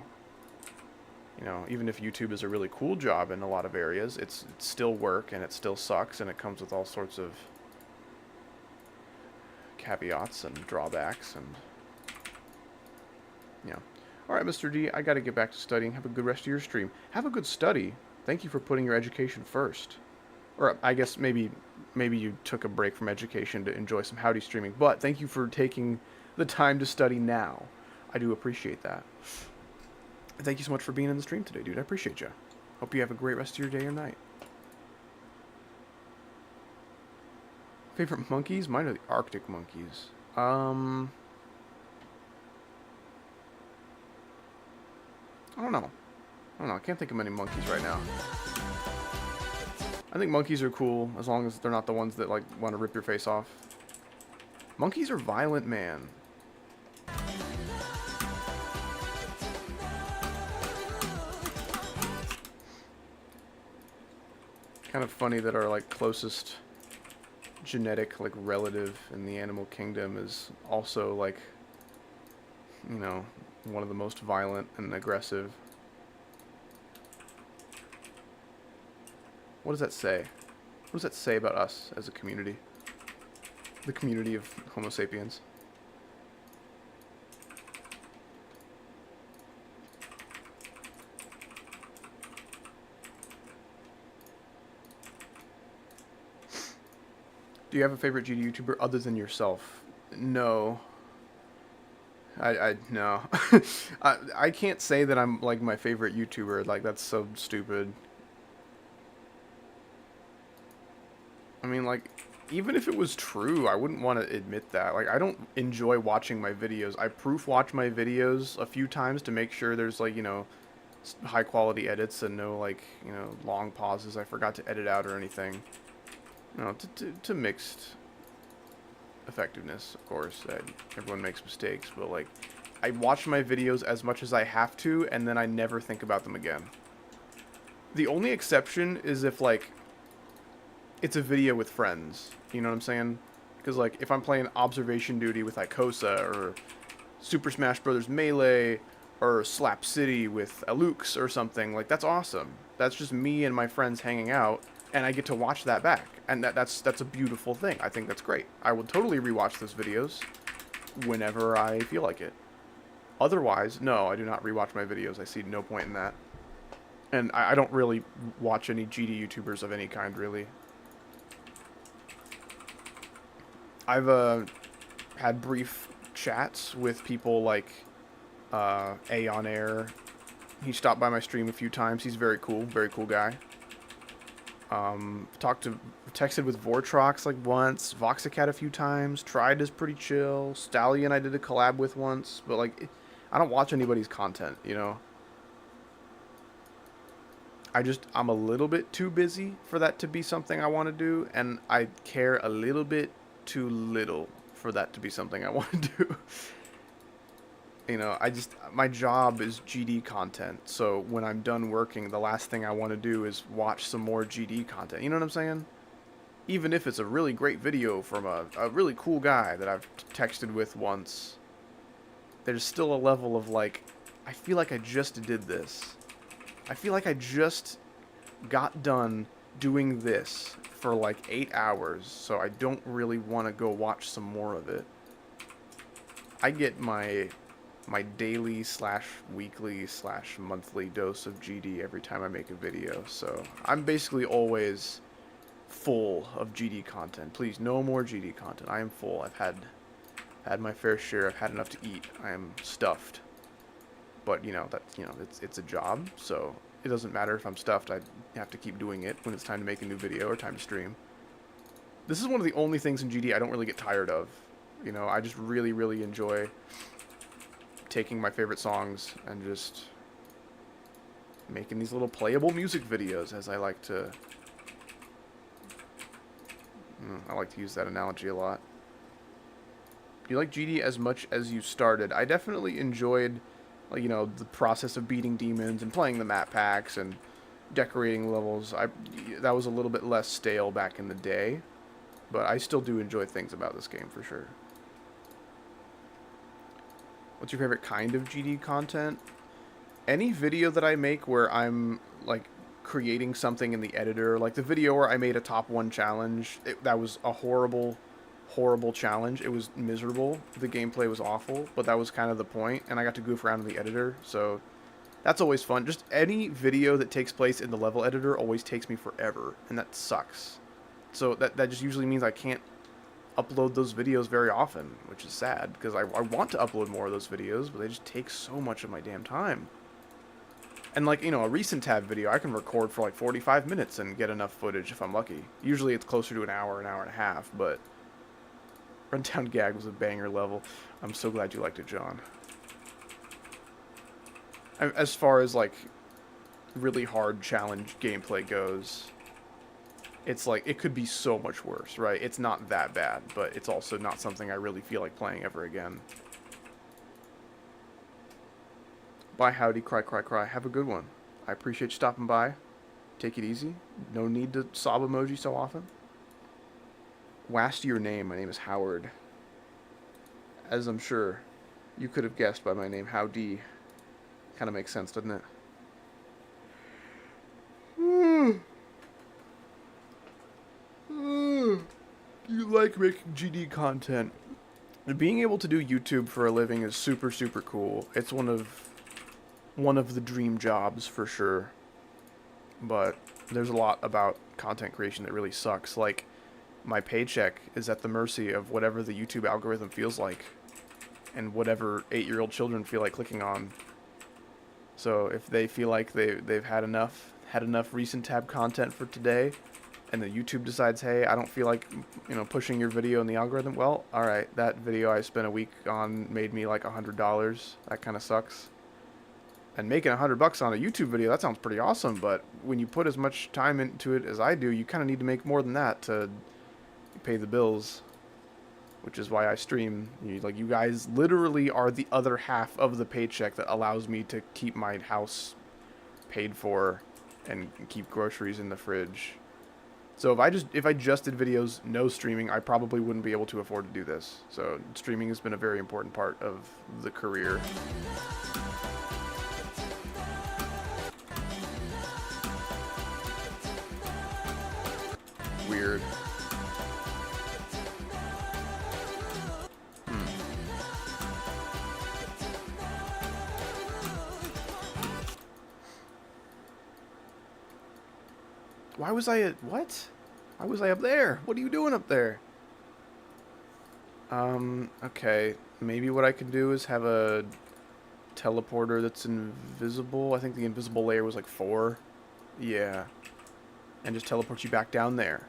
you know, even if YouTube is a really cool job in a lot of areas, it's still work and it still sucks, and it comes with all sorts of caveats and drawbacks, and yeah. Alright, Mr. D, I gotta get back to studying. Have a good rest of your stream. Have a good study. Thank you for putting your education first. Or I guess maybe you took a break from education to enjoy some howdy streaming, but thank you for taking the time to study now. I do appreciate that. And thank you so much for being in the stream today, dude. I appreciate you. Hope you have a great rest of your day or night. Favorite monkeys? Mine are the Arctic monkeys. I don't know. I can't think of many monkeys right now. I think monkeys are cool as long as they're not the ones that like want to rip your face off. Monkeys are violent, man. Kind of funny that our like closest genetic like relative in the animal kingdom is also like, you know, one of the most violent and aggressive. What does that say? What does that say about us as a community? The community of Homo sapiens. Do you have a favorite GD YouTuber other than yourself? No. No. I can't say that I'm like my favorite YouTuber. Like, that's so stupid. I mean, like, even if it was true, I wouldn't want to admit that. Like, I don't enjoy watching my videos. I proof watch my videos a few times to make sure there's, like, you know, high quality edits and no, like, you know, long pauses I forgot to edit out or anything. No, to mixed effectiveness, of course. Everyone makes mistakes, but, like, I watch my videos as much as I have to, and then I never think about them again. The only exception is if, like, it's a video with friends, you know what I'm saying? Because, like, if I'm playing Observation Duty with Icosa, or, Super Smash Brothers Melee or Slap City with Alux or something, like, that's awesome. That's just me and my friends hanging out, and I get to watch that back. And that's a beautiful thing. I think that's great. I will totally rewatch those videos whenever I feel like it. Otherwise, no, I do not rewatch my videos. I see no point in that. And I don't really watch any GD YouTubers of any kind, really. I've had brief chats with people like A on Air. He stopped by my stream a few times. He's very cool guy. Texted with Vortrox like once. Voxicat a few times. Tried is pretty chill. Stallion I did a collab with once, but like, I don't watch anybody's content, you know. I'm a little bit too busy for that to be something I want to do, and I care a little bit too little for that to be something I want to do. You know, my job is GD content, so when I'm done working, the last thing I want to do is watch some more GD content. You know what I'm saying? Even if it's a really great video from a really cool guy that I've texted with once, there's still a level of like, I feel like I just did this. I feel like I just got done doing this for like 8 hours, so I don't really want to go watch some more of it. I get my daily / weekly / monthly dose of GD every time I make a video, so I'm basically always full of GD content. Please, no more GD content. I am full. I've had my fair share. I've had enough to eat. I am stuffed. But it's a job, so it doesn't matter if I'm stuffed. I have to keep doing it when it's time to make a new video or time to stream. This is one of the only things in GD I don't really get tired of. You know, I just really, really enjoy taking my favorite songs and just making these little playable music videos, as I like to use that analogy a lot. Do you like GD as much as you started? I definitely enjoyed, like, the process of beating demons and playing the map packs and decorating levels. That was a little bit less stale back in the day, but I still do enjoy things about this game for sure. What's your favorite kind of GD content? Any video that I make where I'm like creating something in the editor, like the video where I made a top 1 challenge. That was a horrible challenge. It was miserable. The gameplay was awful, but that was kind of the point, and I got to goof around in the editor, so that's always fun. Just any video that takes place in the level editor always takes me forever, and that sucks. So that just usually means I can't upload those videos very often, which is sad, because I want to upload more of those videos, but they just take so much of my damn time. And like, a recent tab video, I can record for like 45 minutes and get enough footage if I'm lucky. Usually it's closer to an hour and a half, but Rundown Gag was a banger level. I'm so glad you liked it, John. As far as like really hard challenge gameplay goes, it's like, it could be so much worse, right? It's not that bad, but it's also not something I really feel like playing ever again. Bye, howdy, cry, cry, cry. Have a good one. I appreciate you stopping by. Take it easy. No need to sob emoji so often. Wast your name. My name is Howard. As I'm sure you could have guessed by my name, Howdy. Kind of makes sense, doesn't it? You like making GD content. Being able to do YouTube for a living is super, super cool. It's one of the dream jobs for sure. But there's a lot about content creation that really sucks. Like, my paycheck is at the mercy of whatever the YouTube algorithm feels like, and whatever 8-year-old children feel like clicking on. So if they feel like they've had enough recent tab content for today, and the YouTube decides, hey, I don't feel like pushing your video in the algorithm, well, alright, that video I spent a week on made me like $100. That kind of sucks. And making $100 on a YouTube video, that sounds pretty awesome, but when you put as much time into it as I do, you kind of need to make more than that to pay the bills, which is why I stream. You guys literally are the other half of the paycheck that allows me to keep my house paid for and keep groceries in the fridge. So if I just did videos, no streaming, I probably wouldn't be able to afford to do this. So streaming has been a very important part of the career. Weird. Why was I at... What? Why was I up there? What are you doing up there? Okay. Maybe what I can do is have a teleporter that's invisible. I think the invisible layer was like 4. Yeah. And just teleport you back down there.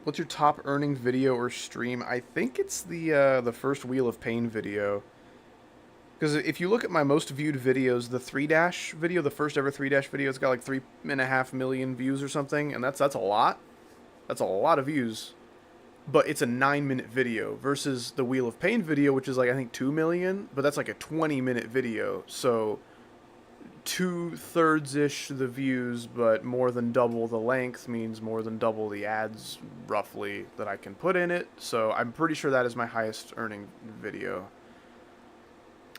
What's your top earning video or stream? I think it's the first Wheel of Pain video. Because if you look at my most viewed videos, the 3-dash video, the first ever 3-dash video, it's got like 3.5 million views or something, and that's a lot. That's a lot of views. But it's a 9-minute video versus the Wheel of Pain video, which is like I think 2 million, but that's like a 20-minute video. So 2/3-ish the views, but more than double the length means more than double the ads, roughly, that I can put in it. So I'm pretty sure that is my highest earning video.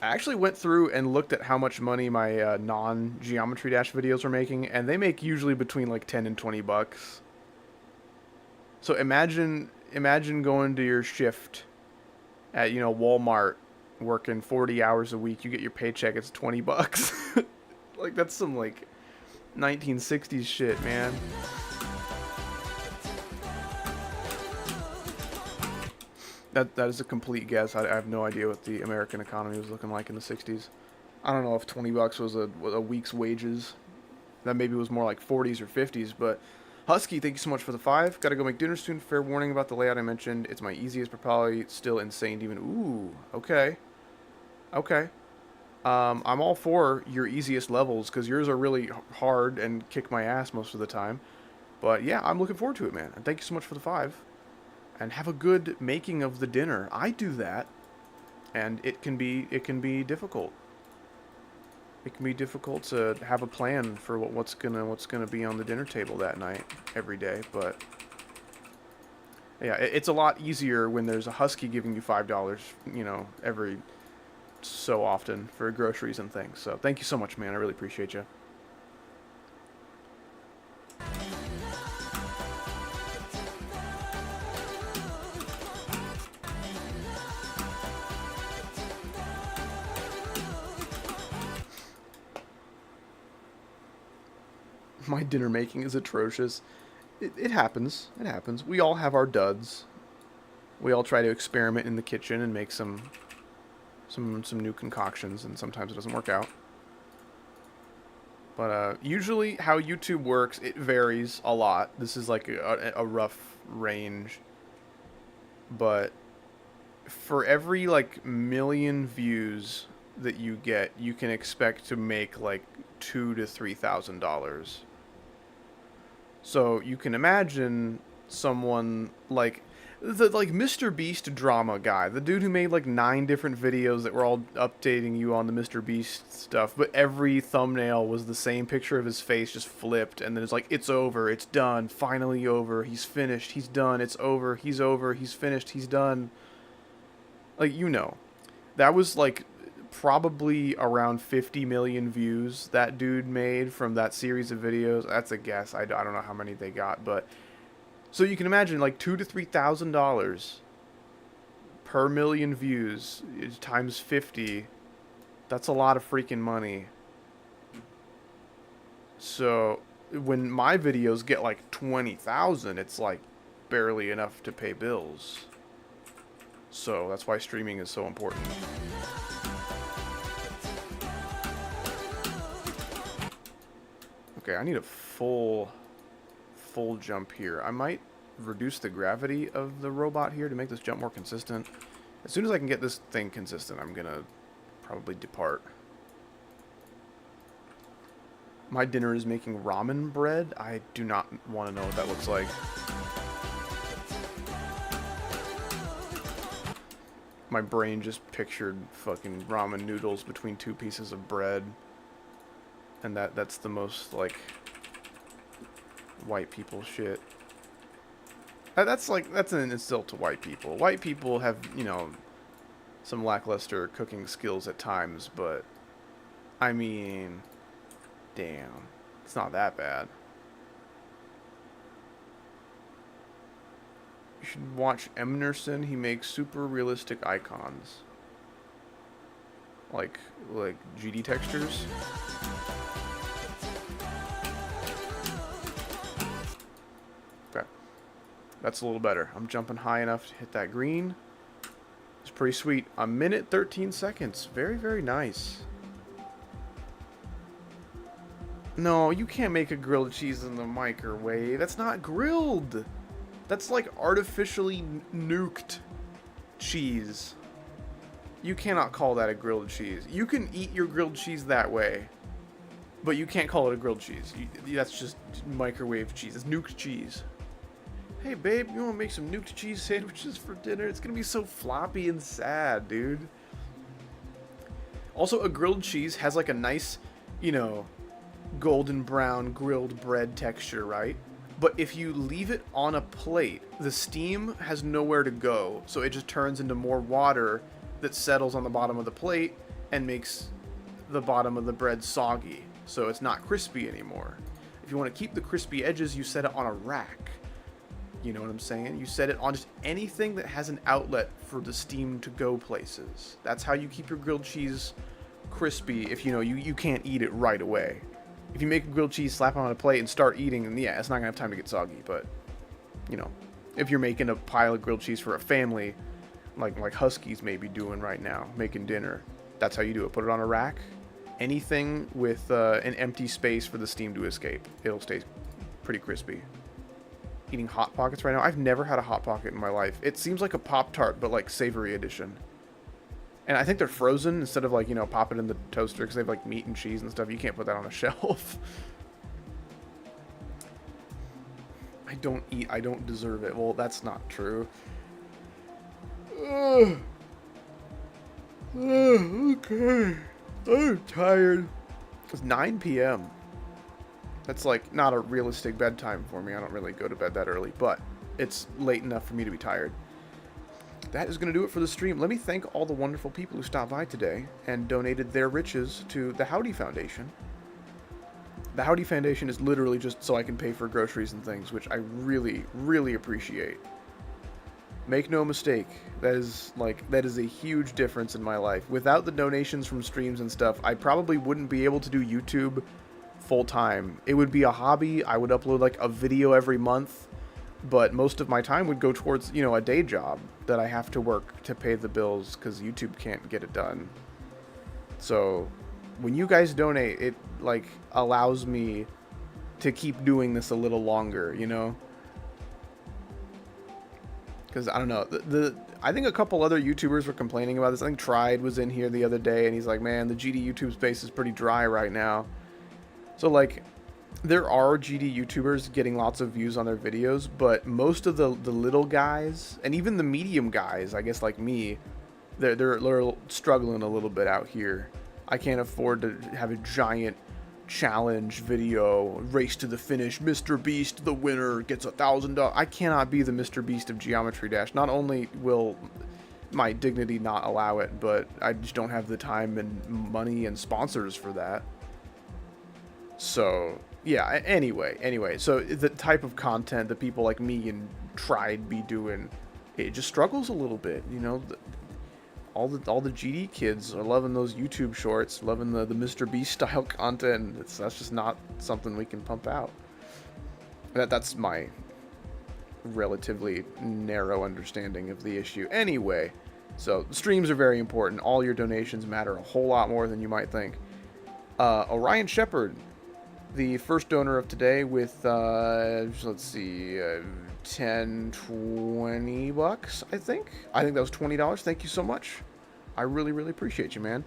I actually went through and looked at how much money my non-Geometry Dash videos are making, and they make usually between like 10 and 20 bucks. So imagine going to your shift at, you know, Walmart, working 40 hours a week, you get your paycheck, it's 20 bucks. Like, that's some, like, 1960s shit, man. That is a complete guess. I have no idea what the American economy was looking like in the 60s. I don't know if 20 bucks was a week's wages. That maybe was more like 40s or 50s, but... Husky, thank you so much for the 5. Gotta go make dinner soon. Fair warning about the layout I mentioned. It's my easiest, but probably still insane demon. Ooh, okay. Okay. I'm all for your easiest levels, because yours are really hard and kick my ass most of the time. But yeah, I'm looking forward to it, man. And thank you so much for the 5. And have a good making of the dinner. I do that, and it can be difficult. It can be difficult to have a plan for what's gonna be on the dinner table that night every day, but yeah, it's a lot easier when there's a Husky giving you $5, you know, every so often for groceries and things. So thank you so much, man. I really appreciate you. My dinner making is atrocious. It happens. It happens. We all have our duds. We all try to experiment in the kitchen and make some new concoctions, and sometimes it doesn't work out. But usually how YouTube works, it varies a lot. This is like a rough range. But for every like million views that you get, you can expect to make like $2,000 to $3,000. So you can imagine someone like the Mr. Beast drama guy, the dude who made like 9 different videos that were all updating you on the Mr. Beast stuff, but every thumbnail was the same picture of his face just flipped, and then it's like, it's over, it's done, finally over, he's finished, he's done, it's over, he's finished, he's done. Like, you know, that was like probably around 50 million views that dude made from that series of videos. That's a guess. I don't know how many they got, but so you can imagine like $2,000 to $3,000 per million views times 50. That's a lot of freaking money. So when my videos get like 20,000, it's like barely enough to pay bills. So that's why streaming is so important. Okay, I need a full jump here. I might reduce the gravity of the robot here to make this jump more consistent. As soon as I can get this thing consistent, I'm gonna probably depart. My dinner is making ramen bread. I do not want to know what that looks like. My brain just pictured fucking ramen noodles between two pieces of bread. And that's the most, like, white people shit. That's an insult to white people. White people have, you know, some lackluster cooking skills at times, but I mean, damn, it's not that bad. You should watch Emerson. He makes super realistic icons, like GD textures. Okay, that's a little better. I'm jumping high enough to hit that green. It's pretty sweet. A minute 13 seconds. Very, very nice. No, you can't make a grilled cheese in the microwave. That's not grilled. That's like artificially nuked cheese. You cannot call that a grilled cheese. You can eat your grilled cheese that way, but you can't call it a grilled cheese. That's just microwave cheese. It's nuked cheese. Hey, babe, you want to make some nuked cheese sandwiches for dinner? It's going to be so floppy and sad, dude. Also, a grilled cheese has like a nice, you know, golden brown grilled bread texture, right? But if you leave it on a plate, the steam has nowhere to go. So it just turns into more water that settles on the bottom of the plate and makes the bottom of the bread soggy. So it's not crispy anymore. If you want to keep the crispy edges, you set it on a rack. You know what I'm saying? You set it on just anything that has an outlet for the steam to go places. That's how you keep your grilled cheese crispy if, you know, you can't eat it right away. If you make a grilled cheese, slap it on a plate, and start eating, then yeah, it's not going to have time to get soggy. But, you know, if you're making a pile of grilled cheese for a family, like Huskies may be doing right now, making dinner, that's how you do it. Put it on a rack. Anything with an empty space for the steam to escape. It'll stay pretty crispy. Eating Hot Pockets right now. I've never had a Hot Pocket in my life. It seems like a Pop-Tart, but like savory edition. And I think they're frozen instead of, like, you know, pop it in the toaster because they have like meat and cheese and stuff. You can't put that on a shelf. I don't deserve it. Well, that's not true. Okay. I'm tired. It's 9 p.m. That's like not a realistic bedtime for me. I don't really go to bed that early, but it's late enough for me to be tired. That is going to do it for the stream. Let me thank all the wonderful people who stopped by today and donated their riches to the Howdy Foundation. The Howdy Foundation is literally just so I can pay for groceries and things, which I really, really appreciate. Make no mistake, that is a huge difference in my life. Without the donations from streams and stuff, I probably wouldn't be able to do YouTube full time. It would be a hobby. I would upload like a video every month, but most of my time would go towards, you know, a day job that I have to work to pay the bills because YouTube can't get it done. So when you guys donate, it like allows me to keep doing this a little longer, you know? Because I don't know, I think a couple other YouTubers were complaining about this. I think Tried was in here the other day and he's like, man, the GD YouTube space is pretty dry right now. So, like, there are GD YouTubers getting lots of views on their videos, but most of the little guys, and even the medium guys, I guess like me, they're struggling a little bit out here. I can't afford to have a giant challenge video, race to the finish, Mr. Beast, the winner, gets $1,000. I cannot be the Mr. Beast of Geometry Dash. Not only will my dignity not allow it, but I just don't have the time and money and sponsors for that. So, yeah, anyway, so the type of content that people like me and Tried be doing, it just struggles a little bit, you know. All the GD kids are loving those YouTube shorts, loving the Mr. Beast style content. That's just not something we can pump out. That's my relatively narrow understanding of the issue. Anyway, so streams are very important. All your donations matter a whole lot more than you might think. Orion Shepherd, the first donor of today with, let's see, 10, 20 bucks, I think. I think that was $20. Thank you so much. I really, really appreciate you, man.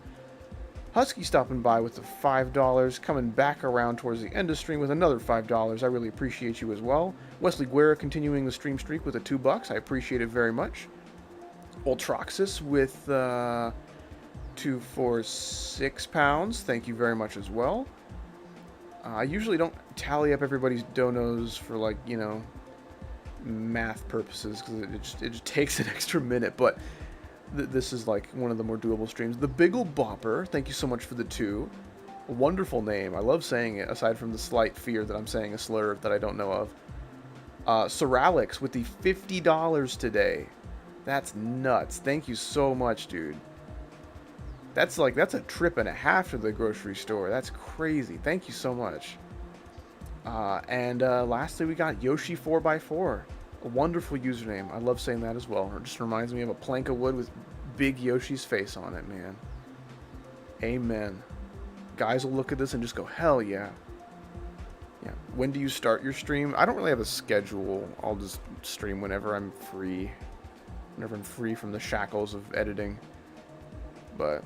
Husky stopping by with the $5, coming back around towards the end of stream with another $5. I really appreciate you as well. Wesley Guerra continuing the stream streak with the $2. I appreciate it very much. Ultroxis with 2 for £6. Thank you very much as well. I usually don't tally up everybody's donos for, like, you know, math purposes, because it just takes an extra minute, but this is like one of the more doable streams. The Biggle Bopper, thank you so much for the 2. A wonderful name. I love saying it, aside from the slight fear that I'm saying a slur that I don't know of. Soralix with the $50 today. That's nuts. Thank you so much, dude. That's a trip and a half to the grocery store. That's crazy. Thank you so much. And lastly, we got Yoshi 4x4. A wonderful username. I love saying that as well. It just reminds me of a plank of wood with big Yoshi's face on it, man. Amen. Guys will look at this and just go, hell yeah. Yeah. When do you start your stream? I don't really have a schedule. I'll just stream whenever I'm free. Whenever I'm free from the shackles of editing. But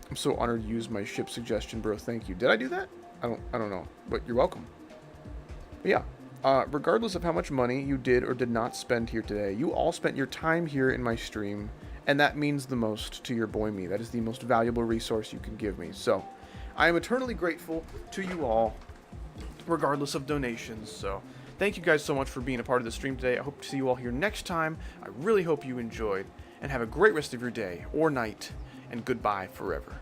I'm so honored you used my ship suggestion, bro. Thank you. Did I do that? I don't know. But you're welcome. But yeah. Regardless of how much money you did or did not spend here today, you all spent your time here in my stream, and that means the most to your boy me. That is the most valuable resource you can give me. So, I am eternally grateful to you all, regardless of donations. So, thank you guys so much for being a part of the stream today. I hope to see you all here next time. I really hope you enjoyed, and have a great rest of your day or night, and goodbye forever.